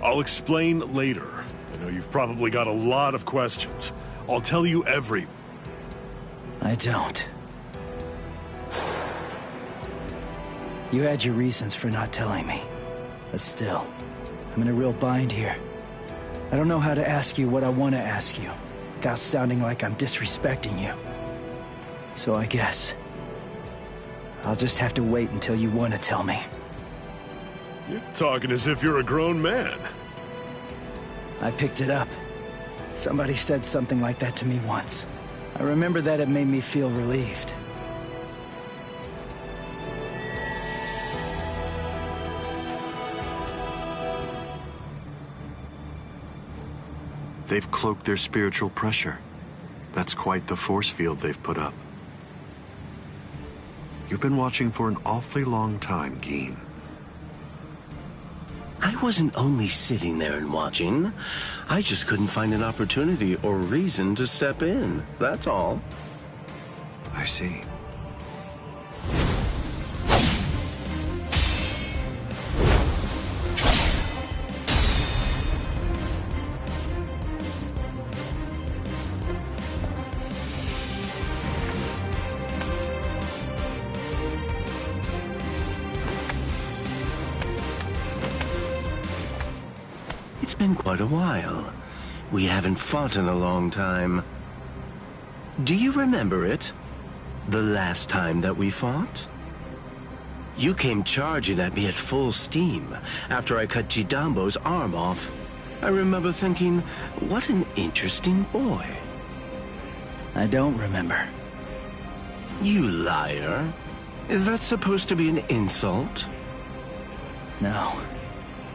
J: I'll explain later. I know you've probably got a lot of questions. I'll tell you every...
C: I don't. You had your reasons for not telling me. But still, I'm in a real bind here. I don't know how to ask you what I want to ask you, without sounding like I'm disrespecting you. So I guess I'll just have to wait until you want to tell me.
J: You're talking as if you're a grown man.
C: I picked it up. Somebody said something like that to me once. I remember that it made me feel relieved.
B: They've cloaked their spiritual pressure. That's quite the force field they've put up. You've been watching for an awfully long time, Geen.
Q: I wasn't only sitting there and watching. I just couldn't find an opportunity or reason to step in. That's all.
B: I see.
Q: It's been quite a while. We haven't fought in a long time. Do you remember it? The last time that we fought? You came charging at me at full steam after I cut Chidambo's arm off. I remember thinking, what an interesting boy.
C: I don't remember.
Q: You liar. Is that supposed to be an insult?
C: No.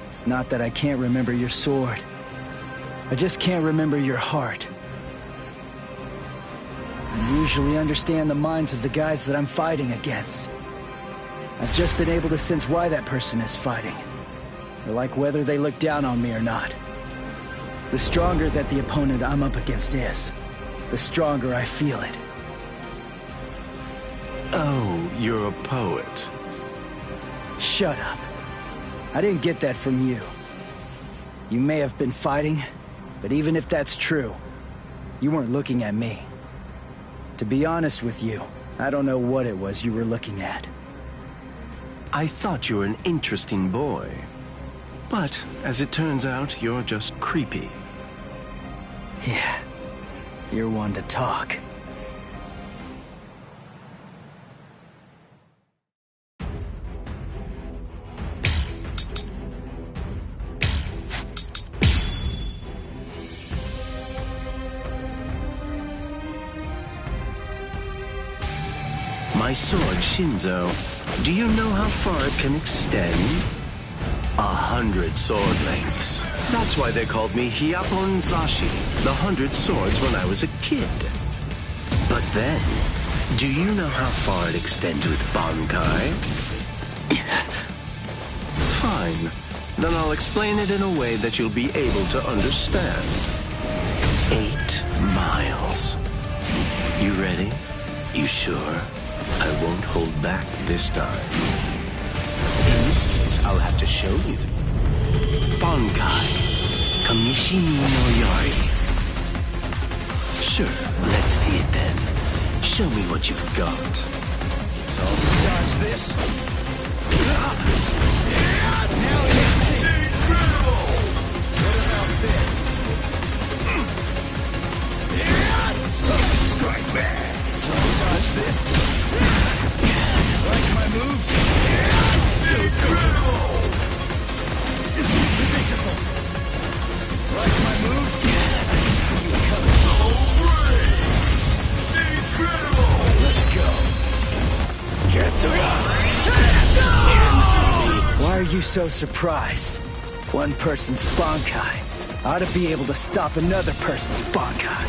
C: It's not that I can't remember your sword. I just can't remember your heart. I usually understand the minds of the guys that I'm fighting against. I've just been able to sense why that person is fighting. Or like whether they look down on me or not. The stronger that the opponent I'm up against is, the stronger I feel it.
Q: Oh, you're a poet.
C: Shut up. I didn't get that from you. You may have been fighting, but even if that's true, you weren't looking at me. To be honest with you, I don't know what it was you were looking at.
Q: I thought you were an interesting boy. But, as it turns out, you're just creepy.
C: Yeah, you're one to talk.
Q: My sword, Shinzo, do you know how far it can extend? 100 sword lengths. That's why they called me Hyapon Zashi, the 100 swords when I was a kid. But then, do you know how far it extends with Bankai? Fine. Then I'll explain it in a way that you'll be able to understand. 8 miles. You ready? You sure? I won't hold back this time. In this case, I'll have to show you. Bankai. Kamishini no Yari. Sure, let's see it then. Show me what you've got. It's all dodge this. Now let's see. What about this? Strike back. Dodge this. Like my moves? Still incredible. Predictable. Like my moves? I can see you coming. So brave. Incredible. Let's go. Why are you so surprised? One person's Bankai ought to be able to stop another person's Bankai.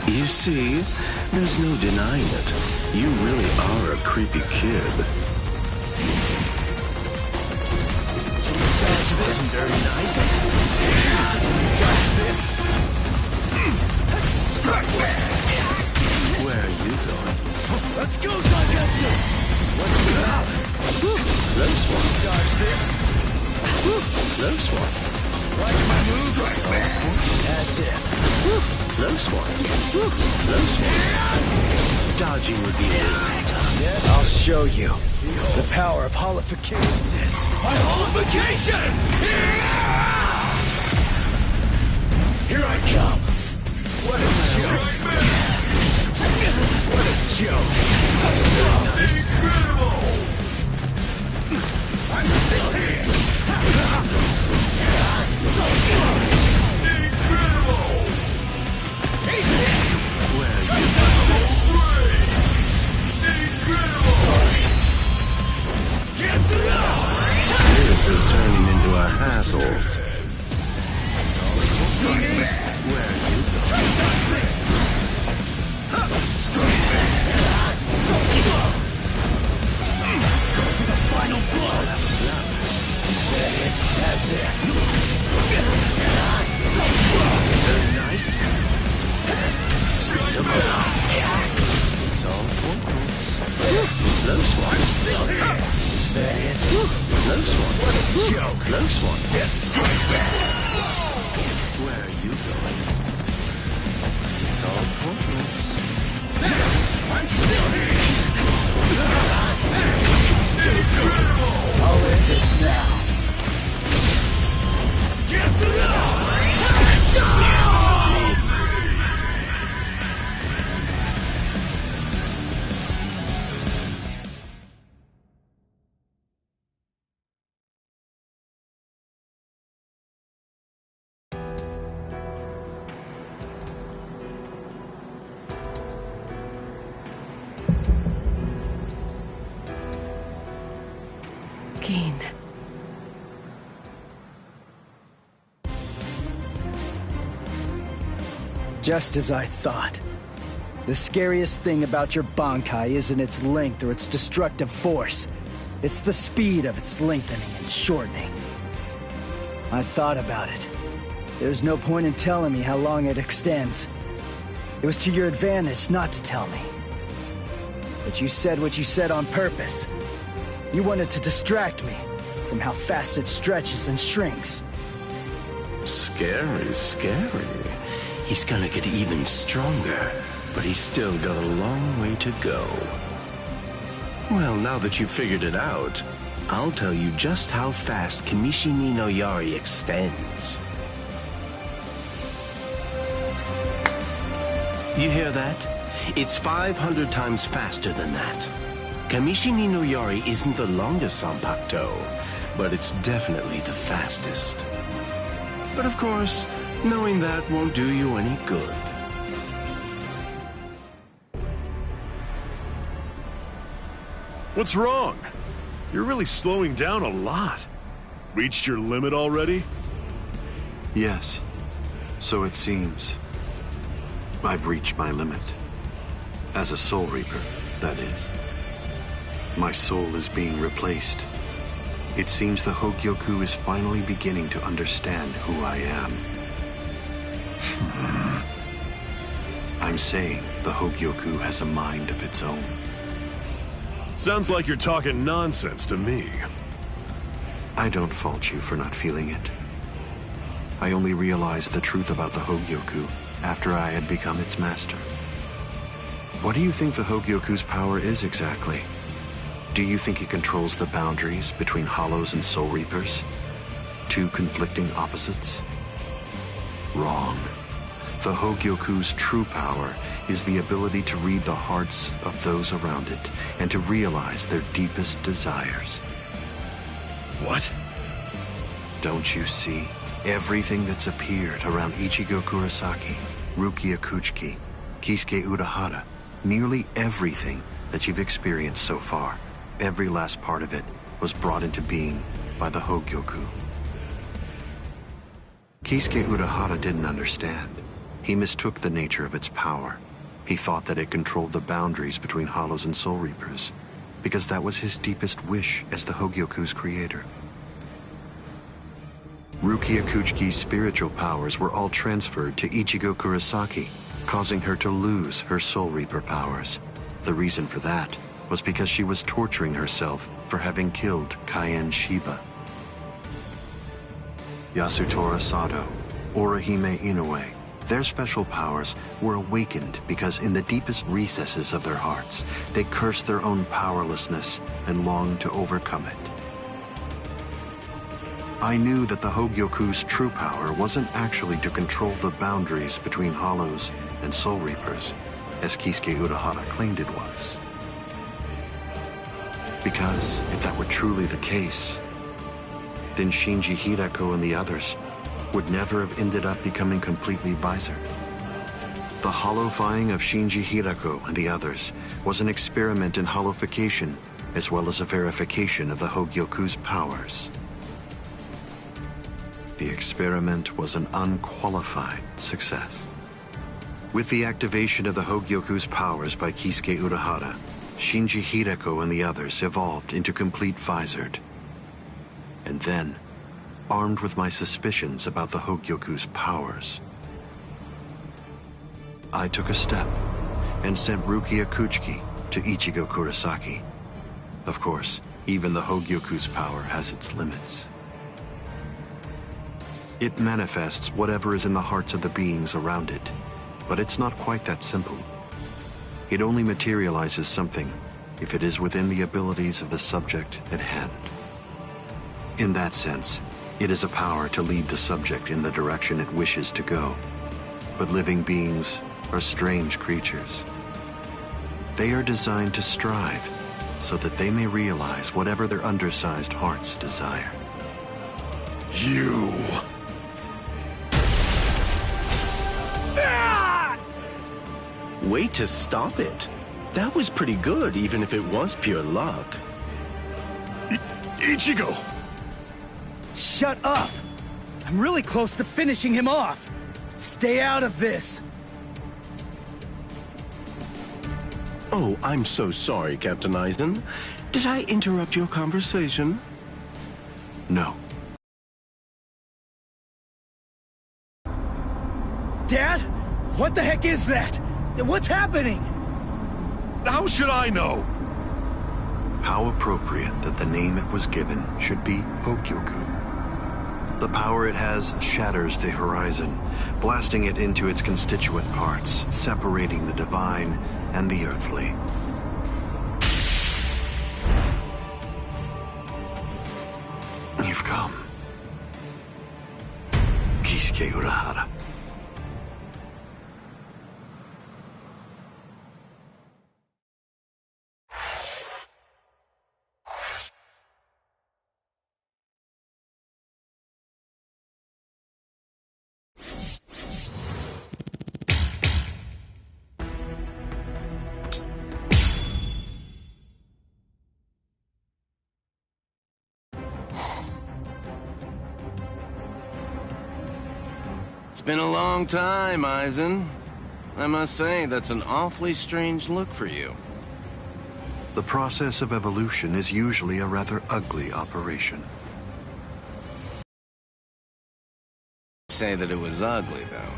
Q: You see, there's no denying it. You really are a creepy kid.
C: Dodge this. Very nice. Dodge this. Strike back.
Q: Where are you going?
C: Let's go, Zangetsu. What's that?
Q: Close one.
C: Dodge this.
Q: Close one.
C: Like my moves? Strike back. As if.
Q: Close one. Close one. Dodging would be a waste of time.
C: Yes, I'll show you. The power of holification.
H: My holification!
C: Here I come.
H: What a joke!
C: What a joke!
H: Nice. Incredible! I'm still here! So slow! Incredible! Incredible!
C: Sorry.
H: Get it out!
Q: This is turning into a hassle.
H: Strike back!
Q: Where are you?
H: Try to dodge this! Strike back! So slow! Go for the final blow! Is that it? That's it! So slow!
Q: Very nice.
H: Strike back!
Q: It's all pointless. Close one.
H: I'm still here! Is that it?
Q: Close one.
H: What a joke!
Q: Close one.
H: Strike back!
Q: Where are you going? It's all pointless.
H: I'm still here! Incredible!
C: I'll end this now.
H: Get it out!
I: Keen.
C: Just as I thought. The scariest thing about your Bankai isn't its length or its destructive force. It's the speed of its lengthening and shortening. I thought about it. There's no point in telling me how long it extends. It was to your advantage not to tell me. But you said what you said on purpose. You wanted to distract me from how fast it stretches and shrinks.
Q: Scary, scary. He's gonna get even stronger, but he's still got a long way to go. Well, now that you've figured it out, I'll tell you just how fast Kamishini no Yari extends. You hear that? It's 500 times faster than that. Kamishini no Yari isn't the longest Sanpakuto, but it's definitely the fastest. But of course, knowing that won't do you any good.
J: What's wrong? You're really slowing down a lot. Reached your limit already?
B: Yes, so it seems. I've reached my limit. As a Soul Reaper, that is. My soul is being replaced. It seems the Hogyoku is finally beginning to understand who I am. I'm saying the Hogyoku has a mind of its own.
J: Sounds like you're talking nonsense to me.
B: I don't fault you for not feeling it. I only realized the truth about the Hogyoku after I had become its master. What do you think the Hogyoku's power is exactly? Do you think it controls the boundaries between Hollows and Soul Reapers? Two conflicting opposites? Wrong. The Hogyoku's true power is the ability to read the hearts of those around it and to realize their deepest desires.
J: What?
B: Don't you see? Everything that's appeared around Ichigo Kurosaki, Rukia Kuchiki, Kisuke Urahara, nearly everything that you've experienced so far, every last part of it was brought into being by the Hogyoku. Kisuke Urahara didn't understand. He mistook the nature of its power. He thought that it controlled the boundaries between Hollows and Soul Reapers, because that was his deepest wish as the Hogyoku's creator. Rukia Kuchiki's spiritual powers were all transferred to Ichigo Kurosaki, causing her to lose her Soul Reaper powers. The reason for that was because she was torturing herself for having killed Kaien Shiba. Yasutora Sado, Orihime Inoue, Their special powers were awakened because in the deepest recesses of their hearts, they cursed their own powerlessness and longed to overcome it. I knew that the Hogyoku's true power wasn't actually to control the boundaries between Hollows and Soul Reapers, as Kisuke Urahara claimed it was. Because if that were truly the case, then Shinji Hirako and the others would never have ended up becoming completely visored. The hollowifying of Shinji Hirako and the others was an experiment in hollowification as well as a verification of the Hogyoku's powers. The experiment was an unqualified success. With the activation of the Hogyoku's powers by Kisuke Urahara, Shinji Hirako and the others evolved into complete visored. And then, armed with my suspicions about the Hogyoku's powers, I took a step and sent Rukia Kuchiki to Ichigo Kurosaki. Of course, even the Hogyoku's power has its limits. It manifests whatever is in the hearts of the beings around it, but it's not quite that simple. It only materializes something if it is within the abilities of the subject at hand. In that sense, it is a power to lead the subject in the direction it wishes to go. But living beings are strange creatures. They are designed to strive so that they may realize whatever their undersized hearts desire.
J: You!
Q: Way to stop it. That was pretty good, even if it was pure luck.
J: Ichigo!
C: Shut up! I'm really close to finishing him off. Stay out of this.
Q: Oh, I'm so sorry, Captain Eisen. Did I interrupt your conversation?
B: No.
C: Dad? What the heck is that? What's happening?
J: How should I know?
B: How appropriate that the name it was given should be Hogyoku. The power it has shatters the horizon, blasting it into its constituent parts, separating the divine and the earthly. You've come. Kisuke Urahara.
Q: It's been a long time, Eisen. I must say, that's an awfully strange look for you.
B: The process of evolution is usually a rather ugly operation.
Q: Say that it was ugly, though.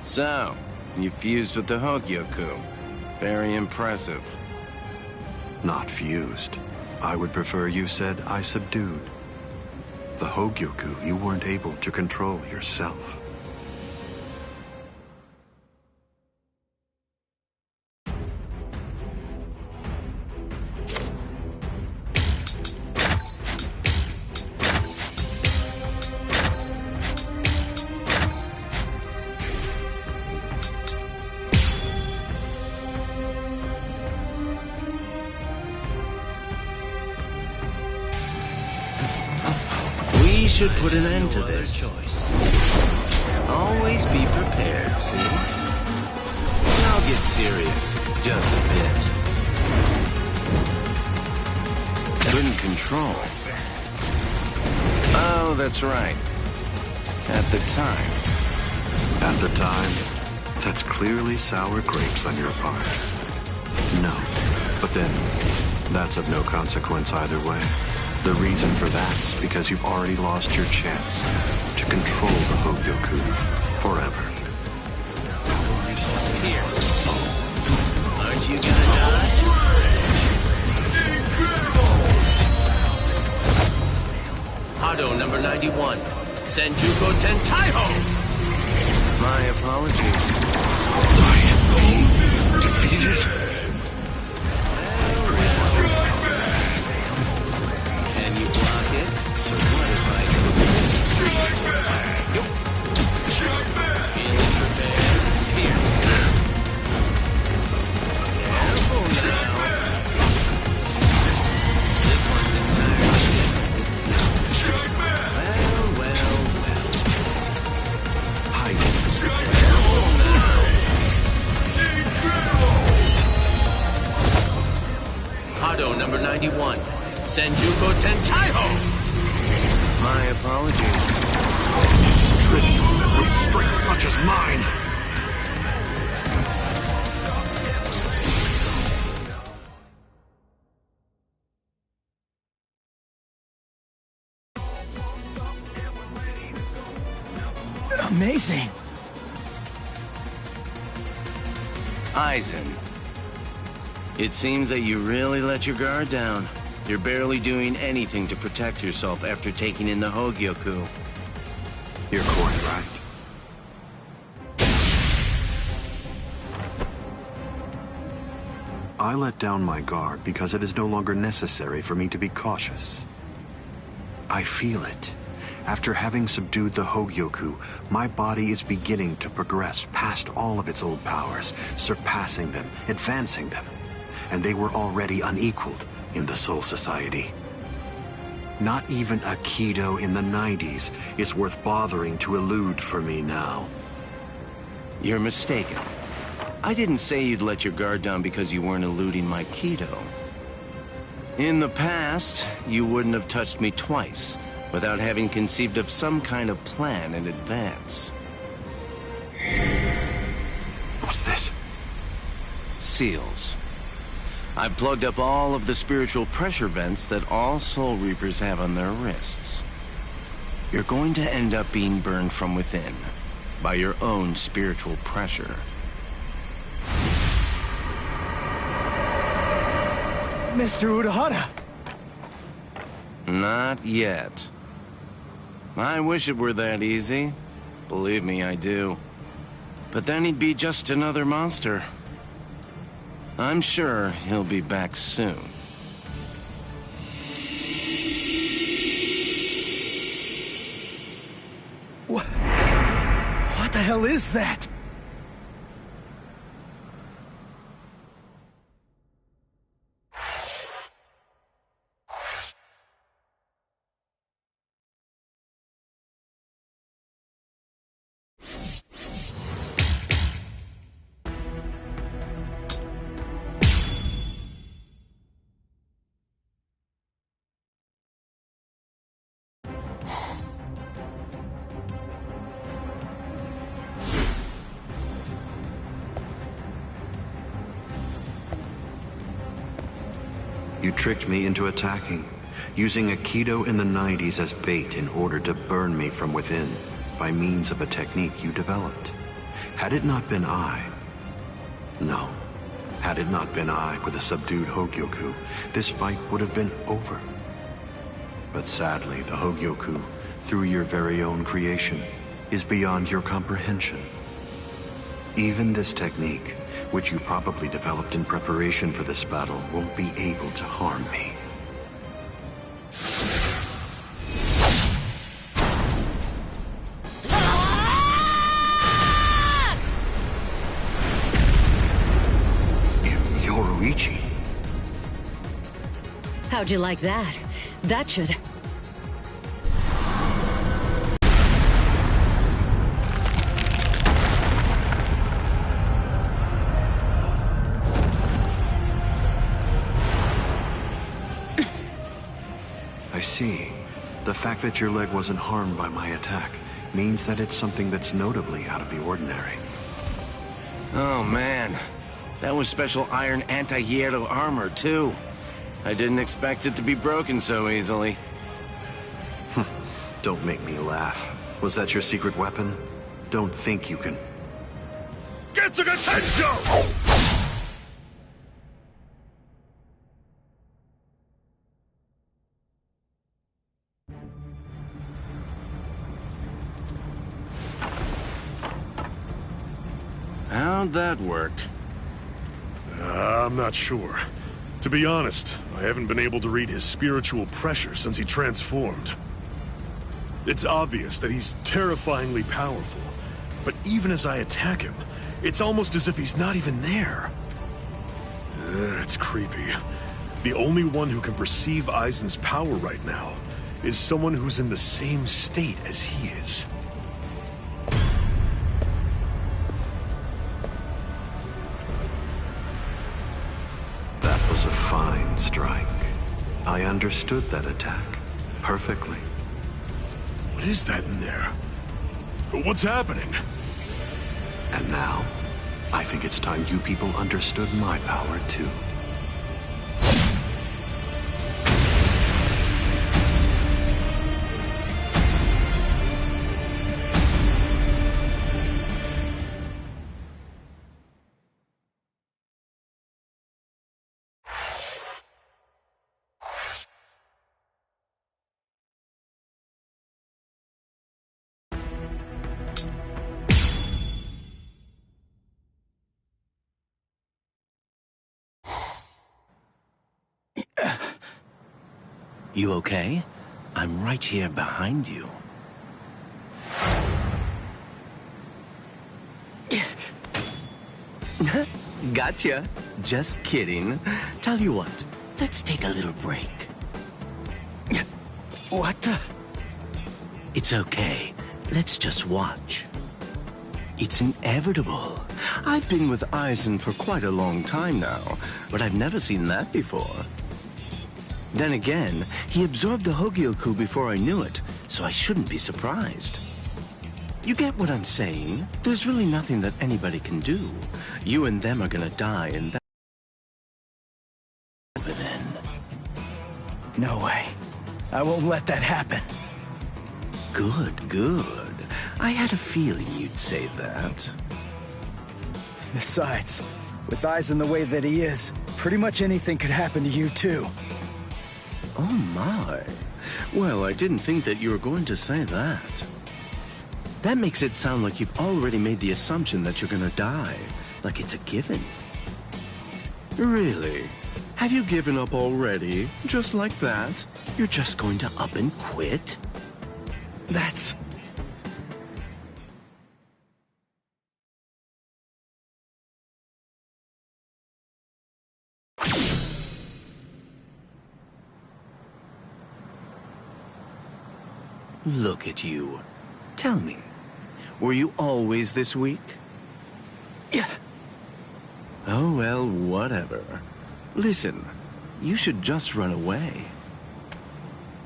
Q: So, you fused with the Hogyoku. Very impressive.
B: Not fused. I would prefer you said I subdued. The Hogyoku you weren't able to control yourself.
Q: We should put an end to this. Always be prepared, see? I'll get serious, just a bit. Couldn't control. Oh, that's right. At the time.
B: At the time, that's clearly sour grapes on your part. No, but then, that's of no consequence either way. The reason for that's because you've already lost your chance to control the Hogyoku forever.
Q: Here. Aren't you gonna die? Hado number 91. Senjuko Tentaiho! My apologies.
U: I have been defeated.
Q: Can you block it? So what if I go this? Feeling prepared? Pierce. Careful now. This one's entirely well.
B: Hide.
Q: Hado number 91. Senjuko Tenchaiho! My apologies.
B: Trivial with strength such as mine.
C: Amazing.
Q: Aizen. It seems that you really let your guard down. You're barely doing anything to protect yourself after taking in the Hogyoku.
B: You're quite right. I let down my guard because it is no longer necessary for me to be cautious. I feel it. After having subdued the Hogyoku, my body is beginning to progress past all of its old powers, surpassing them, advancing them. And they were already unequaled in the Soul Society. Not even a Kido in the 90s is worth bothering to elude for me now.
Q: You're mistaken. I didn't say you'd let your guard down because you weren't eluding my Kido. In the past, you wouldn't have touched me twice without having conceived of some kind of plan in advance.
B: What's this?
Q: Seals. I've plugged up all of the spiritual pressure vents that all Soul Reapers have on their wrists. You're going to end up being burned from within by your own spiritual pressure.
C: Mr. Urahara!
Q: Not yet. I wish it were that easy. Believe me, I do. But then he'd be just another monster. I'm sure he'll be back soon.
C: What the hell is that?
B: You tricked me into attacking, using a Kido in the 90s as bait in order to burn me from within, by means of a technique you developed. Had it not been I... No. Had it not been I with a subdued Hogyoku, this fight would have been over. But sadly, the Hogyoku, through your very own creation, is beyond your comprehension. Even this technique, which you probably developed in preparation for this battle, won't be able to harm me. Yoruichi.
M: How'd you like that? That should...
B: I see. The fact that your leg wasn't harmed by my attack means that it's something that's notably out of the ordinary.
Q: Oh man, that was special iron anti-hierro armor too. I didn't expect it to be broken so easily.
B: Don't make me laugh. Was that your secret weapon? Don't think you can...
D: Getsuga Tensho!
Q: How'd that work?
J: I'm not sure. To be honest, I haven't been able to read his spiritual pressure since he transformed. It's obvious that he's terrifyingly powerful, but even as I attack him, it's almost as if he's not even there. It's creepy. The only one who can perceive Aizen's power right now is someone who's in the same state as he is.
B: That was a fine strike. I understood that attack perfectly.
J: What is that in there? What's happening?
B: And now, I think it's time you people understood my power too.
Q: You okay? I'm right here behind you. Gotcha. Just kidding. Tell you what, let's take a little break.
C: What the?
Q: It's okay. Let's just watch. It's inevitable. I've been with Aizen for quite a long time now, but I've never seen that before. Then again, he absorbed the Hogyoku before I knew it, so I shouldn't be surprised. You get what I'm saying? There's really nothing that anybody can do. You and them are gonna die, and that's over then.
C: No way. I won't let that happen.
Q: Good, good. I had a feeling you'd say that.
C: Besides, with Aizen the way that he is, pretty much anything could happen to you too.
Q: Oh my. Well, I didn't think that you were going to say that. That makes it sound like you've already made the assumption that you're gonna die. Like it's a given. Really? Have you given up already? Just like that? You're just going to up and quit?
C: That's...
Q: Look at you. Tell me, were you always this weak?
C: Yeah.
Q: Oh, well, whatever. Listen, you should just run away.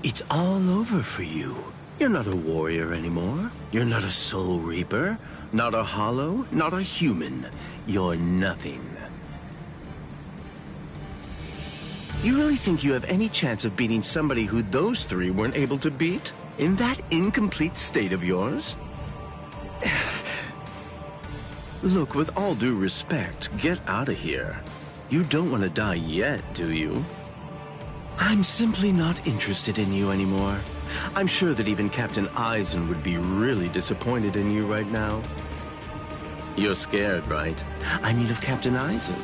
Q: It's all over for you. You're not a warrior anymore. You're not a soul reaper, not a hollow, not a human. You're nothing. You really think you have any chance of beating somebody who those three weren't able to beat? In that incomplete state of yours? Look, with all due respect, get out of here. You don't want to die yet, do you? I'm simply not interested in you anymore. I'm sure that even Captain Aizen would be really disappointed in you right now. You're scared, right? I mean of Captain Aizen.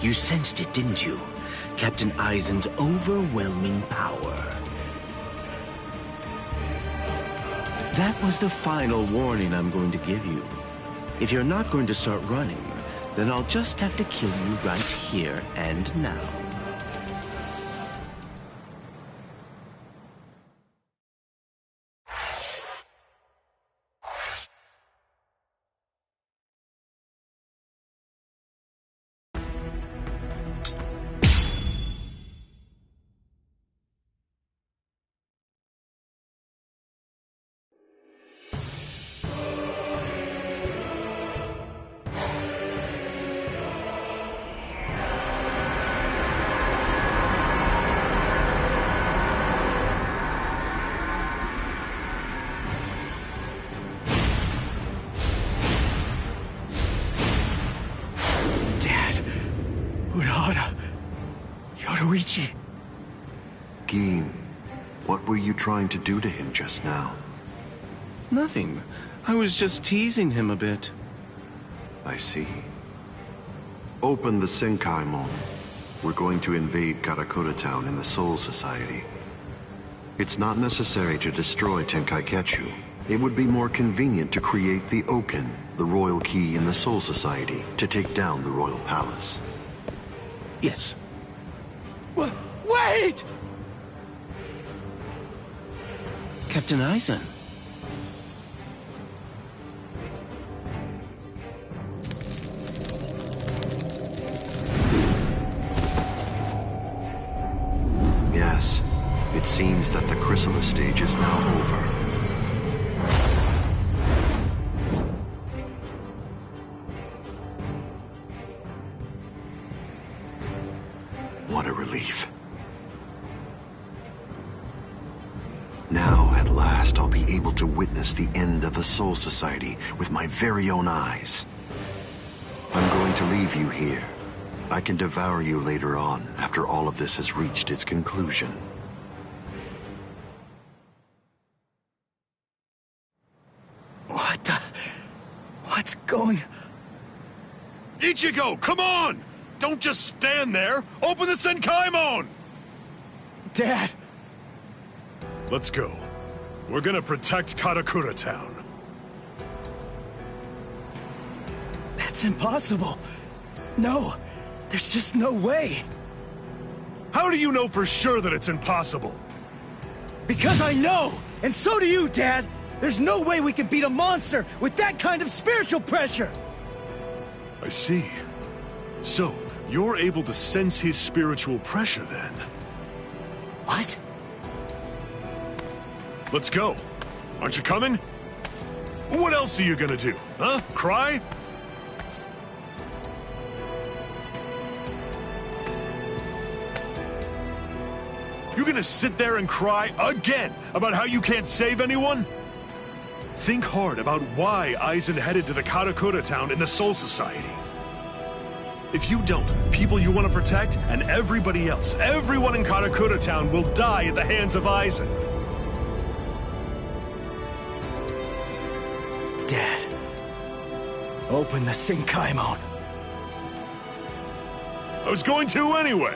Q: You sensed it, didn't you? Captain Aizen's overwhelming power. That was the final warning I'm going to give you. If you're not going to start running, then I'll just have to kill you right here and now.
B: Gin, what were you trying to do to him just now?
Q: Nothing. I was just teasing him a bit.
B: I see. Open the Senkaimon. We're going to invade Karakura Town in the Soul Society. It's not necessary to destroy Tenkaiketsu. It would be more convenient to create the Oken, the royal key in the Soul Society, to take down the royal palace.
C: Yes. Wait!
Q: Captain Aizen.
B: Yes, it seems that the chrysalis stage is now over. What a relief. Now, at last, I'll be able to witness the end of the Soul Society with my very own eyes. I'm going to leave you here. I can devour you later on, after all of this has reached its conclusion.
C: What's going...
J: Ichigo, come on! Don't just stand there! Open the Senkaimon!
C: Dad!
J: Let's go. We're gonna protect Karakura Town.
C: That's impossible. No, there's just no way.
J: How do you know for sure that it's impossible?
C: Because I know! And so do you, Dad! There's no way we can beat a monster with that kind of spiritual pressure!
J: I see. So, you're able to sense his spiritual pressure, then?
C: What?
J: Let's go. Aren't you coming? What else are you gonna do, huh? Cry? You gonna sit there and cry again about how you can't save anyone? Think hard about why Aizen headed to the Karakura Town in the Soul Society. If you don't, people you want to protect and everybody else, everyone in Karakura Town will die at the hands of Aizen.
C: Dad, open the Senkaimon.
J: I was going to anyway.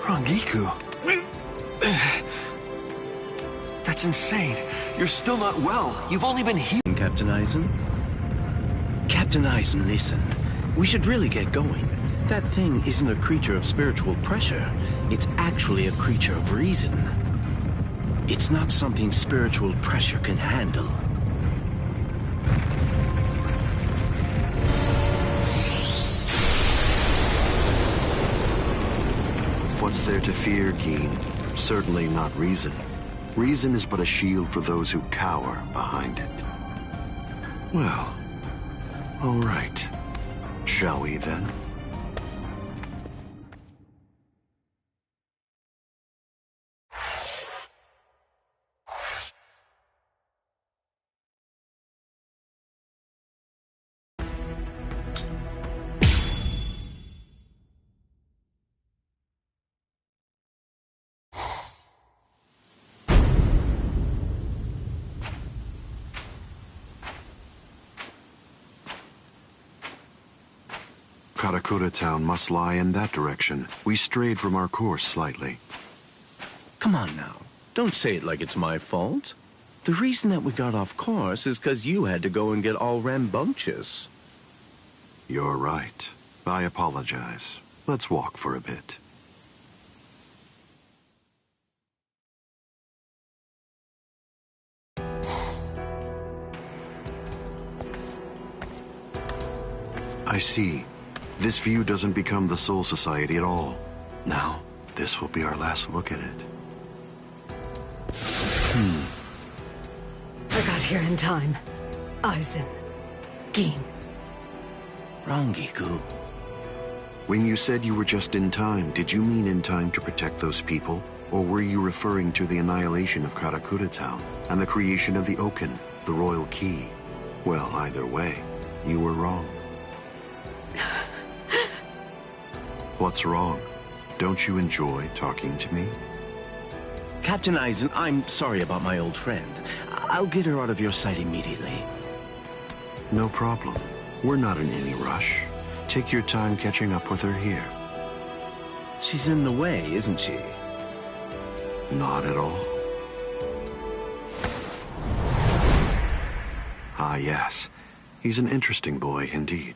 L: Rangiku. That's insane. You're still not well. You've only been healed.
Q: Captain Aizen? Captain Aizen, listen. We should really get going. That thing isn't a creature of spiritual pressure. It's actually a creature of reason. It's not something spiritual pressure can handle.
B: What's there to fear, Geen? Certainly not reason. Reason is but a shield for those who cower behind it. Well, all right. Shall we then? Karakura Town must lie in that direction. We strayed from our course slightly.
Q: Come on now. Don't say it like it's my fault. The reason that we got off course is because you had to go and get all rambunctious.
B: You're right. I apologize. Let's walk for a bit. I see. This view doesn't become the Soul Society at all. Now, this will be our last look at it.
M: I got here in time. Aizen. Geen.
Q: Rangiku.
B: When you said you were just in time, did you mean in time to protect those people? Or were you referring to the annihilation of Karakura Town and the creation of the Oken, the royal key? Well, either way, you were wrong. What's wrong? Don't you enjoy talking to me?
Q: Captain Aizen, I'm sorry about my old friend. I'll get her out of your sight immediately.
B: No problem. We're not in any rush. Take your time catching up with her here.
Q: She's in the way, isn't she?
B: Not at all. Ah, yes. He's an interesting boy indeed.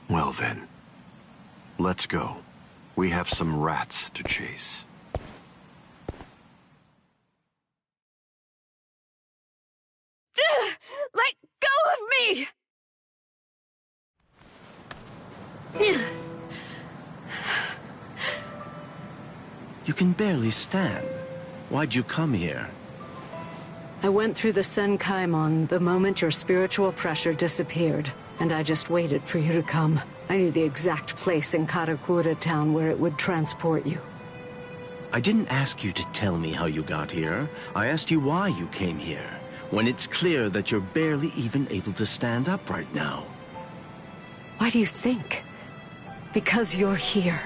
B: Well then, let's go. We have some rats to chase.
I: Let go of me!
Q: You can barely stand. Why'd you come here?
K: I went through the Senkaimon the moment your spiritual pressure disappeared, and I just waited for you to come. I knew the exact place in Karakura town where it would transport you.
Q: I didn't ask you to tell me how you got here. I asked you why you came here, when it's clear that you're barely even able to stand up right now.
K: Why do you think? Because you're here.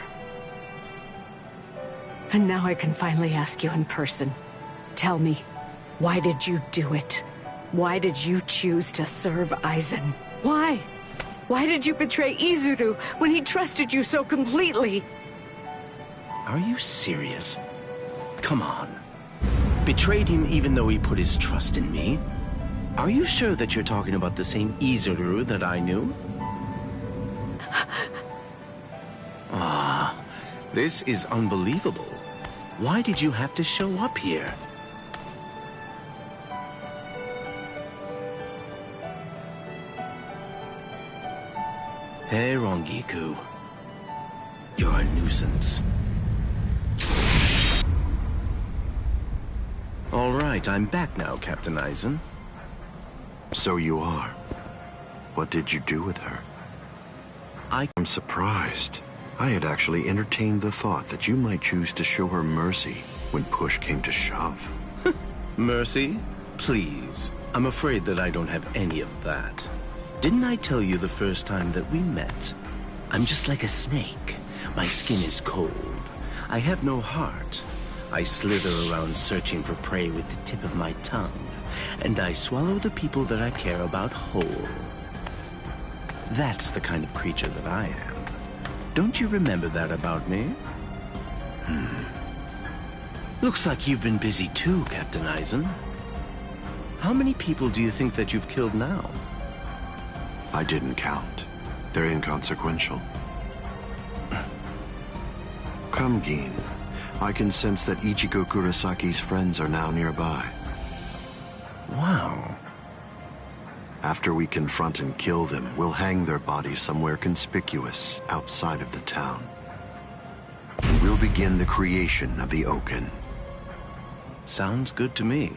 K: And now I can finally ask you in person. Tell me, why did you do it? Why did you choose to serve Aizen? Why? Why did you betray Izuru when he trusted you so completely?
Q: Are you serious? Come on. Betrayed him even though he put his trust in me? Are you sure that you're talking about the same Izuru that I knew? Ah, this is unbelievable. Why did you have to show up here? Hey, Rongiku. You're a nuisance. All right, I'm back now, Captain Aizen.
B: So you are. What did you do with her? I'm surprised. I had actually entertained the thought that you might choose to show her mercy when push came to shove.
Q: Mercy? Please. I'm afraid that I don't have any of that. Didn't I tell you the first time that we met? I'm just like a snake. My skin is cold. I have no heart. I slither around searching for prey with the tip of my tongue, and I swallow the people that I care about whole. That's the kind of creature that I am. Don't you remember that about me? Looks like you've been busy too, Captain Aizen. How many people do you think that you've killed now?
B: I didn't count. They're inconsequential. Come, Gin. I can sense that Ichigo Kurasaki's friends are now nearby.
Q: Wow.
B: After we confront and kill them, we'll hang their bodies somewhere conspicuous outside of the town. And we'll begin the creation of the Oken.
Q: Sounds good to me.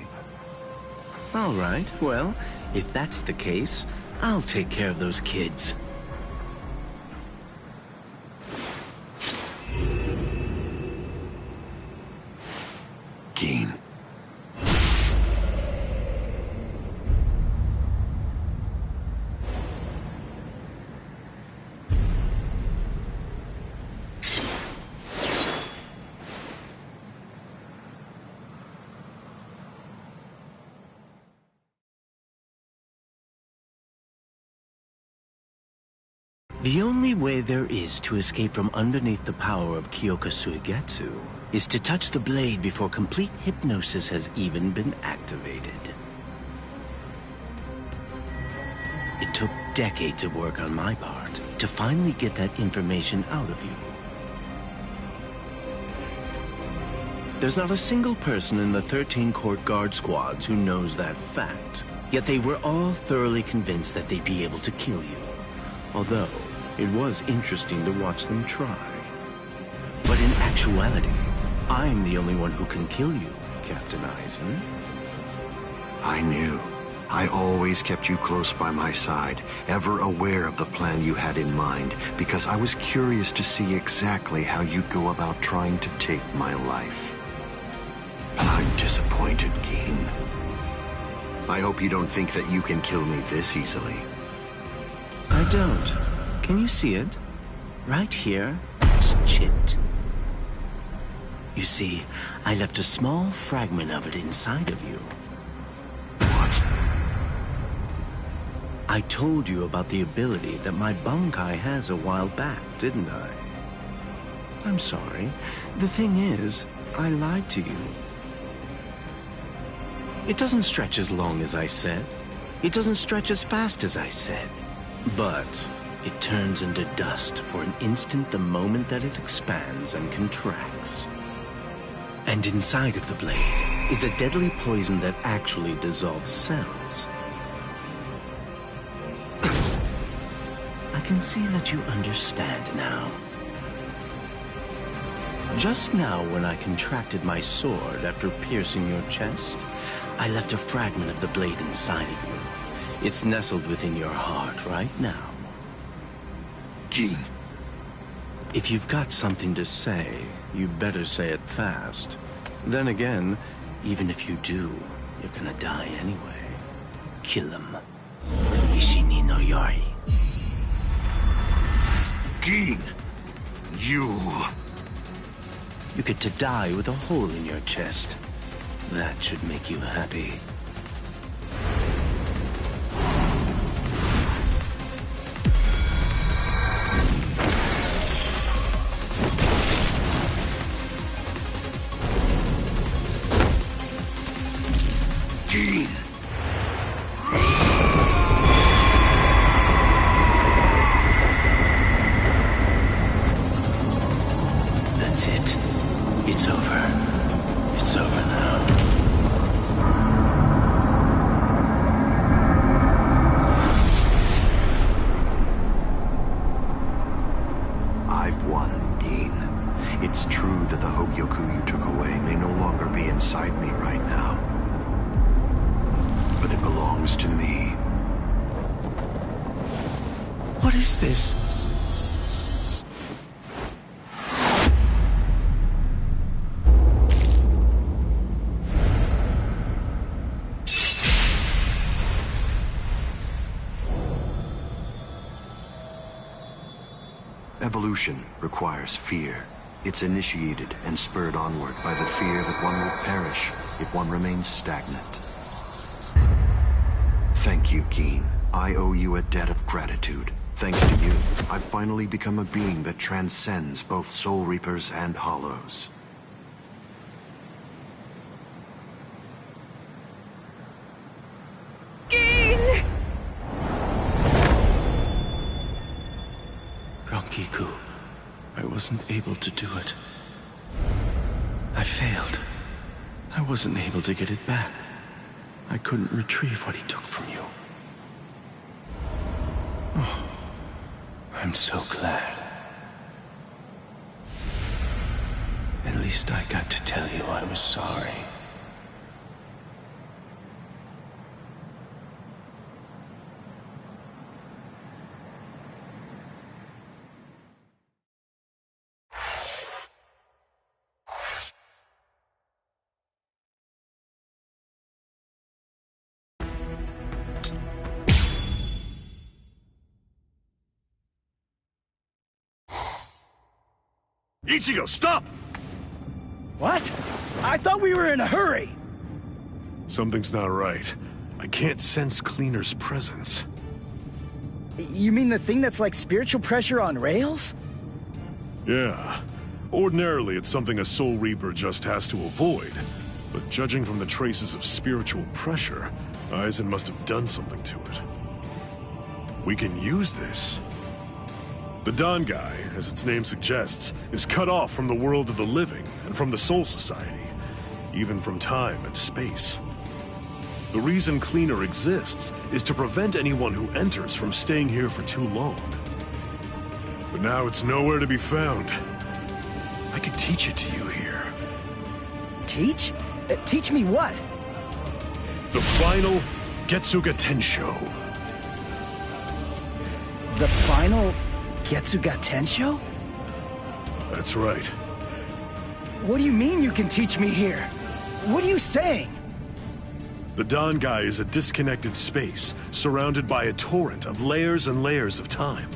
Q: All right, well, if that's the case, I'll take care of those kids.
B: Gin.
Q: The only way there is to escape from underneath the power of Kyoka Suigetsu is to touch the blade before complete hypnosis has even been activated. It took decades of work on my part to finally get that information out of you. There's not a single person in the 13 court guard squads who knows that fact, yet they were all thoroughly convinced that they'd be able to kill you. Although, it was interesting to watch them try. But in actuality, I'm the only one who can kill you, Captain Aizen.
B: I knew. I always kept you close by my side, ever aware of the plan you had in mind, because I was curious to see exactly how you'd go about trying to take my life. I'm disappointed, Gin. I hope you don't think that you can kill me this easily.
Q: I don't. Can you see it? Right here, it's chipped. You see, I left a small fragment of it inside of you. I told you about the ability that my Bankai has a while back, didn't I? I'm sorry. The thing is, I lied to you. It doesn't stretch as long as I said. It doesn't stretch as fast as I said. But it turns into dust for an instant the moment that it expands and contracts. And inside of the blade is a deadly poison that actually dissolves cells. I can see that you understand now. Just now, when I contracted my sword after piercing your chest, I left a fragment of the blade inside of you. It's nestled within your heart right now.
U: King.
Q: If you've got something to say, you better say it fast. Then again, even if you do, you're gonna die anyway. Kill him. Ishini no Yori.
U: King, you
Q: get to die with a hole in your chest. That should make you happy.
U: King.
Q: That's it. It's over. It's over now.
B: I've won, Gin. It's true that the Hogyoku you took away may no longer be inside me right now. But it belongs to me.
Q: What is this?
B: Evolution requires fear. It's initiated and spurred onward by the fear that one will perish if one remains stagnant. Thank you, Gin. I owe you a debt of gratitude. Thanks to you, I've finally become a being that transcends both Soul Reapers and Hollows.
Q: Rankiku, I wasn't able to do it. I failed. I wasn't able to get it back. I couldn't retrieve what he took from you. Oh, I'm so glad. At least I got to tell you I was sorry.
J: Ichigo, stop!
C: What? I thought we were in a hurry.
J: Something's not right. I can't sense Cleaner's presence.
C: You mean the thing that's like spiritual pressure on rails?
J: Yeah. Ordinarily, it's something a Soul Reaper just has to avoid. But judging from the traces of spiritual pressure, Aizen must have done something to it. We can use this. The Dangai, as its name suggests, is cut off from the world of the living and from the Soul Society, even from time and space. The reason Cleaner exists is to prevent anyone who enters from staying here for too long. But now it's nowhere to be found. I could teach it to you here.
C: Teach? Teach me what?
J: The final Getsuga Tensho.
C: The final Getsuga Tensho?
J: That's right.
C: What do you mean you can teach me here? What are you saying?
J: The Dangai is a disconnected space, surrounded by a torrent of layers and layers of time.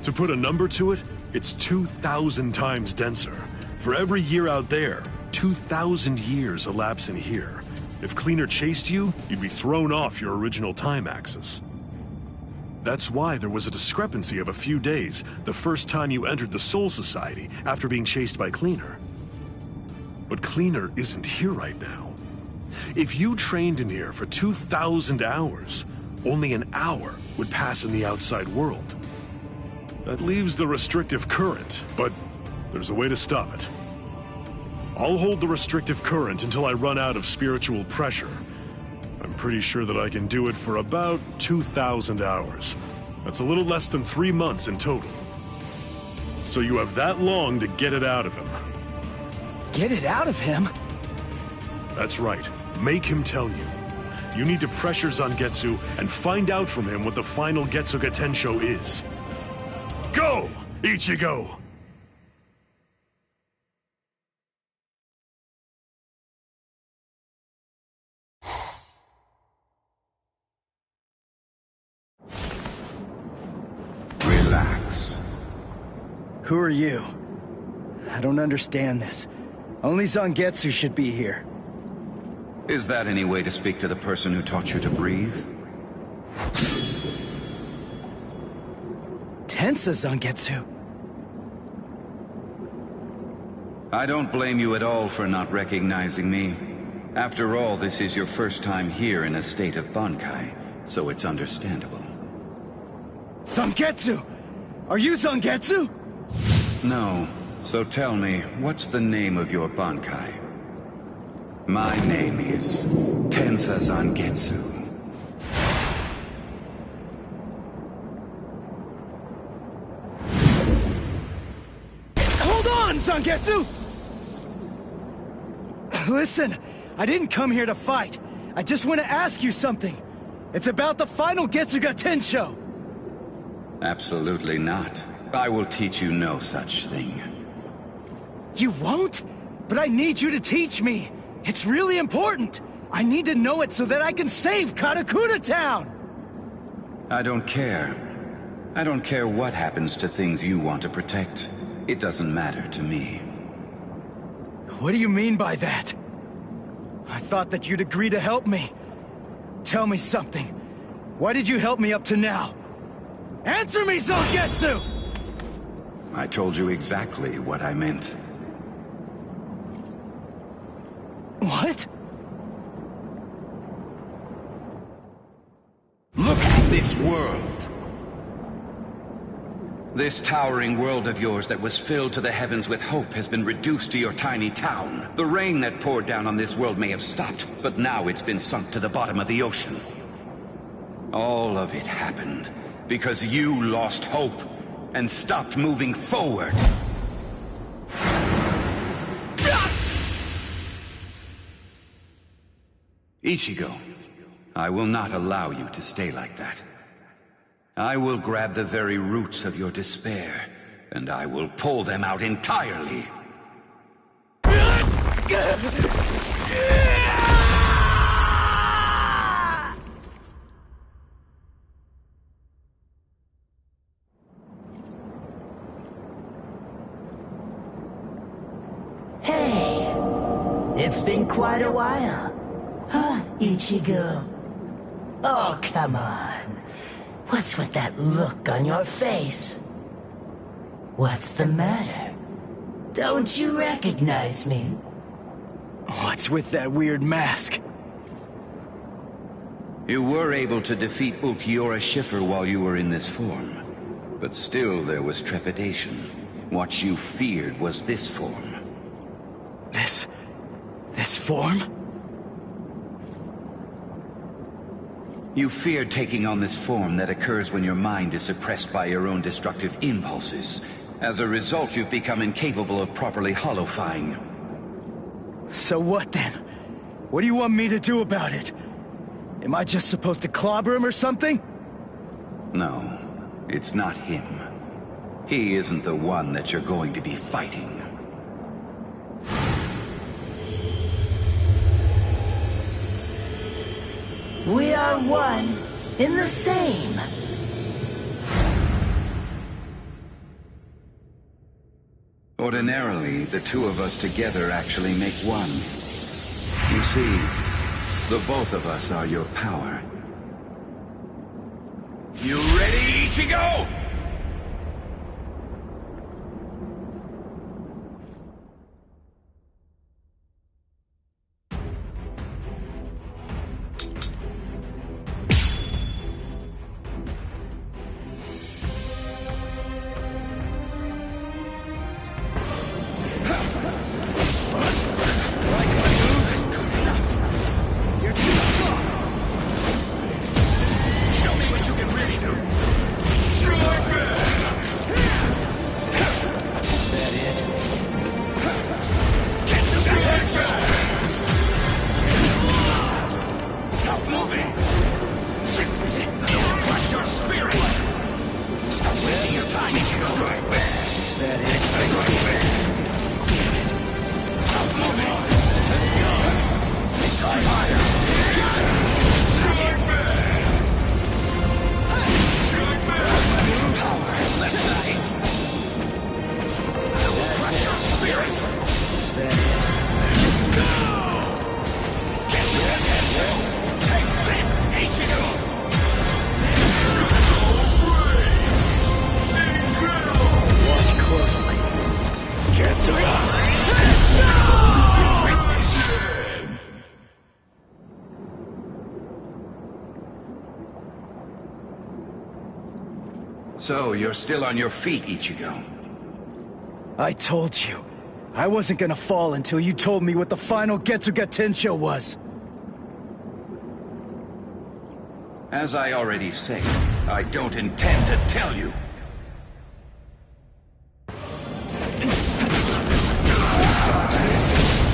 J: To put a number to it, it's 2,000 times denser. For every year out there, 2,000 years elapse in here. If Cleaner chased you, you'd be thrown off your original time axis. That's why there was a discrepancy of a few days the first time you entered the Soul Society after being chased by Cleaner. But Cleaner isn't here right now. If you trained in here for 2,000 hours, only an hour would pass in the outside world. That leaves the restrictive current, but there's a way to stop it. I'll hold the restrictive current until I run out of spiritual pressure. I'm pretty sure that I can do it for about 2,000 hours. That's a little less than 3 months in total. So you have that long to get it out of him.
C: Get it out of him?
J: That's right. Make him tell you. You need to pressure Zangetsu and find out from him what the final Getsuga Tensho is. Go, Ichigo!
E: Relax.
C: Who are you? I don't understand this. Only Zangetsu should be here.
E: Is that any way to speak to the person who taught you to breathe?
C: Tensa Zangetsu.
E: I don't blame you at all for not recognizing me. After all, this is your first time here in a state of Bankai, so it's understandable.
C: Zangetsu! Are you Zangetsu?
E: No. So tell me, what's the name of your Bankai? My name is Tensa Zangetsu.
C: Hold on, Zangetsu! Listen, I didn't come here to fight. I just want to ask you something. It's about the final Getsuga Tensho.
E: Absolutely not. I will teach you no such thing.
C: You won't? But I need you to teach me. It's really important. I need to know it so that I can save Karakura Town.
E: I don't care. I don't care what happens to things you want to protect. It doesn't matter to me.
C: What do you mean by that? I thought that you'd agree to help me. Tell me something. Why did you help me up to now? Answer me, Zangetsu!
E: I told you exactly what I meant.
C: What?
E: Look at this world! This towering world of yours that was filled to the heavens with hope has been reduced to your tiny town. The rain that poured down on this world may have stopped, but now it's been sunk to the bottom of the ocean. All of it happened because you lost hope and stopped moving forward. Ichigo, I will not allow you to stay like that. I will grab the very roots of your despair, and I will pull them out entirely.
G: Hey, it's been quite a while. Huh, Ichigo? Oh, come on. What's with that look on your face? What's the matter? Don't you recognize me?
C: What's with that weird mask?
E: You were able to defeat Ulquiorra Schiffer while you were in this form. But still there was trepidation. What you feared was this form.
C: This form?
E: You feared taking on this form that occurs when your mind is suppressed by your own destructive impulses. As a result, you've become incapable of properly holofying.
C: So what then? What do you want me to do about it? Am I just supposed to clobber him or something?
E: No, it's not him. He isn't the one that you're going to be fighting.
G: We are one in the same.
E: Ordinarily, the two of us together actually make one. You see, the both of us are your power. You ready, Ichigo? So, you're still on your feet, Ichigo.
C: I told you. I wasn't gonna fall until you told me what the final Getsuga Tensho was.
E: As I already said, I don't intend to tell you.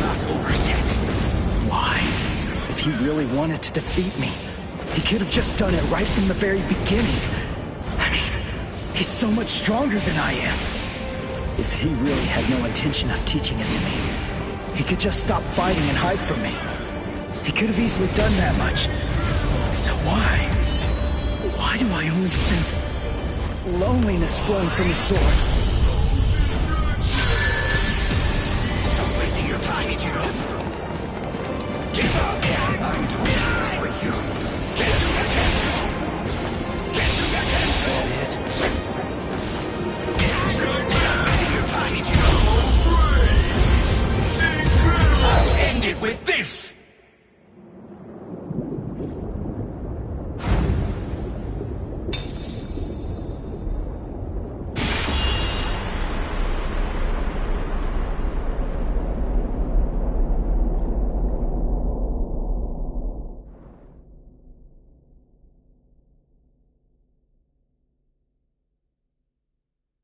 E: Not over yet.
C: Why? If he really wanted to defeat me, he could have just done it right from the very beginning. I mean, he's so much stronger than I am. If he really had no intention of teaching it to me, he could just stop fighting and hide from me. He could have easily done that much. So why? Why do I only sense loneliness flowing from his sword?
E: Stop wasting your time, Ichigo. Give up! I'm doing this for you. Getsuga Tensho! Getsuga Tensho!
C: Is that it?
E: Stop wasting your time, Ichigo. I'll end it with this!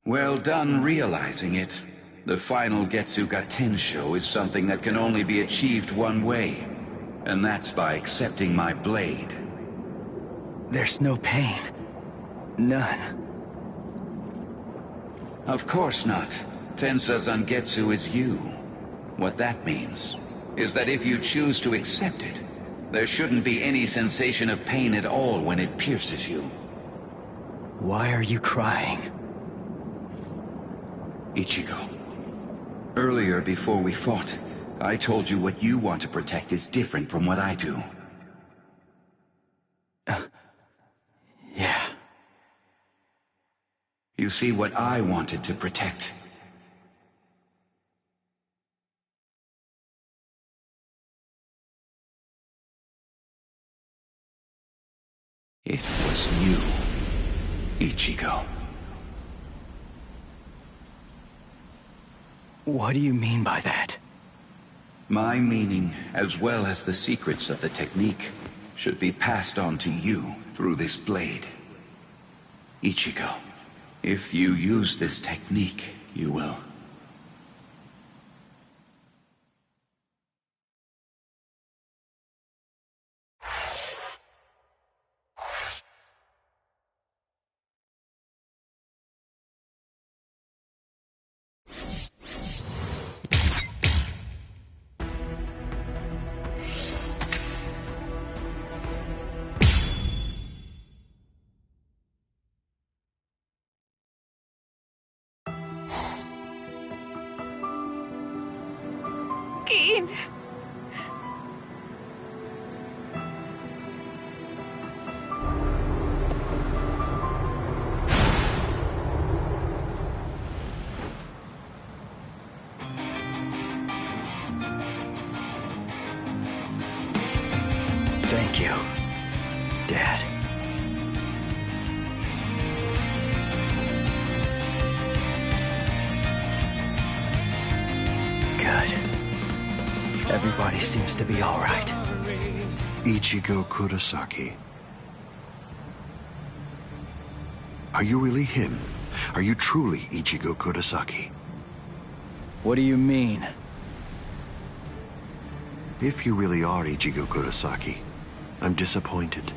E: Well done realizing it. The final Getsuga Tensho is something that can only be achieved one way, and that's by accepting my blade.
C: There's no pain. None.
E: Of course not. Tensa Zangetsu is you. What that means is that if you choose to accept it, there shouldn't be any sensation of pain at all when it pierces you.
C: Why are you crying?
E: Ichigo, earlier before we fought, I told you what you want to protect is different from what I do.
C: Yeah.
E: You see, what I wanted to protect, it was you, Ichigo.
C: What do you mean by that?
E: My meaning, as well as the secrets of the technique, should be passed on to you through this blade. Ichigo, if you use this technique, you will.
K: Keen.
C: Thank you, Dad. Good. Everybody seems to be all right.
B: Ichigo Kurosaki. Are you really him? Are you truly Ichigo Kurosaki?
C: What do you mean?
B: If you really are Ichigo Kurosaki, I'm disappointed.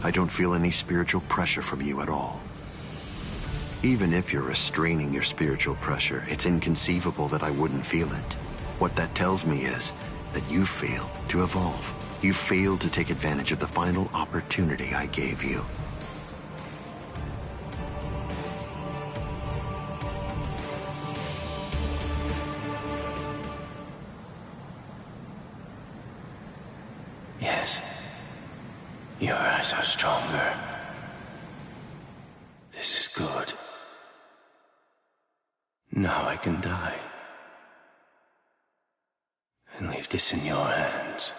B: I don't feel any spiritual pressure from you at all. Even if you're restraining your spiritual pressure, it's inconceivable that I wouldn't feel it. What that tells me is that you failed to evolve. You failed to take advantage of the final opportunity I gave you.
Q: Yes. Your eyes are stronger. This is good. Now I can die. And leave this in your hands.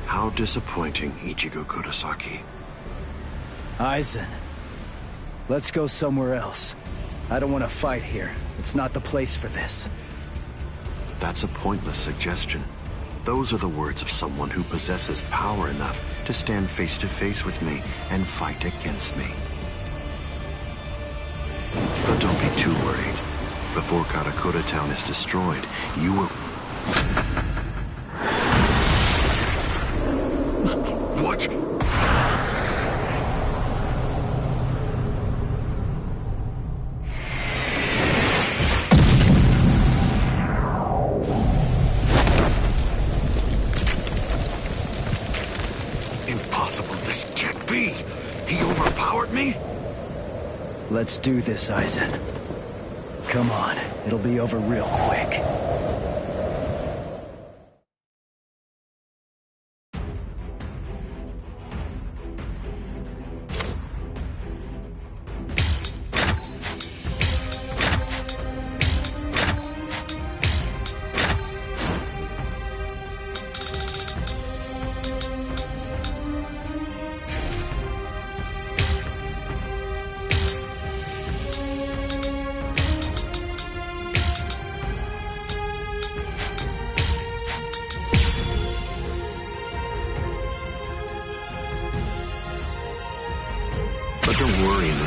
B: How disappointing, Ichigo Kurosaki.
C: Aizen, let's go somewhere else. I don't want to fight here. It's not the place for this.
B: That's a pointless suggestion. Those are the words of someone who possesses power enough to stand face to face with me and fight against me. But don't be too worried. Before Karakura town is destroyed, you will... What? Impossible, this can't be! He overpowered me?
C: Let's do this, Aizen. Come on, it'll be over real quick.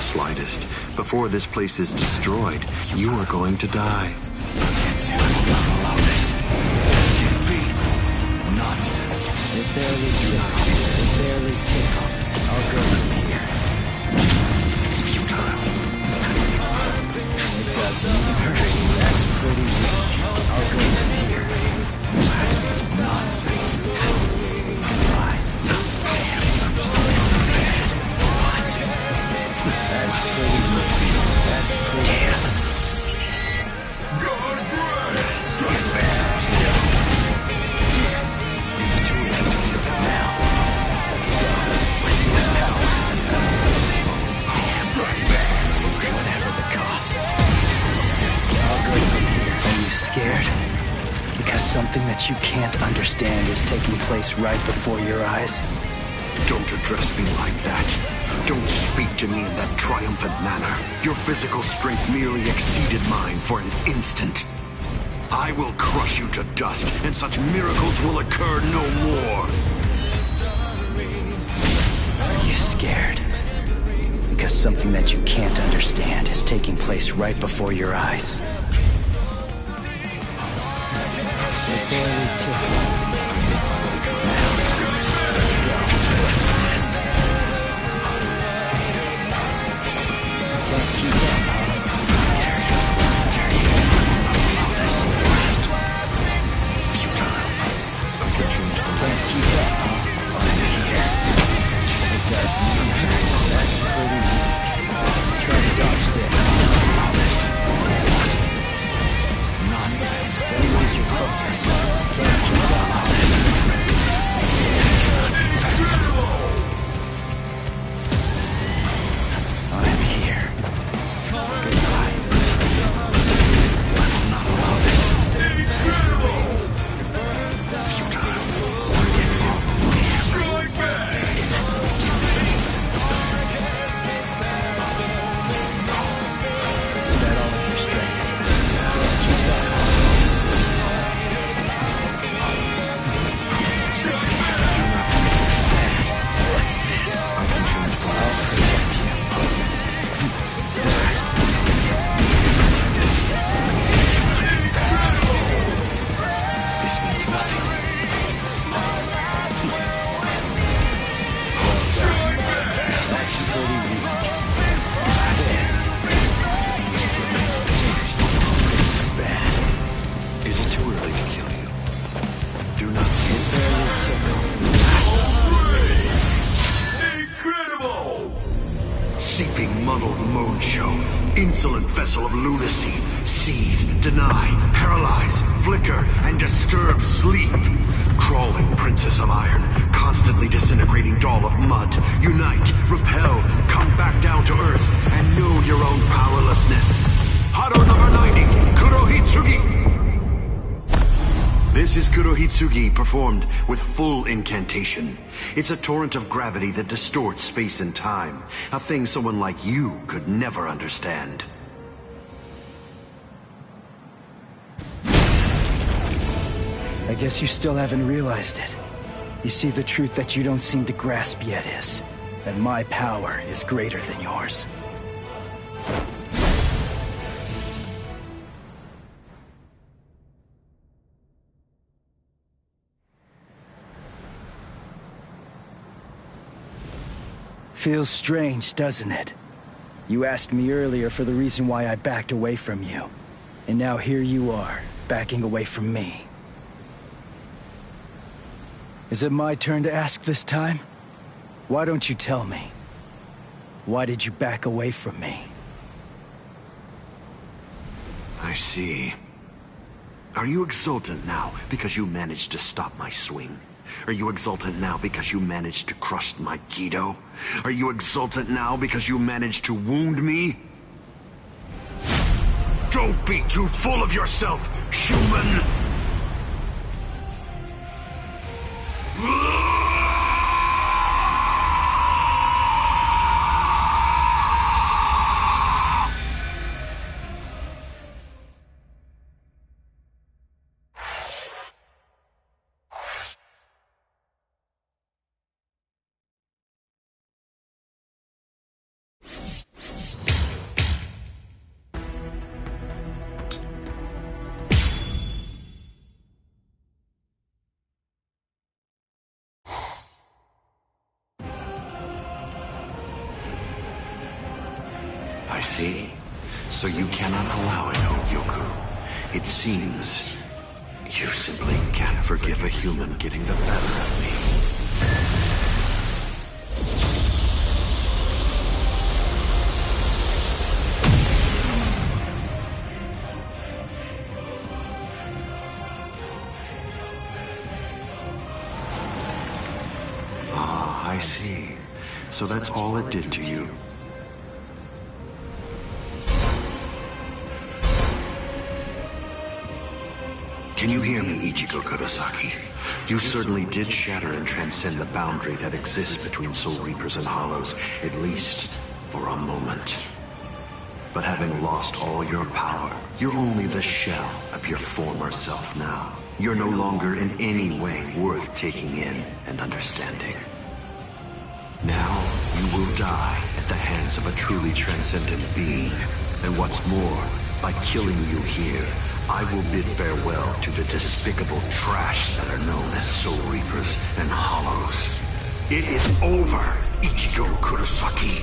B: Slightest. Before this place is destroyed, you are going to die.
C: This can't be. Nonsense. It barely tickle. I'll go from here.
B: Futile.
C: It doesn't even hurt. That's pretty weak. I'll go from here. Nonsense. Goodbye. Damn. This is bad. What? That's pretty weak. That's pretty... Damn.
B: Strike back. Is it too late?
C: Now. Let's go. With power. Damn.
B: Strike back.
C: Whatever the cost. I'll go from here. Are you scared? Because something that you can't understand is taking place right before your eyes?
B: Don't address me like that. Don't speak to me in that triumphant manner. Your physical strength merely exceeded mine for an instant. I will crush you to dust, and such miracles will occur no more.
C: Are you scared? Because something that you can't understand is taking place right before your eyes. Let's go. What's this? Can't keep up.
B: Futile. I could change the way.
C: Can't keep up. I'm here. It doesn't even hurt. That's pretty weak. Try to dodge this.
B: seeping, muddled moon show. Insolent vessel of lunacy. Seethe, deny, paralyze, flicker, and disturb sleep. Crawling princess of iron, constantly disintegrating doll of mud. Unite, repel, come back down to earth, and know your own powerlessness. Hado number 90, Kurohitsugi! This is Kurohitsugi performed with full incantation. It's a torrent of gravity that distorts space and time, a thing someone like you could never understand.
C: I guess you still haven't realized it. You see, the truth that you don't seem to grasp yet is that my power is greater than yours. Feels strange, doesn't it? You asked me earlier for the reason why I backed away from you. And now here you are, backing away from me. Is it my turn to ask this time? Why don't you tell me? Why did you back away from me?
B: I see. Are you exultant now because you managed to stop my swing? Are you exultant now because you managed to crush my Kido? Are you exultant now because you managed to wound me? Don't be too full of yourself, human! I see. So you cannot allow it, Yoku. It seems you simply can't forgive a human getting the better of me. Ah, I see. So that's all it did to you. Can you hear me, Ichigo Kurosaki? You certainly did shatter and transcend the boundary that exists between Soul Reapers and Hollows, at least for a moment. But having lost all your power, you're only the shell of your former self now. You're no longer in any way worth taking in and understanding. Now, you will die at the hands of a truly transcendent being. And what's more, by killing you here, I will bid farewell to the despicable trash that are known as Soul Reapers and Hollows. It is over, Ichigo Kurosaki.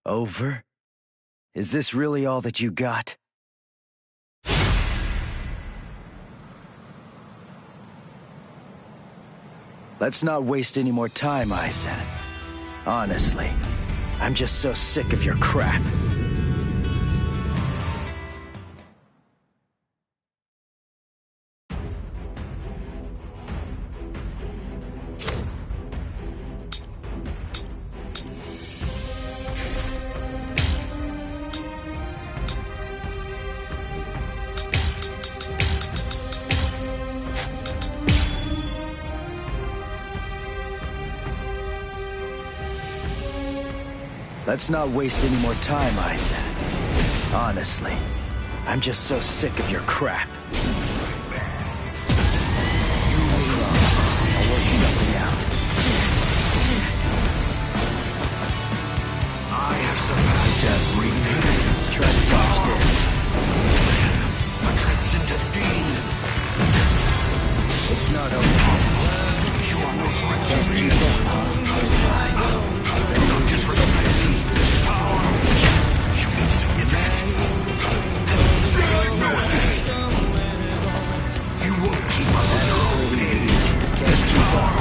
C: Over? Is this really all that you got? Let's not waste any more time, Aizen. Honestly, I'm just so sick of your crap. Let's not waste any more time, Aizen. Honestly, I'm just so sick of your crap. You wait long. I'll work something out.
B: I have surpassed every limit.
C: Try to dodge this.
B: A transcendent being.
C: It's not over.
B: You are no threat to me. Don't disrespect this power. You insignificant. No escape. You won't keep up with your own name. This power.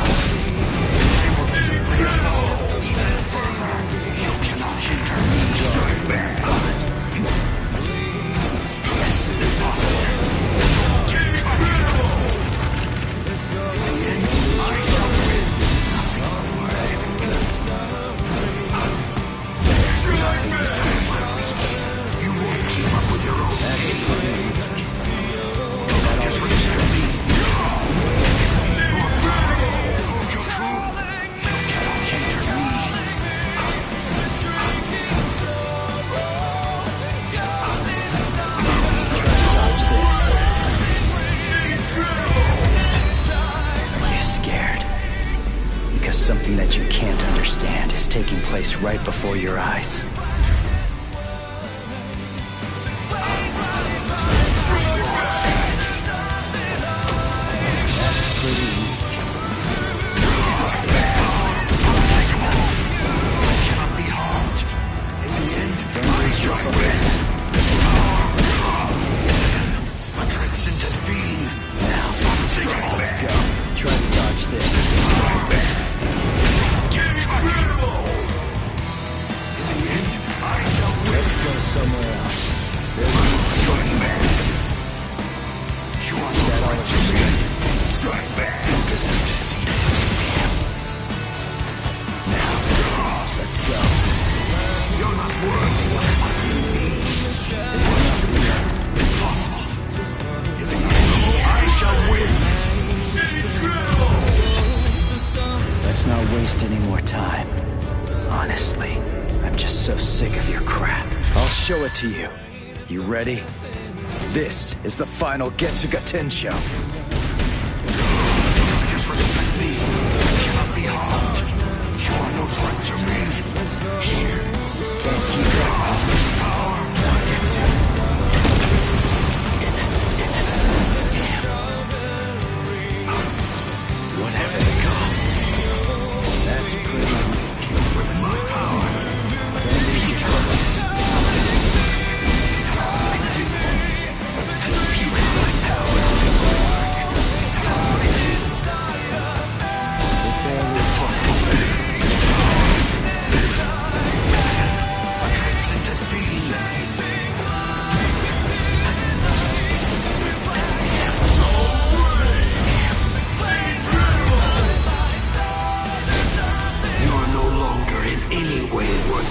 C: Something that you can't understand is taking place right before your eyes. Let's go. Try to dodge this. Let's go somewhere else. There's you want that all of your strength? Strike back. You deserve to see this. Damn. Now, let's go. You're not worthy of what you need. It's not real. Impossible. In the end, I shall win. Let's not waste any more time. Honestly, I'm just so sick of your crap. I'll show it to you. You ready? This is the final Getsuga Tensho. Just respect me. You cannot be harmed. You are no threat to me. Here. Can't keep up with this power. Zangetsu. Damn. Whatever the cost. That's pretty weak. With my power. Don't lose your focus.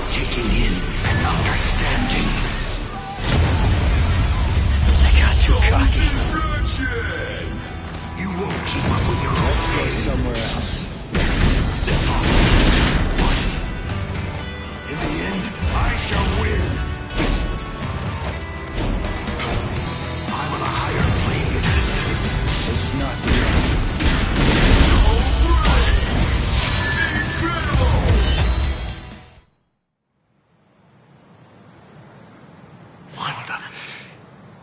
C: Taking in and understanding. I got too cocky. You won't keep up with your own. Let's go somewhere else. Impossible. What? In the end, I shall win. I'm on a higher plane existence. It's not the end.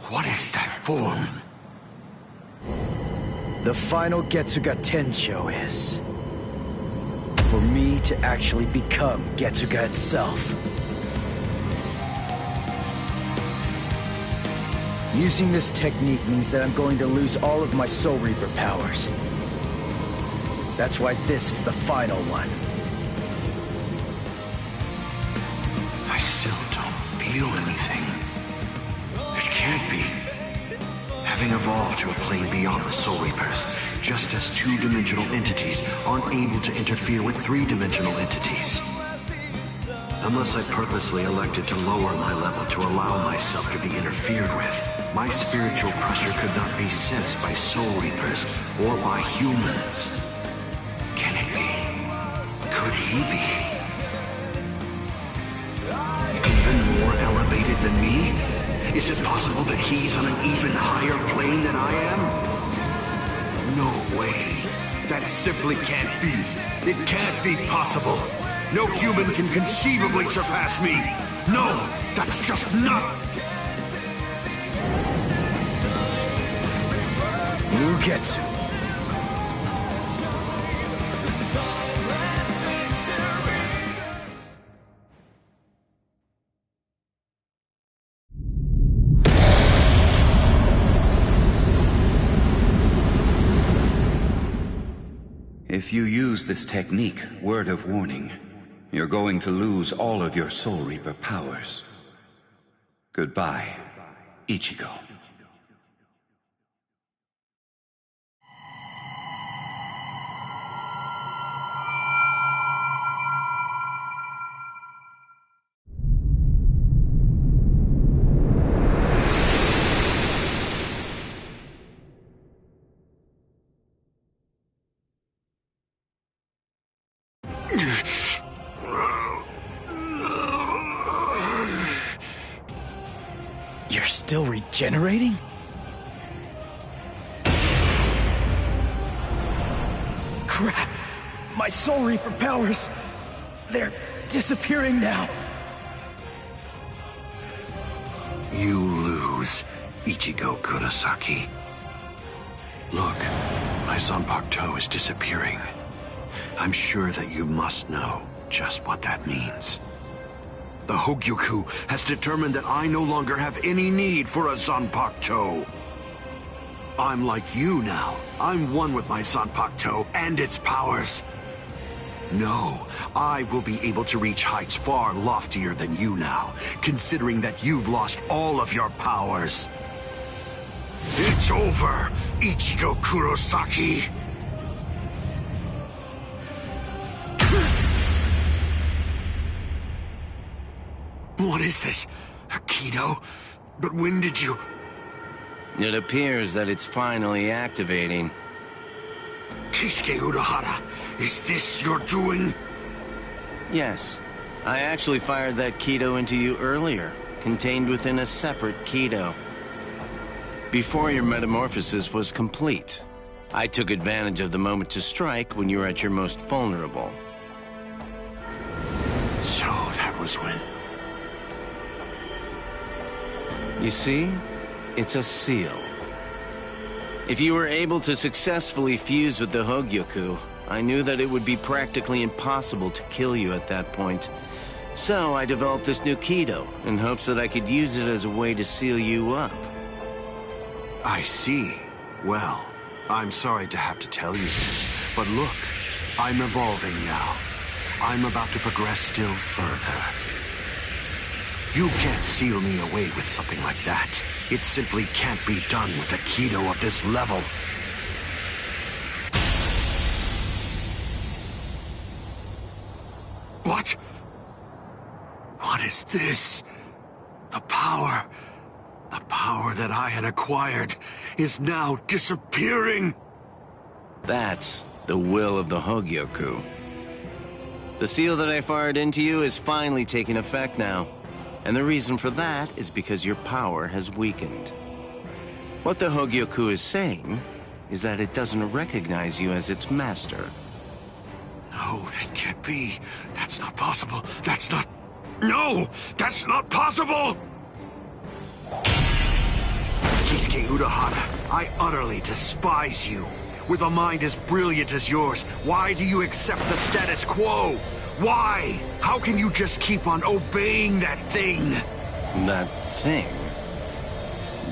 C: What is that form? The final Getsuga Tensho is for me to actually become Getsuga itself. Using this technique means that I'm going to lose all of my Soul Reaper powers. That's why this is the final one. I still don't feel anything. It can't be. Having evolved to a plane beyond the Soul Reapers, just as two-dimensional entities aren't able to interfere with three-dimensional entities. Unless I purposely elected to lower my level to allow myself to be interfered with, my spiritual pressure could not be sensed by Soul Reapers or by humans. Can it be? Could he be? Even more elevated than me? Is it possible that he's on an even higher plane than I am? No way. That simply can't be. It can't be possible. No human can conceivably surpass me. No, that's just not... Mugetsu.
E: If you use this technique, word of warning, you're going to lose all of your Soul Reaper powers. Goodbye, Ichigo.
C: You're still regenerating? Crap! My Soul Reaper powers... they're disappearing now.
B: You lose, Ichigo Kurosaki. Look, my Zanpakuto is disappearing. I'm sure that you must know just what that means. The Hogyoku has determined that I no longer have any need for a Zanpakuto. I'm like you now. I'm one with my Zanpakuto and its powers. No, I will be able to reach heights far loftier than you now, considering that you've lost all of your powers. It's over, Ichigo Kurosaki. What is this? A Kido? But when did you...
Q: It appears that it's finally activating.
B: Kisuke Urahara, is this your doing?
Q: Yes. I actually fired that Kido into you earlier, contained within a separate Kido. Before your metamorphosis was complete, I took advantage of the moment to strike when you were at your most vulnerable.
B: So that was when...
Q: You see? It's a seal. If you were able to successfully fuse with the Hogyoku, I knew that it would be practically impossible to kill you at that point. So I developed this new Kido, in hopes that I could use it as a way to seal you up.
B: I see. Well, I'm sorry to have to tell you this, but look, I'm evolving now. I'm about to progress still further. You can't seal me away with something like that. It simply can't be done with a Kido of this level. What? What is this? The power that I had acquired is now disappearing.
Q: That's the will of the Hogyoku. The seal that I fired into you is finally taking effect now. And the reason for that is because your power has weakened. What the Hogyoku is saying is that it doesn't recognize you as its master.
B: No, that can't be. That's not possible. That's not... No! That's not possible! Kisuke Urahara, I utterly despise you. With a mind as brilliant as yours, why do you accept the status quo? Why? How can you just keep on obeying that thing?
Q: That thing?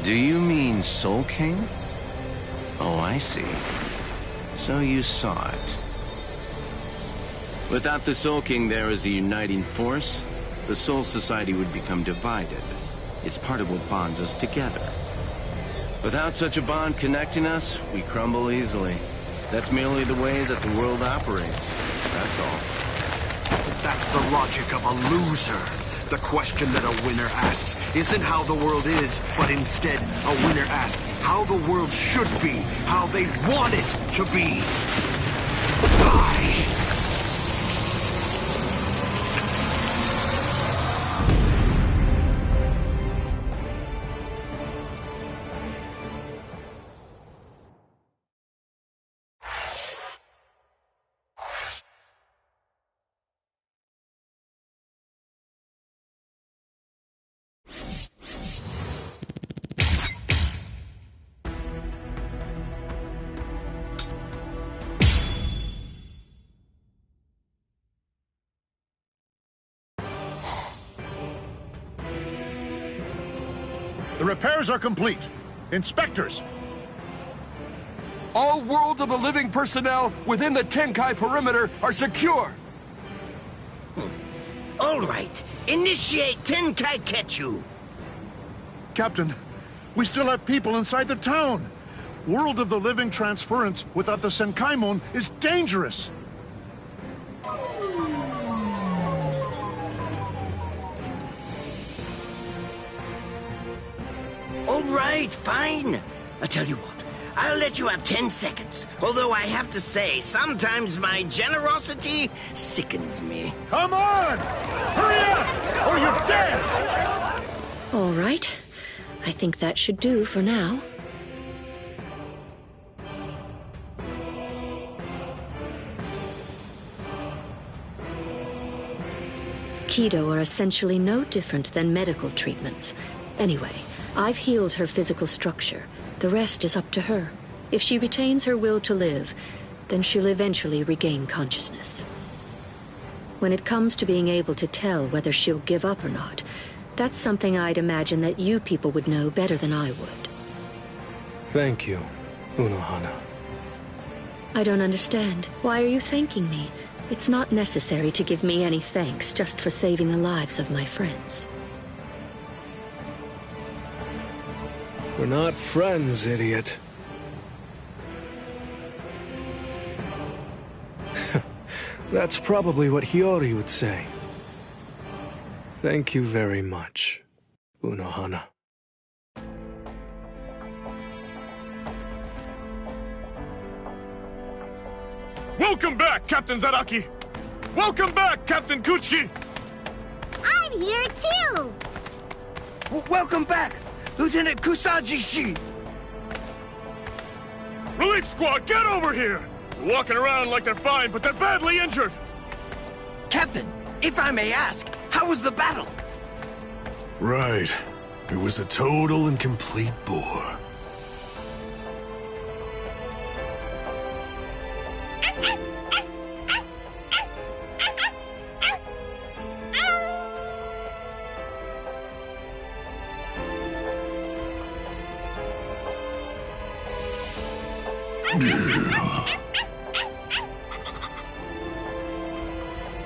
Q: Do you mean Soul King? Oh, I see. So you saw it. Without the Soul King there as a uniting force, the Soul Society would become divided. It's part of what bonds us together. Without such a bond connecting us, we crumble easily. That's merely the way that the world operates. That's all.
B: That's the logic of a loser. The question that a winner asks isn't how the world is, but instead, a winner asks how the world should be, how they want it to be.
P: The repairs are complete. Inspectors!
L: All World of the Living personnel within the Tenkai perimeter are secure.
G: All right, initiate Tenkai Ketchu.
U: Captain, we still have people inside the town. World of the Living transference without the Senkaimon is dangerous.
G: All right, fine. I tell you what, I'll let you have 10 seconds. Although I have to say, sometimes my generosity sickens me.
U: Come on! Hurry up, or you're dead!
M: All right. I think that should do for now. Kido are essentially no different than medical treatments. Anyway, I've healed her physical structure. The rest is up to her. If she retains her will to live, then she'll eventually regain consciousness. When it comes to being able to tell whether she'll give up or not, that's something I'd imagine that you people would know better than I would.
A: Thank you, Unohana.
M: I don't understand. Why are you thanking me? It's not necessary to give me any thanks just for saving the lives of my friends.
A: We're not friends, idiot. That's probably what Hiyori would say. Thank you very much, Unohana.
J: Welcome back, Captain Zaraki! Welcome back, Captain Kuchiki!
O: I'm here too!
C: Welcome back, Lieutenant Kusaji-shi!
J: Relief squad, get over here! They're walking around like they're fine, but they're badly injured!
C: Captain, if I may ask, how was the battle?
J: Right. It was a total and complete bore.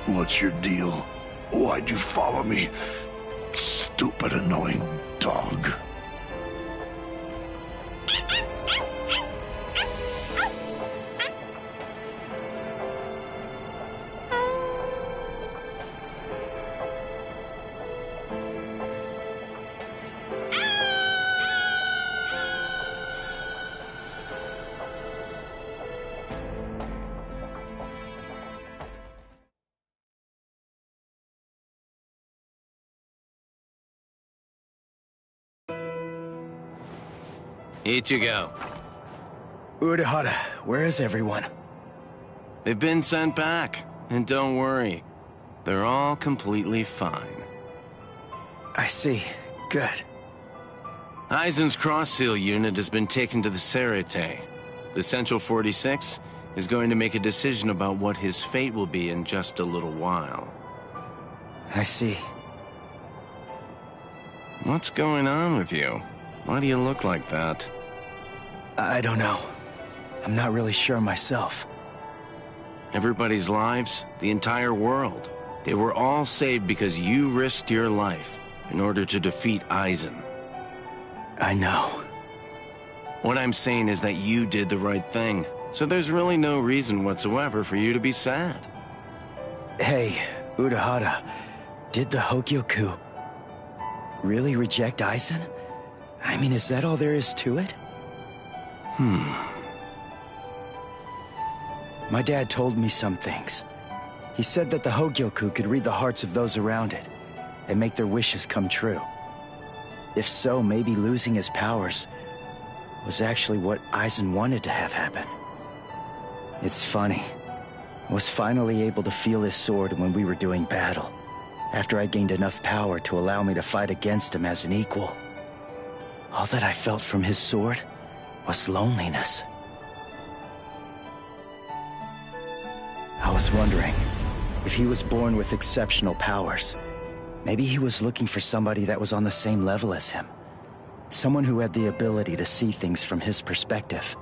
U: What's your deal? Why'd you follow me? Stupid, annoying dog.
F: Ichigo.
C: Urahara, where is everyone?
Q: They've been sent back. And don't worry, they're all completely fine.
C: I see. Good.
Q: Aizen's cross-seal unit has been taken to the Serete. The Central 46 is going to make a decision about what his fate will be in just a little while.
C: I see.
Q: What's going on with you? Why do you look like that?
C: I don't know. I'm not really sure myself.
Q: Everybody's lives, the entire world, they were all saved because you risked your life in order to defeat Aizen.
C: I know.
Q: What I'm saying is that you did the right thing, so there's really no reason whatsoever for you to be sad.
C: Hey, Urahara, did the Hogyoku really reject Aizen? I mean, is that all there is to it? My dad told me some things. He said that the Hogyoku could read the hearts of those around it and make their wishes come true. If so, maybe losing his powers was actually what Aizen wanted to have happen. It's funny. I was finally able to feel his sword when we were doing battle, after I gained enough power to allow me to fight against him as an equal. All that I felt from his sword was loneliness. I was wondering if he was born with exceptional powers. Maybe he was looking for somebody that was on the same level as him. Someone who had the ability to see things from his perspective.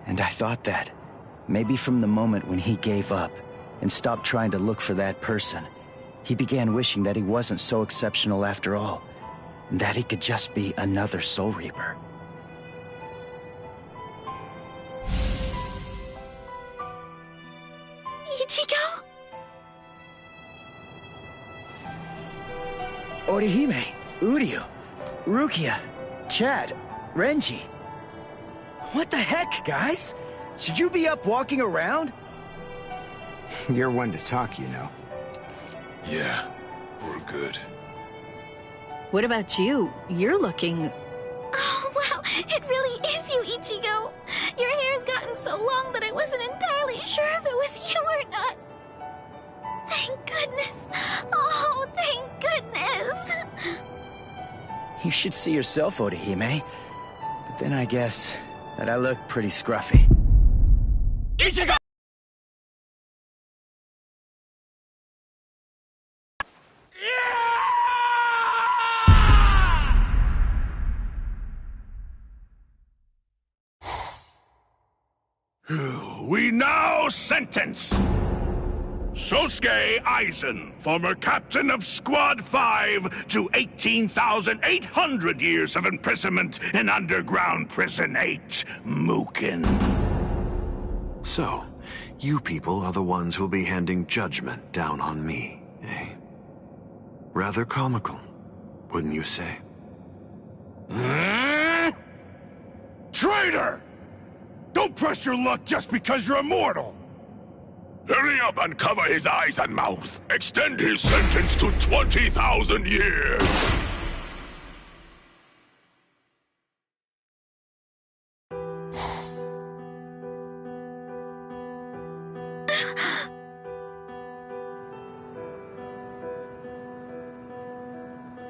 C: And I thought that, maybe from the moment when he gave up and stopped trying to look for that person, he began wishing that he wasn't so exceptional after all, and that he could just be another Soul Reaper.
S: Ichigo?
C: Orihime, Uryu, Rukia, Chad, Renji. What the heck, guys? Should you be up walking around?
P: You're one to talk, you know.
D: Yeah, we're good.
K: What about you? You're looking...
S: Oh, wow, it really is you, Ichigo. Your hair's gotten so long that I wasn't entirely sure if it was you or not. Thank goodness. Oh, thank goodness.
C: You should see yourself, Orihime. But then I guess that I look pretty scruffy.
H: Ichigo! We now sentence Sosuke Aizen, former captain of Squad 5, to 18,800 years of imprisonment in Underground Prison 8, Mukin.
B: So, you people are the ones who'll be handing judgment down on me, eh? Rather comical, wouldn't you say?
H: Traitor! Don't press your luck just because you're immortal! Hurry up and cover his eyes and mouth. Extend his sentence to 20,000 years.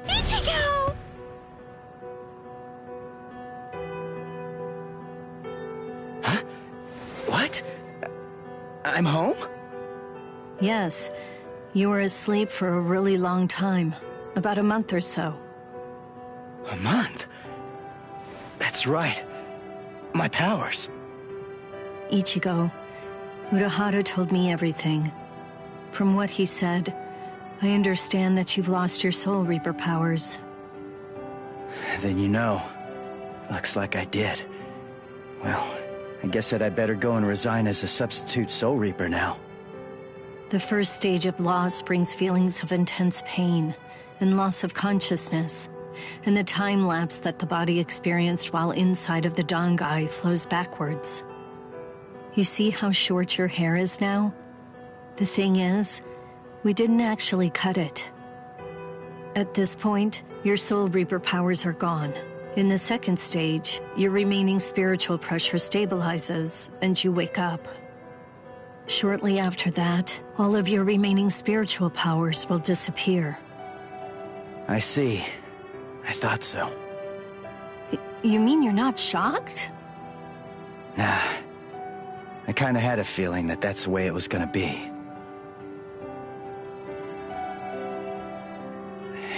S: Ichigo!
C: Huh? What? I'm home?
K: Yes. You were asleep for a really long time. About a month or so.
C: A month? That's right. My powers.
K: Ichigo, Urahara told me everything. From what he said, I understand that you've lost your Soul Reaper powers.
C: Then you know. Looks like I did. Well, I guess that I'd better go and resign as a substitute Soul Reaper now.
K: The first stage of loss brings feelings of intense pain and loss of consciousness, and the time lapse that the body experienced while inside of the Dangai flows backwards. You see how short your hair is now? The thing is, we didn't actually cut it. At this point, your Soul Reaper powers are gone. In the second stage, your remaining spiritual pressure stabilizes, and you wake up. Shortly after that, all of your remaining spiritual powers will disappear.
C: I see. I thought so.
K: You mean you're not shocked?
C: Nah. I kinda had a feeling that that's the way it was gonna be.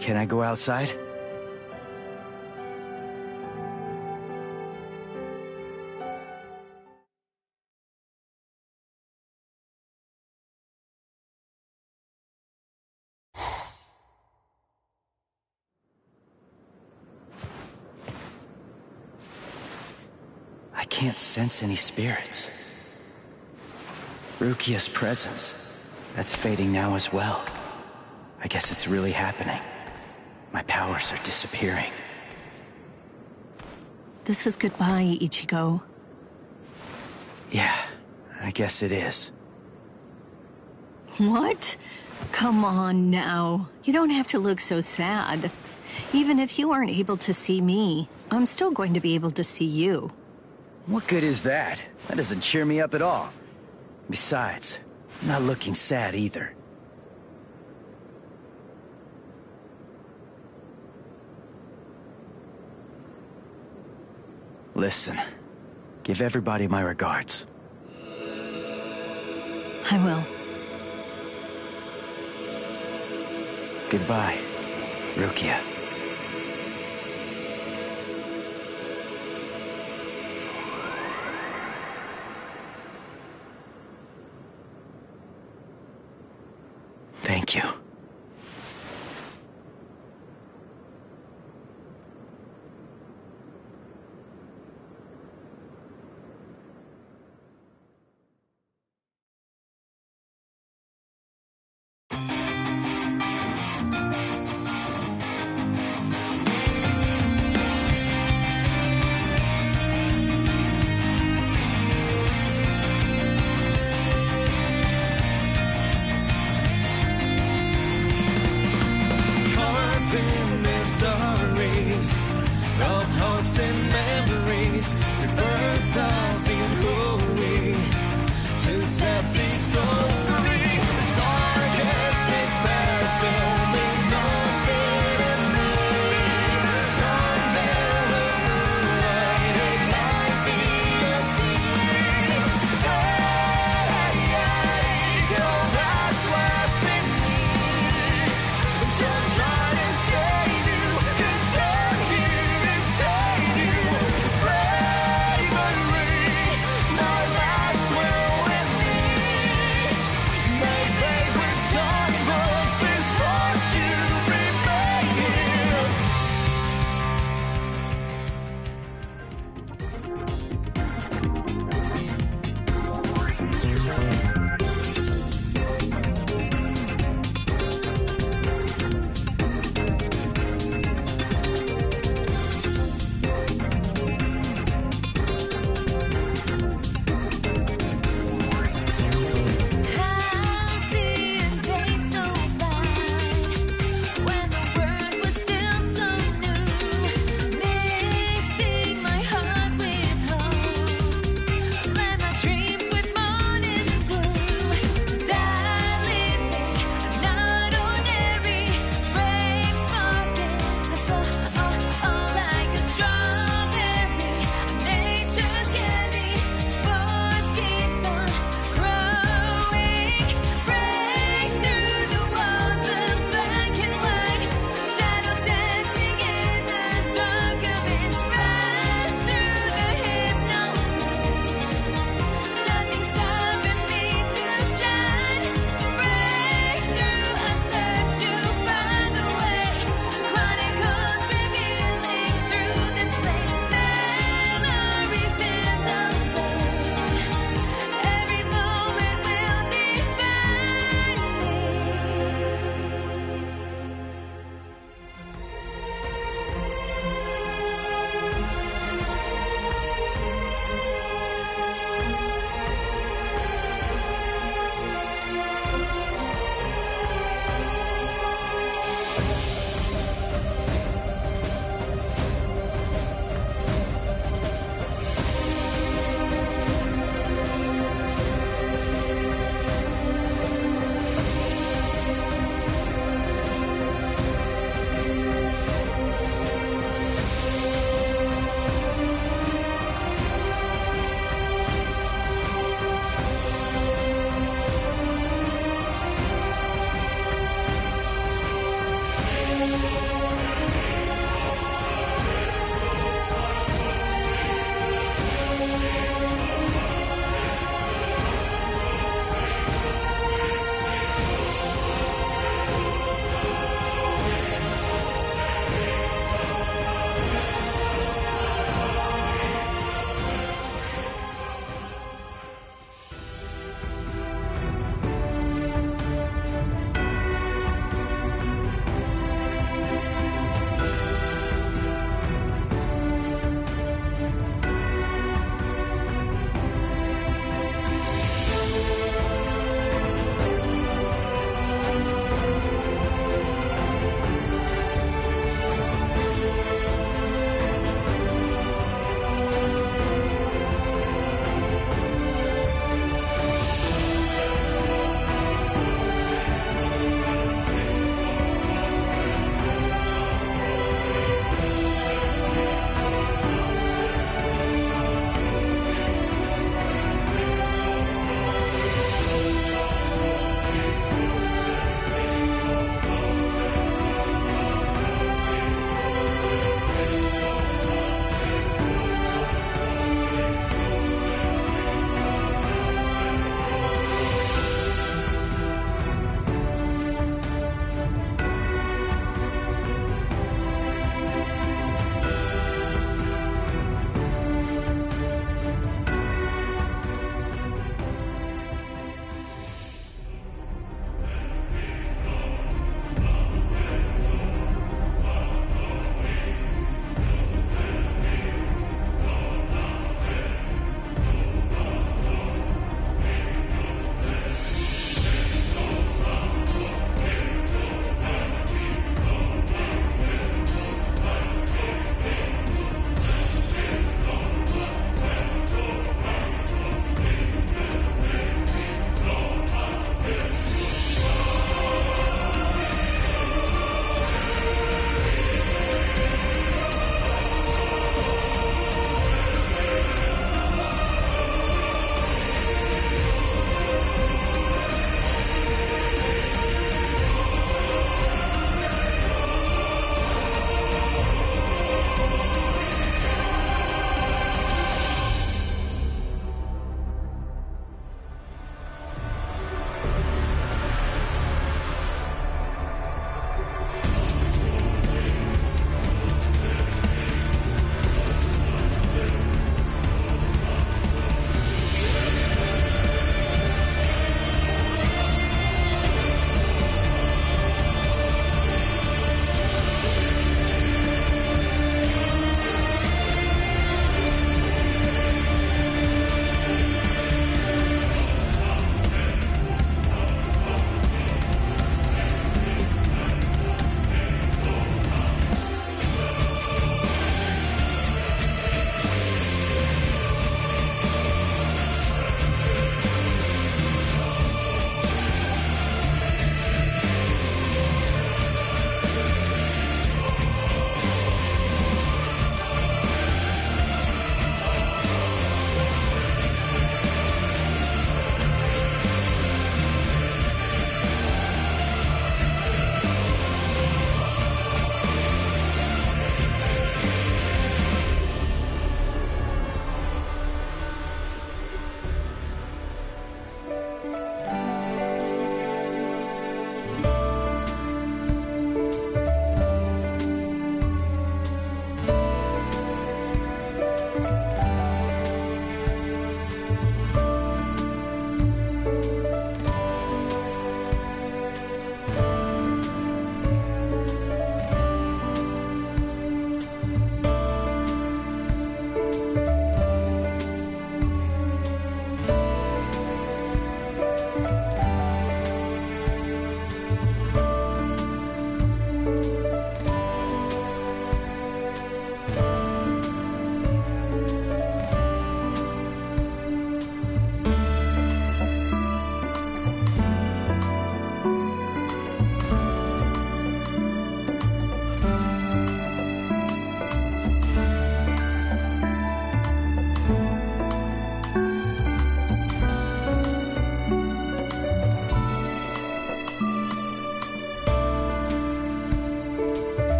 C: Can I go outside? I can't sense any spirits. Rukia's presence, that's fading now as well. I guess it's really happening. My powers are disappearing.
K: This is goodbye, Ichigo.
C: Yeah, I guess it is.
K: What? Come on now. You don't have to look so sad. Even if you aren't able to see me, I'm still going to be able to see you.
C: What good is that? That doesn't cheer me up at all. Besides, I'm not looking sad either. Listen, give everybody my regards.
K: I will.
C: Goodbye, Rukia.
F: Thank you.
T: Of hopes and memories, rebirth of the unholy, to set these souls free. This darkest despair still means nothing to me. Unveil the moonlight, ignite the sea. Say, girl, that's what's in me. Don't try to save you, 'cause I'm here to save you. This bravery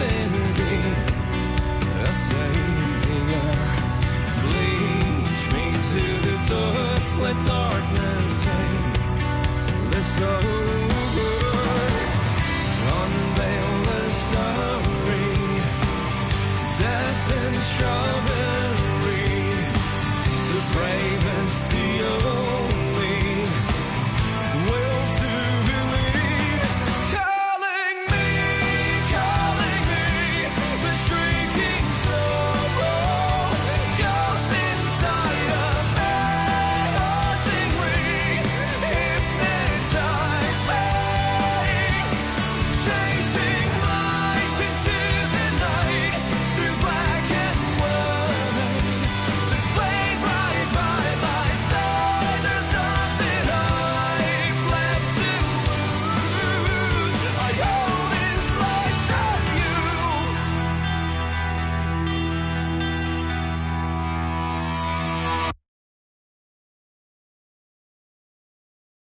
T: infinity, a savior. Bleach me to the dust, let all